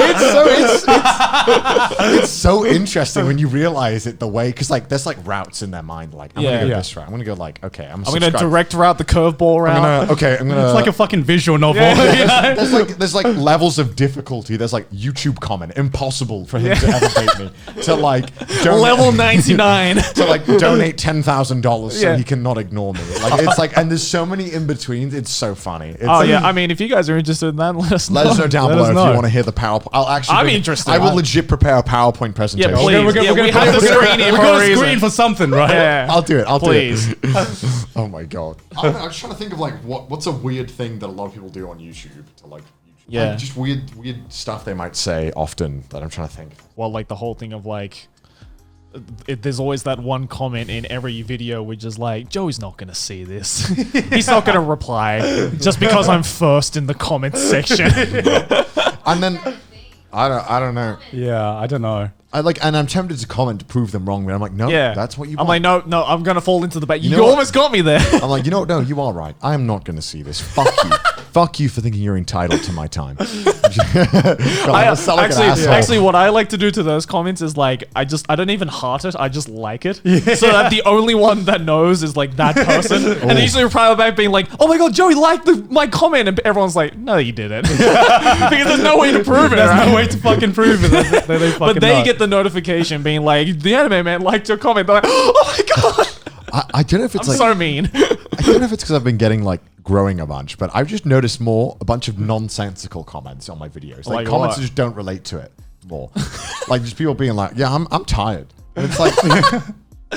it's so interesting when you realize it the way, because like there's like routes in their mind. Like I'm gonna go Yeah. this route. I'm gonna go like I'm gonna direct route the curveball route. I'm gonna It's like a fucking visual novel. there's like levels of difficulty. There's like YouTube comment, impossible for him to ever date me. To like Level 99. to like donate $10,000 so Yeah. he cannot ignore me. Like it's like, and there's so many in betweens. It's so funny. It's Oh, yeah. I mean, if you guys are interested in that, let us know. Let us know down Let below us if know. you want to hear the PowerPoint. I'm interested. I will legit prepare a PowerPoint presentation. Yeah, please. We're gonna- Yeah, we're we gonna- have the we're gonna- screen here We're for a gonna reason. screen for something, right? Yeah. I'll do it. Please. Oh my god. I don't know, I'm just trying to think of like what's a weird thing that a lot of people do on YouTube to like. Yeah. Like, just weird stuff they might say often that I'm trying to think. Well, like the whole thing of like, there's always that one comment in every video which is like, Joey's not going to see this. He's not going to reply just because I'm first in the comments section. And then I don't know. Yeah, I don't know. And I'm tempted to comment to prove them wrong, but I'm like, no, Yeah. that's what you I'm want. like, no, I'm going to fall into the back. You know what? almost got me there. I'm like, no, you are right. I am not going to see this. Fuck you. Fuck you for thinking you're entitled to my time. Actually, what I like to do to those comments is like, I don't even heart it. I just like it. So that the only one that knows is like that person. And they usually reply back being like, oh my God, Joey liked my comment. And everyone's like, no, you didn't. Because there's no way to prove it. There's right? no way to fucking prove it. But they get the notification being like, the anime man liked your comment. They're like, oh my God. I don't know if it's I'm so mean. I don't know if it's because I've been getting like growing a bunch, but I've just noticed a bunch of nonsensical comments on my videos. Like comments what? that just don't relate to it more. Like just people being like, yeah, I'm tired. And it's like,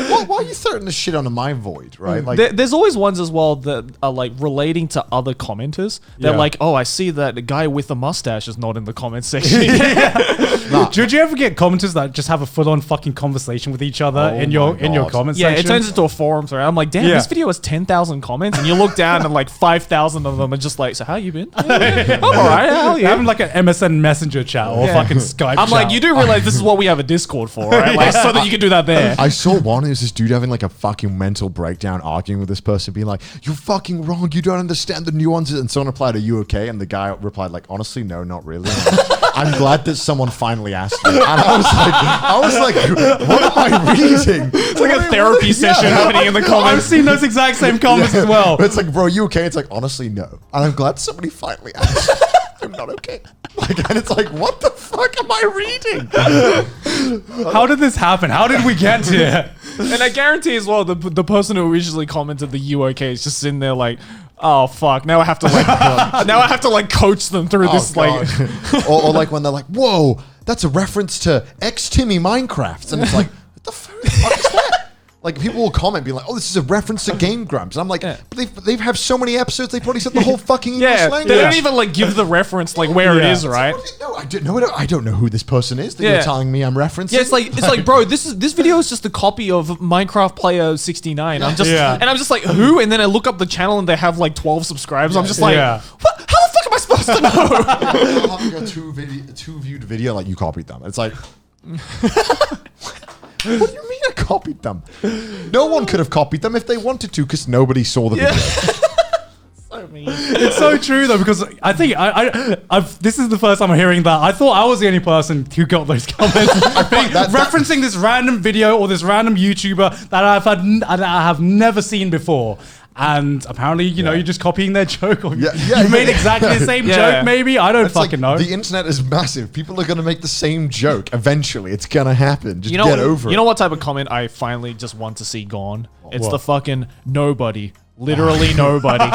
why are you throwing this shit onto my void, right? Like, there's always ones as well that are like relating to other commenters. They're like, oh, I see that the guy with the mustache is not in the comment section. Did you ever get commenters that just have a full-on fucking conversation with each other in your comment section? Yeah, it turns into a forum thread. I'm like, damn, this video has 10,000 comments, and you look down and like 5,000 of them are just like, so how you been? I'm all right. How are you? Having like an MSN Messenger chat or fucking Skype. I'm like, you do realize this is what we have a Discord for, right? Like, so that you can do that there. I saw one. It was this dude having like a fucking mental breakdown, arguing with this person, being like, "You're fucking wrong. You don't understand the nuances." And someone replied, "Are you okay?" And the guy replied, like, "Honestly, no, not really." I'm glad that someone finally asked me. And I was like, what am I reading? It's like a therapy session happening in the comments. I've seen those exact same comments as well. But it's like, bro, you okay? It's like, honestly, no. And I'm glad somebody finally asked. I'm not okay. Like, and it's like, what the fuck am I reading? How did this happen? How did we get here? And I guarantee as well, the person who originally commented the "you okay" is just sitting there like, oh fuck! Now I have to like coach them through this like, or like when they're like, "Whoa, that's a reference to X Timmy Minecraft," and it's like, what the fuck is that? Like, people will comment, be like, "Oh, this is a reference to Game Grumps," and I'm like, "But they have so many episodes, they probably said the whole fucking English language." They don't even like give the reference like where it is, right? No, I don't know who this person is that you're telling me I'm referencing. Yeah, it's like, bro, this video is just a copy of Minecraft Player 69. I'm just like, who? And then I look up the channel and they have like 12 subscribers. I'm just like, what? How the fuck am I supposed to know? Having a two viewed video, like, you copied them. It's like, what do you mean I copied them? No one could have copied them if they wanted to, because nobody saw the video. So mean. It's so true though, because I think this is the first time I'm hearing that. I thought I was the only person who got those comments. I think referencing this random video or this random YouTuber that I have never seen before. And apparently, you know, you're just copying their joke. Or you made exactly the same joke, maybe? I don't fucking know. The internet is massive. People are going to make the same joke eventually. It's going to happen. Just get over it. You know what type of comment I finally just want to see gone? It's the fucking nobody. Literally nobody.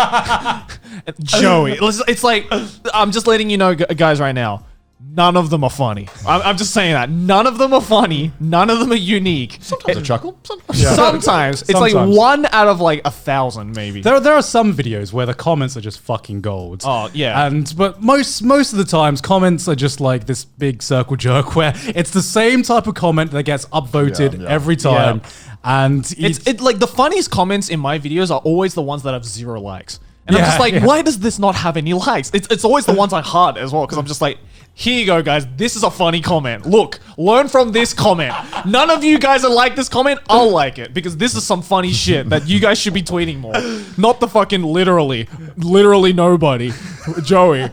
Joey. It's like, I'm just letting you know, guys, right now. None of them are funny. I'm just saying that. None of them are funny. None of them are unique. Sometimes a chuckle. Sometimes. It's like 1 out of like 1,000 maybe. There are some videos where the comments are just fucking gold. Oh, yeah. But most of the times, comments are just like this big circle jerk where it's the same type of comment that gets upvoted every time. Yeah. And it's like the funniest comments in my videos are always the ones that have 0 likes. And I'm just like, why does this not have any likes? It's always the ones I heart as well, because I'm just like, here you go, guys. This is a funny comment. Look, learn from this comment. None of you guys are like this comment. I'll like it, because this is some funny shit that you guys should be tweeting more. Not the fucking literally nobody. Joey.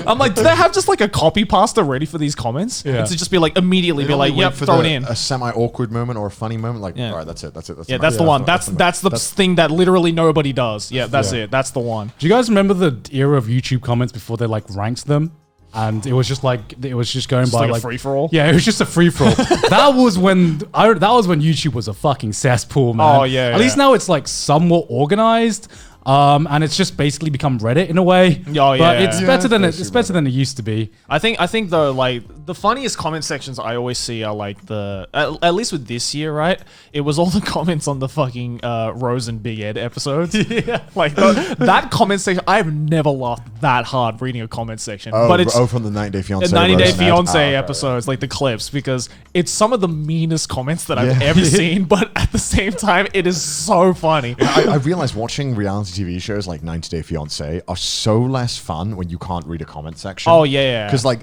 I'm like, do they have just like a copy pasta ready for these comments? Yeah. And to just be like, immediately be like, yep, throw it in. A semi-awkward moment or a funny moment. Like, all right, that's it. That's the one. That's the thing that literally nobody does. Yeah, that's it. That's the one. Do you guys remember the era of YouTube comments before they like ranked them? And it was just going by like a free for all. Yeah, it was just a free for all. That was when YouTube was a fucking cesspool, man. Oh yeah. At least now it's like somewhat organized. And it's just basically become Reddit in a way. Oh yeah, but it's better than it used to be. I think though, like the funniest comment sections I always see are like at least with this year, right? It was all the comments on the fucking Rose and Big Ed episodes. Yeah, like that comment section. I've never laughed that hard reading a comment section. But it's from the 90 Day Fiancé. 90 Day Fiancé episodes, like the clips, because it's some of the meanest comments that I've ever seen. But at the same time, it is so funny. I realized watching reality TV shows like 90 Day Fiancé are so less fun when you can't read a comment section. Oh yeah. Because like,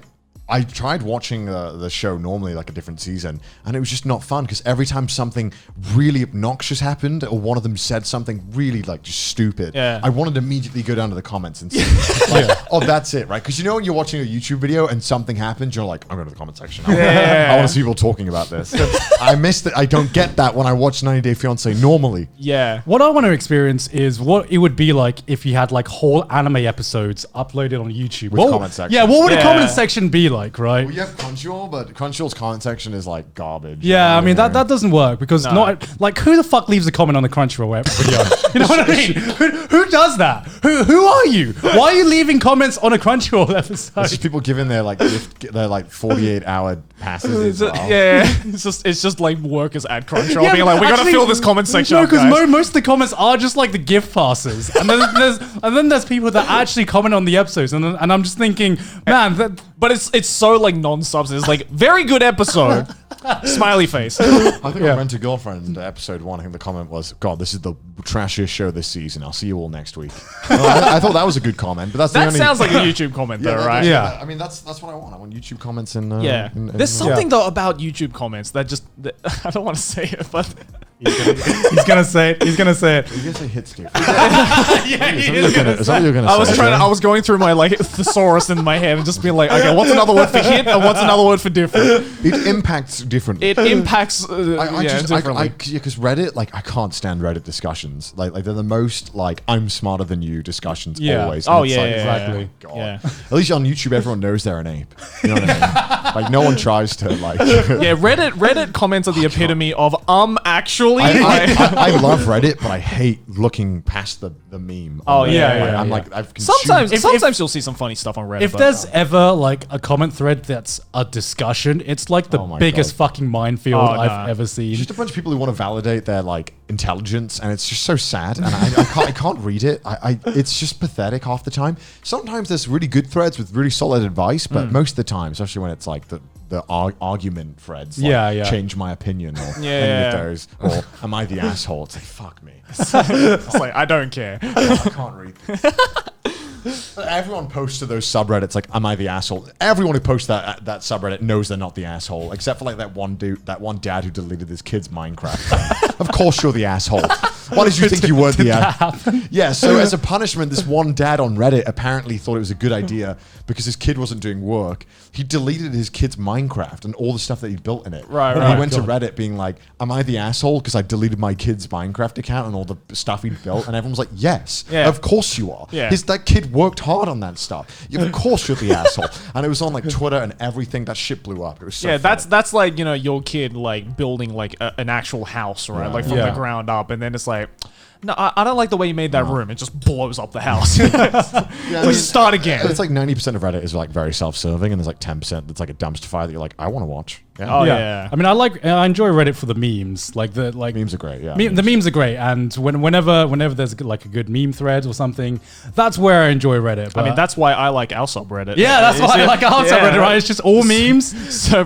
I tried watching the show normally, like a different season, and it was just not fun, because every time something really obnoxious happened or one of them said something really like just stupid, I wanted to immediately go down to the comments and see like, oh, that's it, right? Because you know when you're watching a YouTube video and something happens, you're like, I'm going to the comment section. I want to see people talking about this. I missed it. I don't get that when I watch 90 Day Fiancé normally. Yeah. What I want to experience is what it would be like if you had like whole anime episodes uploaded on YouTube. With comment section. Yeah, what would a comment section be like? like, right? Well, you have Crunchyroll, but Crunchyroll's comment section is like garbage. Yeah, I mean that doesn't work because No. not like who the fuck leaves a comment on the Crunchyroll video? You know what I mean? Who does that? Who are you? Why are you leaving comments on a Crunchyroll episode? It's just people giving their like 48-hour passes. As well. Yeah, it's just like workers at Crunchyroll being like, we gotta fill this comment section No, up, because guys. most of the comments are just like the gift passes, and then there's people that actually comment on the episodes, and I'm just thinking, man, But it's so like non-substance. It's like, very good episode. Smiley face. I think on Rent a Girlfriend episode 1, I think the comment was, God, this is the trashiest show this season. I'll see you all next week. I thought that was a good comment, but that's the That only... sounds like a YouTube comment though, right? Yeah. I mean, that's what I want. I want YouTube comments and... Yeah. There's something though about YouTube comments that I don't want to say it, but he's gonna say it. He's gonna say it. You guys say hit Steve. Is Is that what you're going to say? I was going through my like thesaurus in my head and just being like, okay, what's another word for hit and what's another word for different? It impacts differently. It impacts Yeah, differently. because Reddit, like, I can't stand Reddit discussions. Like they're the most like I'm smarter than you discussions Yeah. always. Oh And it's yeah, like, exactly. God. Yeah. At least on YouTube, everyone knows they're an ape. You know what I mean? Like no one tries to like. Yeah, Reddit comments are the epitome of actually. I love Reddit, but I hate looking past the meme. Oh, on Reddit. yeah, Like, yeah, I'm yeah. like I've consumed- Sometimes you'll see some funny stuff on Reddit. If but- there's ever like a comment thread that's a discussion, it's like the Oh my biggest God. fucking minefield Oh, I've nah. ever seen. just a bunch of people who want to validate their like intelligence, and it's just so sad. And I can't read it. It's just pathetic half the time. Sometimes there's really good threads with really solid advice, but most of the time, especially when it's like the argument threads, like, Yeah. change my opinion or Yeah. any of those, or am I the asshole? It's like fuck me. it's like, I don't care. I can't read this. Everyone posts to those subreddits like, "Am I the asshole?" Everyone who posts that subreddit knows they're not the asshole, except for like that one dad who deleted his kid's Minecraft. Of course, you're the asshole. Why did you think you were the asshole? Yeah. So as a punishment, this one dad on Reddit apparently thought it was a good idea because his kid wasn't doing work. He deleted his kid's Minecraft and all the stuff that he built in it. Right, And right. he went to Reddit being like, "Am I the asshole because I deleted my kid's Minecraft account and all the stuff he'd built?" And everyone was like, "Yes, Yeah. of course you are. Yeah. That kid worked hard on that stuff. Of course you're the asshole." And it was on like Twitter and everything. That shit blew up. It was so Yeah, funny. that's like, you know, your kid like building like an actual house, right? Like from Yeah. the ground up, and then it's like, no, I don't like the way you made that room. It just blows up the house. Yeah, Let's start again. It's like 90% of Reddit is like very self-serving, and there's like 10% that's like a dumpster fire that you're like, I want to watch. Yeah. Oh, yeah. I mean, I enjoy Reddit for the memes. Like Memes are great, yeah. The memes are great, and whenever there's like a good meme thread or something, that's where I enjoy Reddit. I But mean, that's why I like our subreddit. yeah, that's why I like our subreddit, right? It's just all memes. So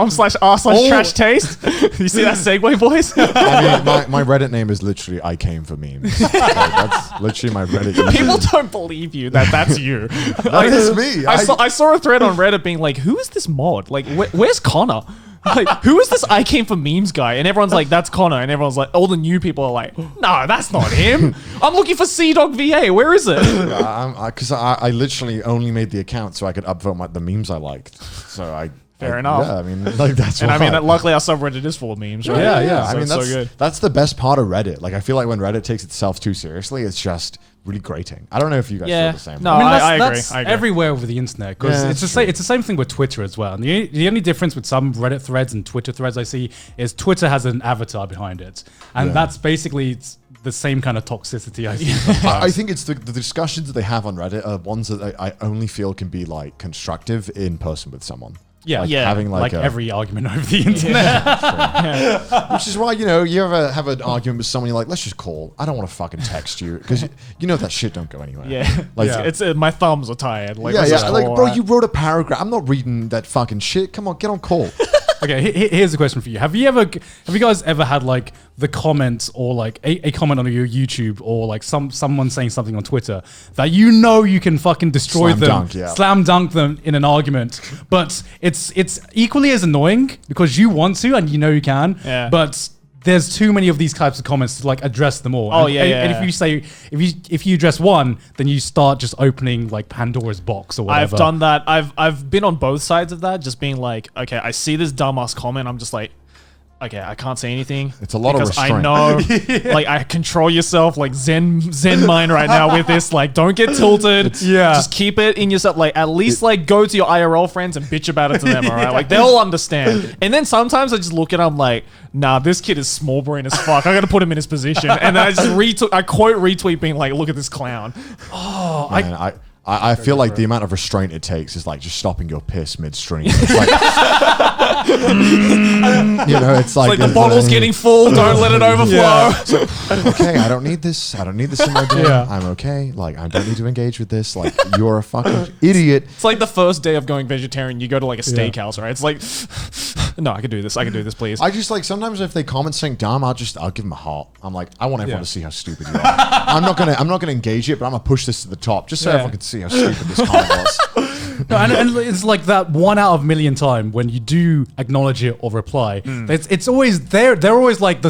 reddit.com/r/trash taste. You see that segue, boys? I mean, my Reddit name is literally I came for memes. Like, that's literally my Reddit username. People don't believe you that that's you. That is me. I saw a thread on Reddit being like, "Who is this mod? Like, where's Connor? Like, who is this I came for memes guy?" And everyone's like, "That's Connor." And everyone's like, all the new people are like, "No, that's not him. I'm looking for CDog VA. Where is it?" Because I literally only made the account so I could upvote the memes I liked. So Fair enough. Yeah, I mean, like that's. And why. I mean, luckily our subreddit is full of memes, right? Yeah. So I mean, it's that's so good. that's the best part of Reddit. Like, I feel like when Reddit takes itself too seriously, it's just really grating. I don't know if you guys feel the same. No, I mean, I agree. that's I agree. everywhere over the internet because Yeah, it's the that's same. It's the same thing with Twitter as well. And the only difference with some Reddit threads and Twitter threads I see is Twitter has an avatar behind it, and that's basically the same kind of toxicity I see. I think it's the discussions that they have on Reddit are ones that I only feel can be like constructive in person with someone. Yeah, Like Yeah. having like like, a, every argument over the internet. which is why, you know, you ever have an argument with someone, you're like, let's just call. I don't want to fucking text you because you know that shit don't go anywhere. Yeah, Like, Yeah. it's my thumbs are tired. Like, yeah, let's just like, call, bro, right? you wrote a paragraph. I'm not reading that fucking shit. Come on, get on call. Okay, here's a question for you. Have you guys ever had like the comments or like a comment on your YouTube or like someone saying something on Twitter that you know you can fucking destroy Slam them, dunk, yeah. slam dunk them in an argument, but it's equally as annoying because you want to and you know you can, Yeah. but there's too many of these types of comments to like address them all. Oh, And- yeah, and, yeah, and yeah. if you say if you address one, then you start just opening like Pandora's box or whatever. I've done that. I've been on both sides of that, just being like, okay, I see this dumbass comment. I'm just like, okay, I can't say anything. It's a lot of because I restraint. know, like, I control yourself, like Zen mind right now with this. Like, don't get tilted. Just keep it in yourself. Like, at least like go to your IRL friends and bitch about it to them. All right, like they'll understand. And then sometimes I just look at them like, nah, this kid is small brain as fuck. I got to put him in his position. And then I just I quote retweet being like, look at this clown. Oh, man, I feel like the amount of restraint it takes is like just stopping your piss midstream. It's like, it's like the bottle's getting full. Don't let it overflow. Yeah. Like, okay, I don't need this. I don't need this in my day. I'm okay. Like, I don't need to engage with this. Like, you're a fucking idiot. It's like the first day of going vegetarian. You go to like a steakhouse, right? It's like, no, I can do this. I can do this, please. I just like sometimes if they comment something dumb, I'll give them a heart. I'm like, I want everyone to see how stupid you are. I'm not gonna engage it, but I'm gonna push this to the top just so everyone can see how stupid this comment was. No, and it's like that 1 out of a million time when you do acknowledge it or reply. It's always they're always like the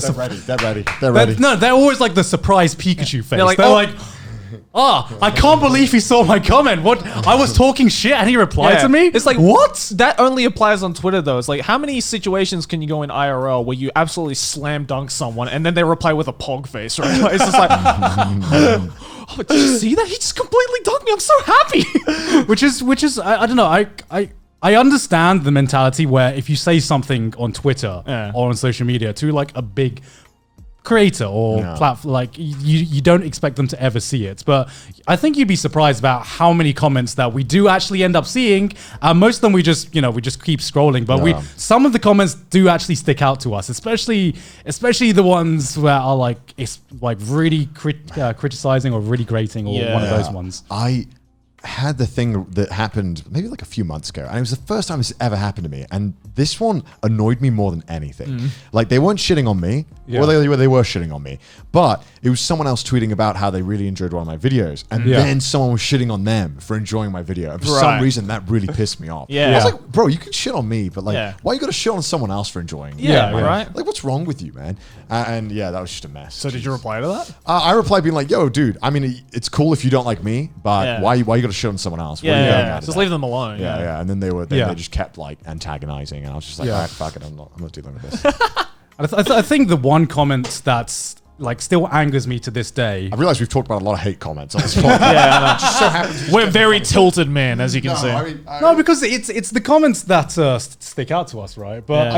They're ready. No, they're always like the surprise Pikachu face. They're like, I can't believe he saw my comment. What? I was talking shit and he replied to me? It's like, what? That only applies on Twitter though. It's like, how many situations can you go in IRL where you absolutely slam dunk someone and then they reply with a pog face, right? Like, it's just like, oh, did you see that? He just completely dunked me. I'm so happy. which is I don't know. I understand the mentality where if you say something on Twitter or on social media to like a big creator or platform, like you don't expect them to ever see it, but I think you'd be surprised about how many comments that we do actually end up seeing. Most of them we just keep scrolling, but some of the comments do actually stick out to us, especially the ones where are like it's like really criticizing or really grating or one of those ones. I had the thing that happened maybe like a few months ago, and it was the first time this ever happened to me, and this one annoyed me more than anything. Like, they weren't shitting on me, or they were shitting on me, but it was someone else tweeting about how they really enjoyed one of my videos, and then someone was shitting on them for enjoying my video, and for some reason that really pissed me off. I was like, bro, you can shit on me, but like, why you gotta shit on someone else for enjoying it? Right. Like, what's wrong with you, man? And that was just a mess. So did you reply to that? I replied being like, yo, dude, I mean, it's cool if you don't like me, but why you gotta shit on someone else? Just leave them alone. And then they just kept like antagonizing, and I was just like, all right, fuck it, I'm not dealing with this. I think the one comment that's like still angers me to this day. I realize we've talked about a lot of hate comments on this podcast. Just so happens we're very tilted, man, as you can see. I mean, no, because it's the comments that stick out to us, right? But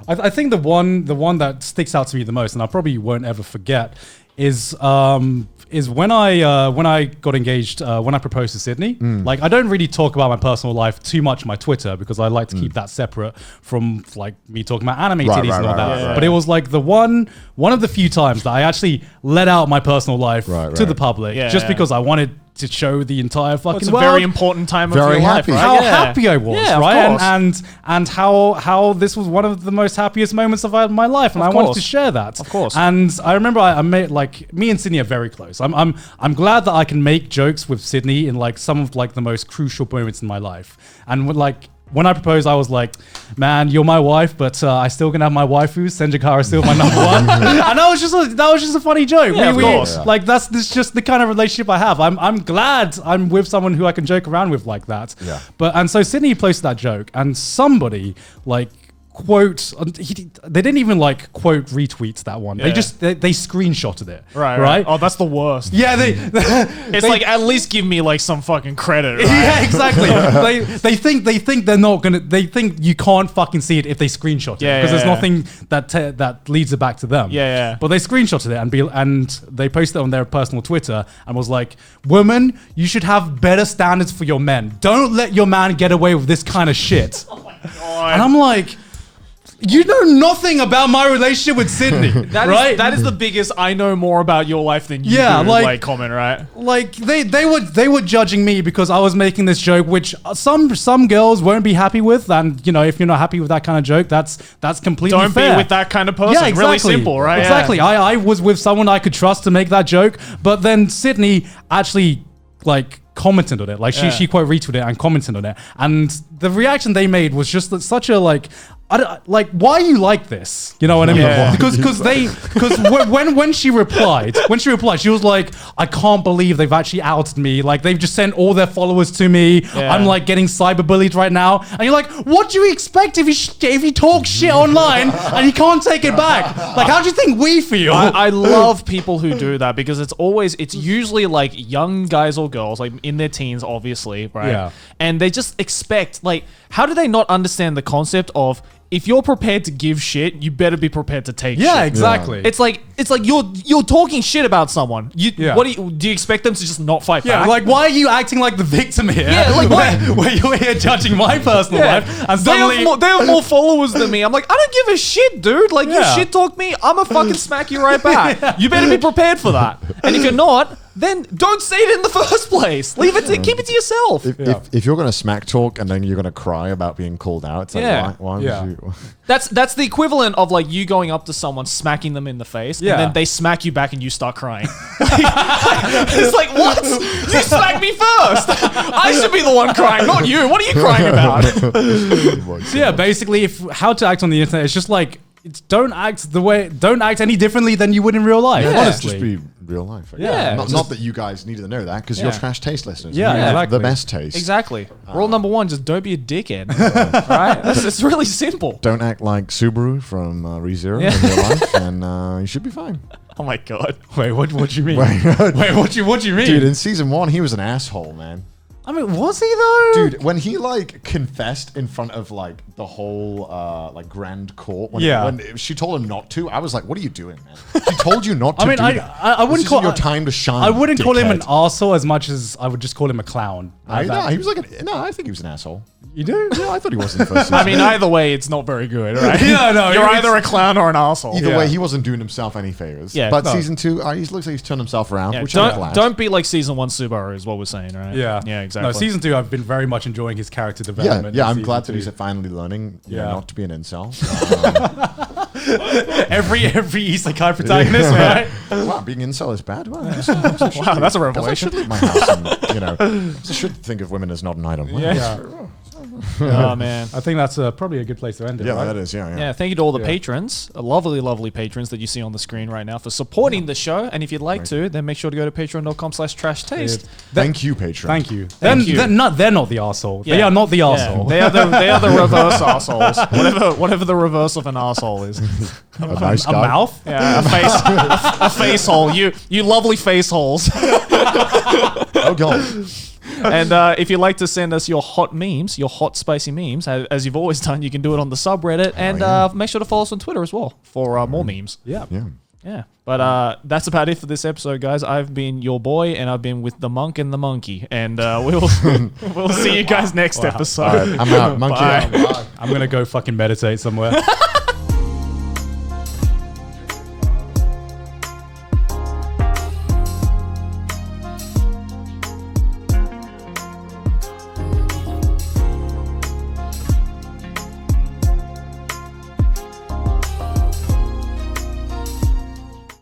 I think the one that sticks out to me the most, and I probably won't ever forget, is when I got engaged, when I proposed to Sydney. Like, I don't really talk about my personal life too much on my Twitter because I like to keep that separate from like me talking about anime titties and all that. But it was like the one of the few times that I actually let out my personal life to the public just because I wanted to show the entire fucking it's a world. very important time of your life, right? How happy I was, right? And how this was one of the most happiest moments of my life, and I wanted to share that. Of course. And I remember I made, like, me and Sydney are very close. I'm glad that I can make jokes with Sydney in like some of like the most crucial moments in my life. And when I proposed, I was like, man, you're my wife, but I still gonna have my waifu. Senjikara is still my number one. And that was just a funny joke. Yeah, of course. Like, this just the kind of relationship I have. I'm glad I'm with someone who I can joke around with like that. Yeah. And so Sydney posted that joke, and somebody like quote, they didn't even like quote retweet that one. They just they screenshotted it. Right. Oh, that's the worst. Yeah, it's like, at least give me like some fucking credit. Right? Yeah, exactly. they think they're not gonna. They think you can't fucking see it if they screenshot it because there's nothing that leads it back to them. But they screenshotted it and they posted it on their personal Twitter and was like, "Women, you should have better standards for your men. Don't let your man get away with this kind of shit." Oh my god. And I'm like, you know nothing about my relationship with Sydney, right? That is the biggest I know more about your life than you do, like comment, right? Like they were judging me because I was making this joke, which some girls won't be happy with, and you know, if you're not happy with that kind of joke, that's completely fair. Don't be with that kind of person. Yeah, exactly. Really simple, right? Exactly. Yeah. I was with someone I could trust to make that joke, but then Sydney actually like commented on it. Like she quote retweeted it and commented on it, and the reaction they made was just such a like like, why are you like this? You know what I mean? Yeah. Because when she replied, she was like, I can't believe they've actually outed me. Like, they've just sent all their followers to me. Yeah. I'm like getting cyberbullied right now. And you're like, what do you expect if you talk shit online and you can't take it back? Like, how do you think we feel? I love people who do that because it's usually like young guys or girls, like in their teens, obviously, right? Yeah. And they just expect, like, how do they not understand the concept of if you're prepared to give shit, you better be prepared to take shit. Yeah, exactly. It's like you're talking shit about someone. Yeah. What do you expect them to just not fight Yeah, back? like, why are you acting like the victim here? Yeah, like, where you're here judging my personal life, and suddenly they have more followers than me. I'm like, I don't give a shit, dude. Like, you Yeah. shit talk me, I'm gonna fucking smack you right back. You better be prepared for that. And if you're not, then don't say it in the first place. Keep it to yourself. If you're gonna smack talk and then you're gonna cry about being called out, it's like, Yeah. why would Yeah. you? That's the equivalent of like you going up to someone, smacking them in the face, Yeah. and then they smack you back and you start crying. It's like, what? You smacked me first. I should be the one crying, not you. What are you crying about? So yeah, basically, how to act on the internet is just like, don't act any differently than you would in real life. Yeah. Honestly, Just be real life. I guess. Yeah. Not that you guys needed to know that because you're Yeah. trash taste listeners. Yeah, You have exactly. the best taste. Exactly. Rule number one: just don't be a dickhead. Right? It's really simple. Don't act like Subaru from ReZero Yeah. in real life, and you should be fine. Oh my god. wait, what do you mean? Wait, Wait, what do you mean? dude, in season 1, he was an asshole, man. I mean, was he though? Dude, when he like confessed in front of like the whole like grand court, when she told him not to, I was like, "What are you doing, man? She told you not to." I mean, do I that. wouldn't This call isn't your time to shine. I wouldn't call him an dickhead. arsehole as much as I would just call him a clown. No, he was like I think he was an asshole. You do? Yeah, I thought he was in the first season. I mean, either way, it's not very good, right? No, You're it's- either a clown or an asshole. either Yeah. way, he wasn't doing himself any favors. Yeah, but no. season 2, he looks like he's turned himself around, Yeah, which I'm don't glad. don't be like season 1 Subaru is what we're saying, right? Yeah. Yeah, exactly. No, season 2, I've been very much enjoying his character development. Yeah, in I'm season glad that 2. he's finally learning not to be an incel. every isekai protagonist, right? Wow, being incel is bad. Wow, Wow, that's a I revelation. should leave my house and, I should think of women as not an item. Yeah. Oh man. I think that's probably a good place to end it. Yeah, right? that is, yeah. Yeah, thank you to all the Yeah. patrons, lovely, lovely patrons that you see on the screen right now for supporting the show. And if you'd like to, then make sure to go to patreon.com/trashtaste. Thank you, Patreon. Thank you. Thank you. They're not the arsehole. They Yeah. are not the Yeah, arsehole. they are the reverse assholes. Whatever the reverse of an asshole is. A nice A guy. mouth? Yeah, a face hole. You lovely face holes. Oh, God. And if you'd like to send us your hot memes, your hot spicy memes, as you've always done, you can do it on the subreddit. And make sure to follow us on Twitter as well for more memes. Yeah. Yeah. Yeah. But that's about it for this episode, guys. I've been your boy, and I've been with the monk and the monkey. And we'll see you guys next episode. All right, I'm out. Monkey Bye. out. Bye. I'm going to go fucking meditate somewhere.